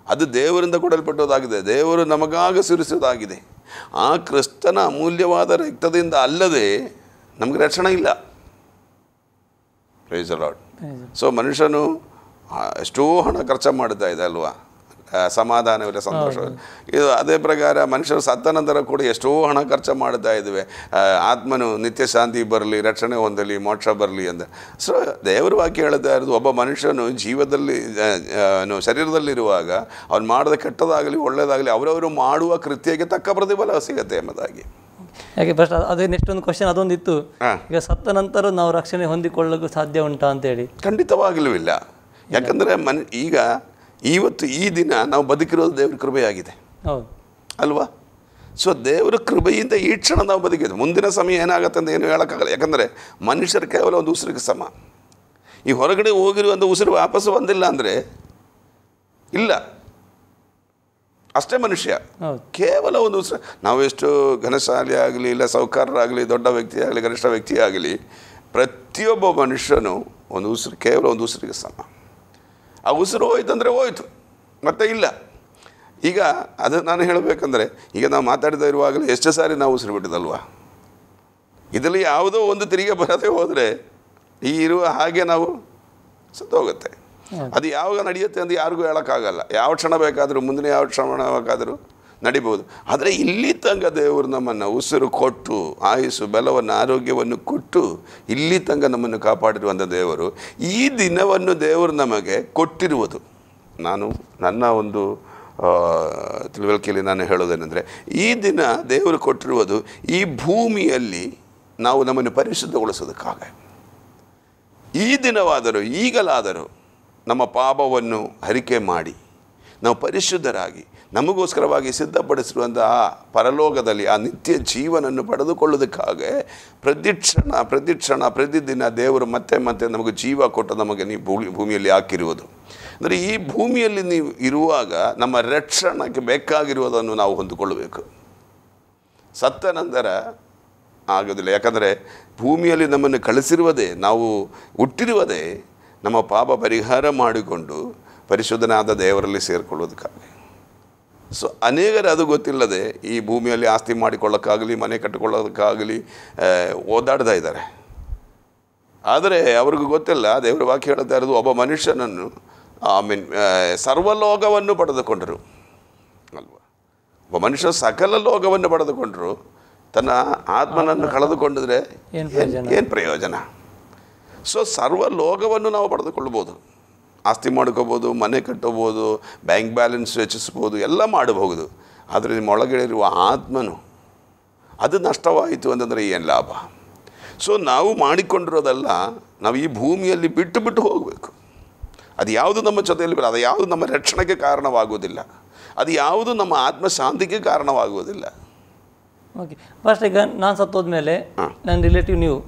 ಅದು ದೇವರಿಂದ ಕೊಡಲ್ಪಟ್ಟೋದಾಗಿದೆ, ದೇವರು ನಮಗಾಗಿ ಸುರಿಸೋದಾಗಿದೆ. ಆ ಕ್ರಿಸ್ತನ ಅಮೂಲ್ಯವಾದ ರಕ್ತದಿಂದ ಅಲ್ಲದೆ ನಮಗೆ ರಕ್ಷಣೆ ಇಲ್ಲ. Price the lord. ಸೊ ಮನುಷ್ಯನು ಎಷ್ಟೋ ಹಣ ಖರ್ಚು ಮಾಡ್ತಾ ಇದೆ ಅಲ್ವಾ, ಸಮಾಧಾನವಿಲ್ಲ, ಸಂತೋಷವಿಲ್ಲ. ಇದು ಅದೇ ಪ್ರಕಾರ ಮನುಷ್ಯರು ಸತ್ತ ನಂತರ ಕೂಡ ಎಷ್ಟೋ ಹಣ ಖರ್ಚು ಮಾಡ್ತಾ ಇದ್ದೇವೆ, ಆತ್ಮನು ನಿತ್ಯ ಶಾಂತಿ ಬರಲಿ, ರಕ್ಷಣೆ ಹೊಂದಲಿ, ಮೋಕ್ಷ ಬರಲಿ ಅಂತ. ಸೊ ದೇವರ ವಾಕ್ಯ ಹೇಳ್ತಾ ಇರೋದು, ಒಬ್ಬ ಮನುಷ್ಯನು ಜೀವದಲ್ಲಿ ಶರೀರದಲ್ಲಿರುವಾಗ ಅವ್ನು ಮಾಡಿದ ಕೆಟ್ಟದಾಗಲಿ ಒಳ್ಳೆಯದಾಗಲಿ ಅವರವರು ಮಾಡುವ ಕೃತ್ಯಕ್ಕೆ ತಕ್ಕ ಪ್ರತಿಫಲ ಸಿಗುತ್ತೆ ಎಂಬುದಾಗಿ. ಯಾಕೆ ಫಸ್ಟ್ ಅದೇ ನೆಕ್ಸ್ಟ್ ಒಂದು ಕ್ವಶನ್ ಅದೊಂದಿತ್ತು, ಈಗ ಸತ್ತ ನಂತರ ನಾವು ರಕ್ಷಣೆ ಹೊಂದಿಕೊಳ್ಳೋಕೆ ಸಾಧ್ಯ ಉಂಟಾ ಅಂತೇಳಿ. ಖಂಡಿತವಾಗಲೂ ಇಲ್ಲ. ಯಾಕಂದರೆ ಈಗ ಇವತ್ತು ಈ ದಿನ ನಾವು ಬದುಕಿರೋದು ದೇವ್ರ ಕೃಪೆಯಾಗಿದೆ ಅಲ್ವಾ. ಸೊ ದೇವರ ಕೃಪೆಯಿಂದ ಈ ಕ್ಷಣ ನಾವು ಬದುಕಿದ್ವಿ. ಮುಂದಿನ ಸಮಯ ಏನಾಗುತ್ತೆ ಅಂತ ಏನು ಹೇಳೋಕ್ಕಾಗಲ್ಲ. ಯಾಕಂದರೆ ಮನುಷ್ಯರು ಕೇವಲ ಒಂದು ಉಸಿರಿಗೆ ಸಮ. ಈ ಹೊರಗಡೆ ಹೋಗಿರುವಂಥ ಉಸಿರು ವಾಪಸ್ಸು ಬಂದಿಲ್ಲ ಅಂದರೆ ಇಲ್ಲ, ಅಷ್ಟೇ ಮನುಷ್ಯ. ಕೇವಲ ಒಂದು ಉಸಿರು. ನಾವು ಎಷ್ಟು ಘನಶಾಲಿ ಆಗಲಿ, ಇಲ್ಲ ಸೌಕರ್ಯರಾಗಲಿ, ದೊಡ್ಡ ವ್ಯಕ್ತಿ ಆಗಲಿ, ಗರಿಷ್ಠ ವ್ಯಕ್ತಿ ಆಗಲಿ, ಪ್ರತಿಯೊಬ್ಬ ಮನುಷ್ಯನು ಒಂದು ಉಸಿರು, ಕೇವಲ ಒಂದು ಉಸಿರಿಗೆ ಸಮ. ಆ ಉಸಿರು ಹೋಯ್ತಂದರೆ ಹೋಯ್ತು, ಮತ್ತೆ ಇಲ್ಲ. ಈಗ ಅದು ನಾನು ಹೇಳಬೇಕಂದ್ರೆ, ಈಗ ನಾವು ಮಾತಾಡ್ತಾ ಇರುವಾಗಲೇ ಎಷ್ಟು ಸಾರಿ ನಾವು ಉಸಿರು ಬಿಟ್ಟಿದ್ದಲ್ವ. ಇದರಲ್ಲಿ ಯಾವುದೋ ಒಂದು ತಿರುಗಿ ಬರದೇ ಹೋದರೆ ಈ ಇರುವ ಹಾಗೆ ನಾವು ಸತ್ತು ಹೋಗುತ್ತೆ. ಅದು ಯಾವಾಗ ನಡೆಯುತ್ತೆ ಅಂತ ಯಾರಿಗೂ ಹೇಳೋಕ್ಕಾಗಲ್ಲ. ಯಾವ ಕ್ಷಣ ಬೇಕಾದರೂ, ಮುಂದಿನ ಯಾವ ಕ್ಷಣ ಬೇಕಾದರೂ ನಡಿಬೋದು. ಆದರೆ ಇಲ್ಲಿ ತನಕ ದೇವರು ನಮ್ಮನ್ನು ಉಸಿರು ಕೊಟ್ಟು, ಆಯುಸ್ಸು, ಬಲವನ್ನು, ಆರೋಗ್ಯವನ್ನು ಕೊಟ್ಟು ಇಲ್ಲಿ ತನಕ ನಮ್ಮನ್ನು ಕಾಪಾಡಿರುವಂಥ ದೇವರು, ಈ ದಿನವನ್ನು ದೇವರು ನಮಗೆ ಕೊಟ್ಟಿರುವುದು. ನಾನು ನನ್ನ ಒಂದು ತಿಳುವಳಿಕೆಯಲ್ಲಿ ನಾನು ಹೇಳೋದೇನೆಂದರೆ, ಈ ದಿನ ದೇವರು ಕೊಟ್ಟಿರುವುದು ಈ ಭೂಮಿಯಲ್ಲಿ ನಾವು ನಮ್ಮನ್ನು ಪರಿಶುದ್ಧಗೊಳಿಸೋದಕ್ಕಾಗ. ಈ ದಿನವಾದರೂ, ಈಗಲಾದರೂ ನಮ್ಮ ಪಾಪವನ್ನು ಹರಿಕೆ ಮಾಡಿ ನಾವು ಪರಿಶುದ್ಧರಾಗಿ ನಮಗೋಸ್ಕರವಾಗಿ ಸಿದ್ಧಪಡಿಸಿರುವಂತಹ ಪರಲೋಕದಲ್ಲಿ ಆ ನಿತ್ಯ ಜೀವನವನ್ನು ಪಡೆದುಕೊಳ್ಳೋದಕ್ಕಾಗ ಪ್ರತಿದಿನ ದೇವರು ಮತ್ತೆ ಮತ್ತೆ ನಮಗೆ ಜೀವ ಕೊಟ್ಟು ನಮಗೆ ನೀವು ಭೂಮಿಯಲ್ಲಿ ಹಾಕಿರುವುದು. ಅಂದರೆ ಈ ಭೂಮಿಯಲ್ಲಿ ನೀವು ಇರುವಾಗ ನಮ್ಮ ರಕ್ಷಣೆಗೆ ಬೇಕಾಗಿರುವುದನ್ನು ನಾವು ಹೊಂದಿಕೊಳ್ಳಬೇಕು. ಸತ್ತ ನಂತರ ಆಗೋದಿಲ್ಲ. ಯಾಕಂದರೆ ಭೂಮಿಯಲ್ಲಿ ನಮ್ಮನ್ನು ಕಳಿಸಿರುವುದೇ, ನಾವು ಹುಟ್ಟಿರುವುದೇ ನಮ್ಮ ಪಾಪ ಪರಿಹಾರ ಮಾಡಿಕೊಂಡು ಪರಿಶುದ್ಧನಾದ ದೇವರಲ್ಲಿ ಸೇರಿಕೊಳ್ಳೋದಕ್ಕಾಗಿ. ಸೊ ಅನೇಕರು ಅದು ಗೊತ್ತಿಲ್ಲದೆ ಈ ಭೂಮಿಯಲ್ಲಿ ಆಸ್ತಿ ಮಾಡಿಕೊಳ್ಳೋಕ್ಕಾಗಲಿ, ಮನೆ ಕಟ್ಟಿಕೊಳ್ಳೋದಕ್ಕಾಗಲಿ ಓದಾಡ್ತಾ ಇದ್ದಾರೆ. ಆದರೆ ಅವ್ರಿಗೂ ಗೊತ್ತಿಲ್ಲ, ದೇವರ ವಾಕ್ಯ ಹೇಳ್ತಾ ಇರೋದು, ಒಬ್ಬ ಮನುಷ್ಯನನ್ನು ಸರ್ವಲೋಕವನ್ನು ಪಡೆದುಕೊಂಡರು ಅಲ್ವಾ. ಒಬ್ಬ ಮನುಷ್ಯ ಸಕಲ ಲೋಕವನ್ನು ಪಡೆದುಕೊಂಡರು, ತನ್ನ ಆತ್ಮನನ್ನು ಕಳೆದುಕೊಂಡಿದ್ರೆ ಏನು ಪ್ರಯೋಜನ? ಸೊ ಸರ್ವಲೋಕವನ್ನು ನಾವು ಪಡೆದುಕೊಳ್ಬೋದು, ಆಸ್ತಿ ಮಾಡ್ಕೋಬೋದು, ಮನೆ ಕಟ್ಟಬೋದು, ಬ್ಯಾಂಕ್ ಬ್ಯಾಲೆನ್ಸ್ ಹೆಚ್ಚಿಸ್ಬೋದು, ಎಲ್ಲ ಮಾಡಬಹುದು. ಆದರೆ ನಿಮ್ಮ ಒಳಗಡೆ ಇರುವ ಆತ್ಮನು ಅದು ನಷ್ಟವಾಯಿತು ಅಂತಂದರೆ ಏನು ಲಾಭ? ಸೊ ನಾವು ಮಾಡಿಕೊಂಡಿರೋದಲ್ಲ, ನಾವು ಈ ಭೂಮಿಯಲ್ಲಿ ಬಿಟ್ಟು ಹೋಗಬೇಕು. ಅದು ಯಾವುದು ನಮ್ಮ ಜೊತೆಯಲ್ಲಿ ಬರ, ಅದು ಯಾವುದು ನಮ್ಮ ರಕ್ಷಣೆಗೆ ಕಾರಣವಾಗುವುದಿಲ್ಲ, ಅದು ಯಾವುದು ನಮ್ಮ ಆತ್ಮಶಾಂತಿಗೆ ಕಾರಣವಾಗುವುದಿಲ್ಲ. ಓಕೆ, ಫಸ್ಟ್ ಈಗ ನಾನು ಸತ್ತೋದ್ಮೇಲೆ ನನ್ನ ರಿಲೇಟಿವ್ ನೀವು,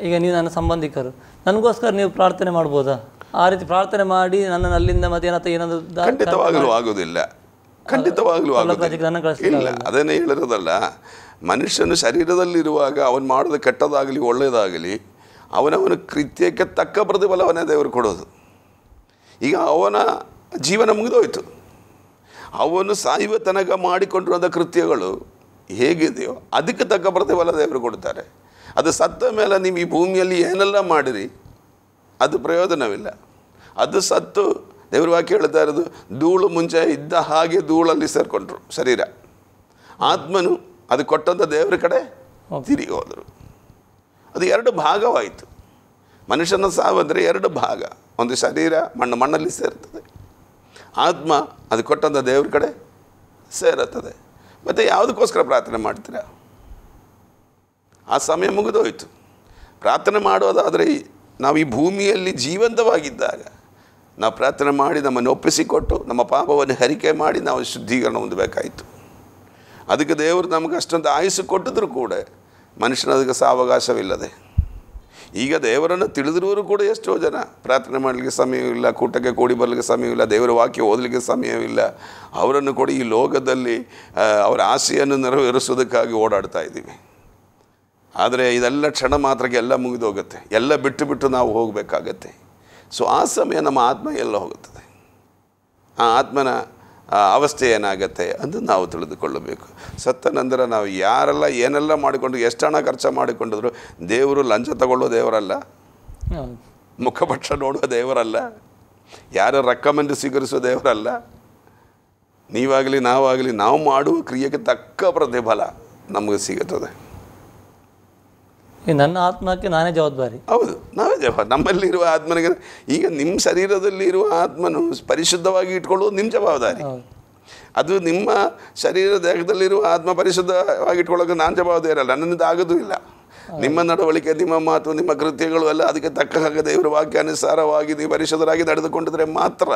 ಈಗ ನೀವು ನನ್ನ ಸಂಬಂಧಿಕರು, ನನಗೋಸ್ಕರ ನೀವು ಪ್ರಾರ್ಥನೆ ಮಾಡ್ಬೋದಾ? ಆ ರೀತಿ ಪ್ರಾರ್ಥನೆ ಮಾಡಿ ನನ್ನನ್ನು ಅಲ್ಲಿಂದ ಮತ್ತೆ ಏನಾದರೂ ಖಂಡಿತವಾಗಲೂ ಆಗೋದಿಲ್ಲ, ಖಂಡಿತವಾಗಲೂ ಇಲ್ಲ. ಅದನ್ನೇ ಹೇಳಿರೋದಲ್ಲ, ಮನುಷ್ಯನು ಶರೀರದಲ್ಲಿರುವಾಗ ಅವನು ಮಾಡೋದು ಕೆಟ್ಟದಾಗಲಿ ಒಳ್ಳೆಯದಾಗಲಿ ಅವನವನ ಕೃತ್ಯಕ್ಕೆ ತಕ್ಕ ಪ್ರತಿಫಲವನ್ನೇ ದೇವರು ಕೊಡೋದು. ಈಗ ಅವನ ಜೀವನ ಮುಗಿದೋಯ್ತು, ಅವನು ಸಾಯುವ ತನಕ ಮಾಡಿಕೊಂಡಿರುವಂಥ ಕೃತ್ಯಗಳು ಹೇಗಿದೆಯೋ ಅದಕ್ಕೆ ತಕ್ಕ ಪ್ರತಿಫಲ ದೇವರು ಕೊಡ್ತಾರೆ. ಅದು ಸತ್ತ ಮೇಲೆ ನೀವು ಈ ಭೂಮಿಯಲ್ಲಿ ಏನೆಲ್ಲ ಮಾಡಿರಿ ಅದು ಪ್ರಯೋಜನವಿಲ್ಲ. ಅದು ಸತ್ತು, ದೇವ್ರ ವಾಕ್ಯ ಹೇಳ್ತಾ ಇರೋದು, ಧೂಳು ಮುಂಚೆ ಇದ್ದ ಹಾಗೆ ಧೂಳಲ್ಲಿ ಸೇರಿಕೊಂಡ್ರು ಶರೀರ. ಆತ್ಮನು ಅದು ಕೊಟ್ಟಂಥ ದೇವರ ಕಡೆ ತಿರುಗಿ ಹೋದರು. ಅದು ಎರಡು ಭಾಗವಾಯಿತು. ಮನುಷ್ಯನ ಸಾವಂದರೆ ಎರಡು ಭಾಗ, ಒಂದು ಶರೀರ ಮಣ್ಣಲ್ಲಿ ಸೇರ್ತದೆ, ಆತ್ಮ ಅದು ಕೊಟ್ಟಂಥ ದೇವ್ರ ಕಡೆ ಸೇರುತ್ತದೆ. ಮತ್ತು ಯಾವುದಕ್ಕೋಸ್ಕರ ಪ್ರಾರ್ಥನೆ ಮಾಡ್ತೀರಾ? ಆ ಸಮಯ ಮುಗಿದೋಯ್ತು. ಪ್ರಾರ್ಥನೆ ಮಾಡೋದಾದರೆ ನಾವು ಈ ಭೂಮಿಯಲ್ಲಿ ಜೀವಂತವಾಗಿದ್ದಾಗ ನಾವು ಪ್ರಾರ್ಥನೆ ಮಾಡಿ ನಮ್ಮನ್ನು ಒಪ್ಪಿಸಿಕೊಟ್ಟು ನಮ್ಮ ಪಾಪವನ್ನು ಹರಿಕೆ ಮಾಡಿ ನಾವು ಶುದ್ಧೀಕರಣ ಹೊಂದಬೇಕಾಯಿತು. ಅದಕ್ಕೆ ದೇವರು ನಮಗೆ ಅಷ್ಟೊಂದು ಆಯುಸ್ಸು ಕೊಟ್ಟಿದ್ರು ಕೂಡ ಮನುಷ್ಯನ ಅದಕ್ಕೆ ಸಾವಕಾಶವಿಲ್ಲದೆ, ಈಗ ದೇವರನ್ನು ತಿಳಿದಿರುವರು ಕೂಡ ಎಷ್ಟೋ ಜನ ಪ್ರಾರ್ಥನೆ ಮಾಡಲಿಕ್ಕೆ ಸಮಯವಿಲ್ಲ, ಕೂಟಕ್ಕೆ ಕೂಡಿ ಬರಲಿಕ್ಕೆ ಸಮಯವಿಲ್ಲ, ದೇವರ ವಾಕ್ಯ ಓದಲಿಕ್ಕೆ ಸಮಯವಿಲ್ಲ. ಅವರನ್ನು ಕೂಡ ಈ ಲೋಕದಲ್ಲಿ ಅವರ ಆಸೆಯನ್ನು ನೆರವೇರಿಸೋದಕ್ಕಾಗಿ ಓಡಾಡ್ತಾ ಇದ್ದೀವಿ. ಆದರೆ ಇದೆಲ್ಲ ಕ್ಷಣ ಮಾತ್ರಕ್ಕೆ ಎಲ್ಲ ಮುಗಿದೋಗುತ್ತೆ, ಎಲ್ಲ ಬಿಟ್ಟು ನಾವು ಹೋಗಬೇಕಾಗತ್ತೆ. ಸೊ ಆ ಸಮಯ ನಮ್ಮ ಆತ್ಮ ಎಲ್ಲ ಹೋಗುತ್ತದೆ. ಆ ಆತ್ಮನ ಅವಸ್ಥೆ ಏನಾಗತ್ತೆ ಅದು ನಾವು ತಿಳಿದುಕೊಳ್ಳಬೇಕು. ಸತ್ತ ನಂತರ ನಾವು ಯಾರೆಲ್ಲ ಏನೆಲ್ಲ ಮಾಡಿಕೊಂಡು ಎಷ್ಟು ಹಣ ಖರ್ಚು ಮಾಡಿಕೊಂಡಿದ್ರು, ದೇವರು ಲಂಚ ತಗೊಳ್ಳೋ ದೇವರಲ್ಲ, ಮುಖಪಕ್ಷ ನೋಡುವ ದೇವರಲ್ಲ, ಯಾರ ರೆಕಮೆಂಡ್ ಸ್ವೀಕರಿಸೋ ದೇವರಲ್ಲ. ನೀವಾಗಲಿ ನಾವಾಗಲಿ ನಾವು ಮಾಡುವ ಕ್ರಿಯೆಗೆ ತಕ್ಕ ಪ್ರತಿಫಲ ನಮಗೆ ಸಿಗುತ್ತದೆ. ನನ್ನ ಆತ್ಮಕ್ಕೆ ನಾನೇ ಜವಾಬ್ದಾರಿ. ಹೌದು, ನಾವೇ ಜವಾಬ್ದಾರಿ. ನಮ್ಮಲ್ಲಿರುವ ಆತ್ಮನಿಗೆ, ಈಗ ನಿಮ್ಮ ಶರೀರದಲ್ಲಿ ಇರುವ ಆತ್ಮನು ಪರಿಶುದ್ಧವಾಗಿ ಇಟ್ಕೊಳ್ಳೋದು ನಿಮ್ಮ ಜವಾಬ್ದಾರಿ. ಅದು ನಿಮ್ಮ ಶರೀರ ದೇಹದಲ್ಲಿರುವ ಆತ್ಮ ಪರಿಶುದ್ಧವಾಗಿ ಇಟ್ಕೊಳ್ಳೋಕೆ ನಾನು ಜವಾಬ್ದಾರಿ ಅಲ್ಲ, ನನ್ನಿಂದ ಆಗೋದು ಇಲ್ಲ. ನಿಮ್ಮ ನಡವಳಿಕೆ, ನಿಮ್ಮ ಮಾತು, ನಿಮ್ಮ ಕೃತ್ಯಗಳು ಎಲ್ಲ ಅದಕ್ಕೆ ತಕ್ಕ ಹಾಗೆ ದೇವರ ವಾಕ್ಯಾನುಸಾರವಾಗಿ ನೀವು ಪರಿಶುದ್ಧರಾಗಿ ನಡೆದುಕೊಂಡಿದ್ರೆ ಮಾತ್ರ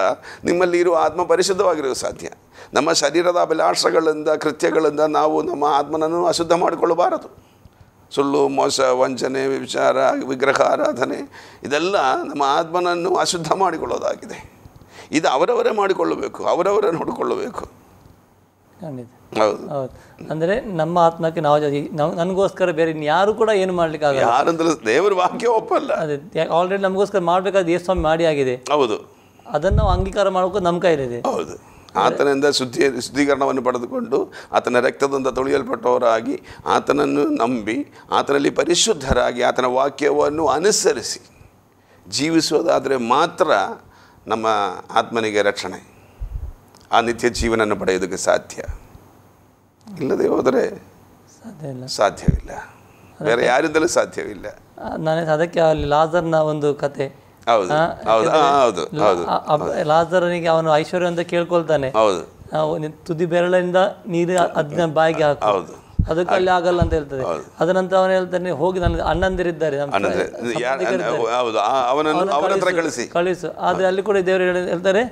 ನಿಮ್ಮಲ್ಲಿ ಇರುವ ಆತ್ಮ ಪರಿಶುದ್ಧವಾಗಿರೋದು ಸಾಧ್ಯ. ನಮ್ಮ ಶರೀರದ ಅಭಿಲಾಷಗಳಿಂದ, ಕೃತ್ಯಗಳಿಂದ ನಾವು ನಮ್ಮ ಆತ್ಮನನ್ನು ಅಶುದ್ಧ ಮಾಡಿಕೊಳ್ಳಬಾರದು. ಸುಳ್ಳು, ಮೋಸ, ವಂಚನೆ, ವಿಚಾರ, ವಿಗ್ರಹ ಆರಾಧನೆ ಇದೆಲ್ಲ ನಮ್ಮ ಆತ್ಮನನ್ನು ಅಶುದ್ಧ ಮಾಡಿಕೊಳ್ಳೋದಾಗಿದೆ. ಇದು ಅವರವರೇ ಮಾಡಿಕೊಳ್ಳಬೇಕು, ಅವರವರೇ ನೋಡಿಕೊಳ್ಳಬೇಕು. ಹೌದು, ಅಂದರೆ ನಮ್ಮ ಆತ್ಮಕ್ಕೆ ನಾವು ನನಗೋಸ್ಕರ ಬೇರೆ ಯಾರು ಕೂಡ ಏನು ಮಾಡ್ಲಿಕ್ಕೆ ಆಗಲ್ಲ. ಯಾರಂದ್ರೆ ದೇವರ ವಾಕ್ಯ ಒಪ್ಪಲ್ಲ. ಅದೇ ಆಲ್ರೆಡಿ ನಮಗೋಸ್ಕರ ಮಾಡಬೇಕಾದ ಯೇಸು ಸ್ವಾಮಿ ಮಾಡಿ ಆಗಿದೆ. ಹೌದು, ಅದನ್ನು ನಾವು ಅಂಗೀಕಾರ ಮಾಡೋಕ್ಕೂ ನಮ್ಮ ಕೈಲಿದೆ. ಹೌದು, ಆತನಿಂದ ಶುದ್ಧೀಕರಣವನ್ನು ಪಡೆದುಕೊಂಡು ಆತನ ರಕ್ತದಿಂದ ತೊಳೆಯಲ್ಪಟ್ಟವರಾಗಿ ಆತನನ್ನು ನಂಬಿ ಆತನಲ್ಲಿ ಪರಿಶುದ್ಧರಾಗಿ ಆತನ ವಾಕ್ಯವನ್ನು ಅನುಸರಿಸಿ ಜೀವಿಸೋದಾದರೆ ಮಾತ್ರ ನಮ್ಮ ಆತ್ಮನಿಗೆ ರಕ್ಷಣೆ, ಆ ನಿತ್ಯ ಜೀವನವನ್ನು ಪಡೆಯೋದಕ್ಕೆ ಸಾಧ್ಯ. ಇಲ್ಲದೆ ಹೋದರೆ ಸಾಧ್ಯವಿಲ್ಲ, ಬೇರೆ ಯಾರಿಂದಲೂ ಸಾಧ್ಯವಿಲ್ಲ. ನಾನು ಅದಕ್ಕೆ ಅಲ್ಲಿ ಲಾಜರ್ನ ಒಂದು ಕತೆ, ಹೌದು ಹೌದು ಹೌದು ಹೌದು, ಲಾಜರನಿಗೆ ಅವನು ಐಶ್ವರ್ಯ ಅಂತ ಕೇಳ್ಕೊಳ್ತಾನೆ, ಹೌದು, ತುದಿ ಬೆರಳಿಂದ ನೀರು ಅದನ್ನ ಬಾಯಿಗೆ ಹಾಕು, ಹೌದು, ಅದಕ್ಕೆ ಅಲ್ಲಿ ಆಗಲ್ಲ ಅಂತ ಹೇಳ್ತದೆ. ಅದ ನಂತರ ಅವನು ಹೇಳ್ತಾನೆ, ಹೋಗಿ ನನ್ನ ಅಣ್ಣಂದಿರಿದ್ದಾರೆ ಕಳಿಸು. ಆದ್ರೆ ಅಲ್ಲಿ ಕೂಡ ದೇವರು ಹೇಳ್ತಾರೆ,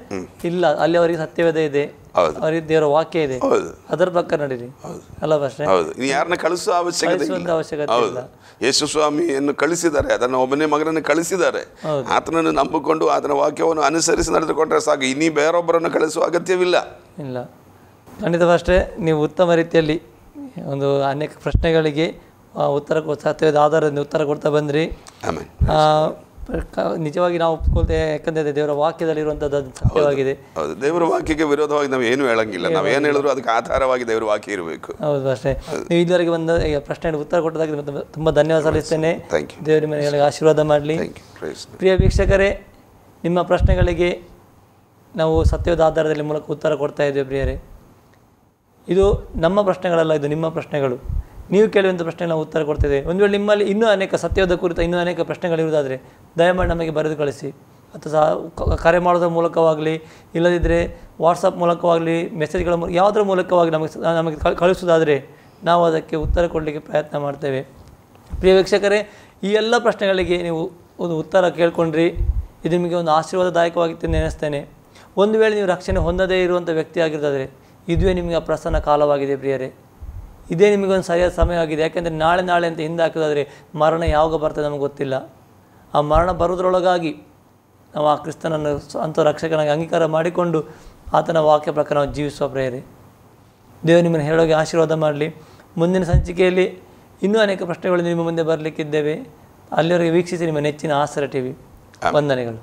ಇಲ್ಲ, ಅಲ್ಲಿ ಅವರಿಗೆ ಸತ್ಯವೇದ ಇದೆ, ಅವರಿಗೆ ದೇವರ ವಾಕ್ಯ ಇದೆ, ಅದರ ಪ್ರಕಾರ ನಡೀರಿ ಅಲ್ಲ ಅಷ್ಟೇ. ಯಾರನ್ನ ಕಳಿಸುವ ಅವಶ್ಯಕತೆ ಇಲ್ಲ. ಯೇಸು ಸ್ವಾಮಿಯನ್ನು ಕಳಿಸಿದ್ದಾರೆ, ಅದನ್ನು ಒಬ್ಬನೇ ಮಗನನ್ನು ಕಳಿಸಿದ್ದಾರೆ. ಆತನನ್ನು ನಂಬಿಕೊಂಡು ಆತನ ವಾಕ್ಯವನ್ನು ಅನುಸರಿಸಿ ನಡೆದುಕೊಂಡ್ರೆ ಸಾಕು, ಇನ್ನೀ ಬೇರೊಬ್ಬರನ್ನು ಕಳಿಸುವ ಅಗತ್ಯವಿಲ್ಲ. ಇಲ್ಲ, ಖಂಡಿತವಷ್ಟೇ ನೀವು ಉತ್ತಮ ರೀತಿಯಲ್ಲಿ ಒಂದು ಅನೇಕ ಪ್ರಶ್ನೆಗಳಿಗೆ ಉತ್ತರ ಸತ್ಯದ ಆಧಾರದಿಂದ ಉತ್ತರ ಕೊಡ್ತಾ ಬಂದ್ರಿ. ನಿಜವಾಗಿ ನಾವು ಒಪ್ಕೊಳ್ತೇವೆ, ಯಾಕಂದರೆ ದೇವರ ವಾಕ್ಯದಲ್ಲಿರುವಂಥದ್ದು ಅದು ಸತ್ಯವಾಗಿದೆ. ಹೌದು, ದೇವರ ವಾಕ್ಯಕ್ಕೆ ವಿರೋಧವಾಗಿ ನಾವು ಏನು ಹೇಳಂಗಿಲ್ಲ, ನಾವು ಏನು ಹೇಳಿದ್ರು ಅದಕ್ಕೆ ಆಧಾರವಾಗಿ ದೇವರ ವಾಕ್ಯ ಇರಬೇಕು. ಹೌದು ಅಷ್ಟೇ. ನೀವು ಇದುವರೆಗೆ ಬಂದ ಪ್ರಶ್ನೆಗೆ ಉತ್ತರ ಕೊಟ್ಟದಾಗಿ ತುಂಬ ಧನ್ಯವಾದ ಸಲ್ಲಿಸ್ತೇನೆ. ದೇವರ ಮನೆಗಳಿಗೆ ಆಶೀರ್ವಾದ ಮಾಡಲಿ. ಪ್ರಿಯ ವೀಕ್ಷಕರೇ, ನಿಮ್ಮ ಪ್ರಶ್ನೆಗಳಿಗೆ ನಾವು ಸತ್ಯದ ಆಧಾರದಲ್ಲಿ ಮೂಲಕ ಉತ್ತರ ಕೊಡ್ತಾ ಇದ್ದೇವೆ. ಪ್ರಿಯರೇ, ಇದು ನಮ್ಮ ಪ್ರಶ್ನೆಗಳಲ್ಲ, ಇದು ನಿಮ್ಮ ಪ್ರಶ್ನೆಗಳು. ನೀವು ಕೇಳುವಂಥ ಪ್ರಶ್ನೆಗೆ ನಾವು ಉತ್ತರ ಕೊಡ್ತಿದ್ದೇವೆ. ಒಂದು ವೇಳೆ ನಿಮ್ಮಲ್ಲಿ ಇನ್ನೂ ಅನೇಕ ಸತ್ಯದ ಕುರಿತ ಇನ್ನೂ ಅನೇಕ ಪ್ರಶ್ನೆಗಳಿರುವುದಾದರೆ ದಯಮಾಡಿ ನಮಗೆ ಬರೆದು ಕಳಿಸಿ, ಅಥವಾ ಕರೆ ಮಾಡೋದ್ರ ಮೂಲಕವಾಗಲಿ, ಇಲ್ಲದಿದ್ದರೆ ವಾಟ್ಸಪ್ ಮೂಲಕವಾಗಲಿ, ಮೆಸೇಜ್ಗಳ ಯಾವುದರ ಮೂಲಕವಾಗಿ ನಮಗೆ ಕಳಿಸೋದಾದರೆ ನಾವು ಅದಕ್ಕೆ ಉತ್ತರ ಕೊಡಲಿಕ್ಕೆ ಪ್ರಯತ್ನ ಮಾಡ್ತೇವೆ. ಪ್ರಿಯ ವೀಕ್ಷಕರೇ, ಈ ಎಲ್ಲ ಪ್ರಶ್ನೆಗಳಿಗೆ ನೀವು ಒಂದು ಉತ್ತರ ಕೇಳ್ಕೊಂಡ್ರಿ. ಇದು ನಿಮಗೆ ಒಂದು ಆಶೀರ್ವಾದದಾಯಕವಾಗಿತ್ತು ನೆನೆಸ್ತೇನೆ. ಒಂದು ವೇಳೆ ನೀವು ರಕ್ಷಣೆ ಹೊಂದದೇ ಇರುವಂಥ ವ್ಯಕ್ತಿ ಆಗಿರೋದಾದರೆ ಇದುವೇ ನಿಮಗೆ ಪ್ರಸನ್ನ ಕಾಲವಾಗಿದೆ. ಪ್ರಿಯರೇ, ಇದೇ ನಿಮಗೊಂದು ಸರಿಯಾದ ಸಮಯವಾಗಿದೆ. ಯಾಕೆಂದರೆ ನಾಳೆ ಅಂತ ಹಿಂದೆ ಹಾಕೋದಾದರೆ ಮರಣ ಯಾವಾಗ ಬರ್ತದೆ ನಮಗೆ ಗೊತ್ತಿಲ್ಲ. ಆ ಮರಣ ಬರೋದ್ರೊಳಗಾಗಿ ನಾವು ಆ ಕ್ರಿಸ್ತನನ್ನು ಅಂಥ ರಕ್ಷಕನಾಗಿ ಅಂಗೀಕಾರ ಮಾಡಿಕೊಂಡು ಆತನ ವಾಕ್ಯ ಪ್ರಕಾರ ನಾವು ಜೀವಿಸುವ. ಪ್ರಿಯರೇ, ದೇವರು ನಿಮ್ಮನ್ನು ಹೇಳೋಗೆ ಆಶೀರ್ವಾದ ಮಾಡಲಿ. ಮುಂದಿನ ಸಂಚಿಕೆಯಲ್ಲಿ ಇನ್ನೂ ಅನೇಕ ಪ್ರಶ್ನೆಗಳು ನಿಮ್ಮ ಮುಂದೆ ಬರಲಿಕ್ಕಿದ್ದೇವೆ. ಅಲ್ಲಿವರೆಗೆ ವೀಕ್ಷಿಸಿ ನಿಮ್ಮ ನೆಚ್ಚಿನ ಆಸರೆ ಟಿವಿ. ವಂದನೆಗಳು.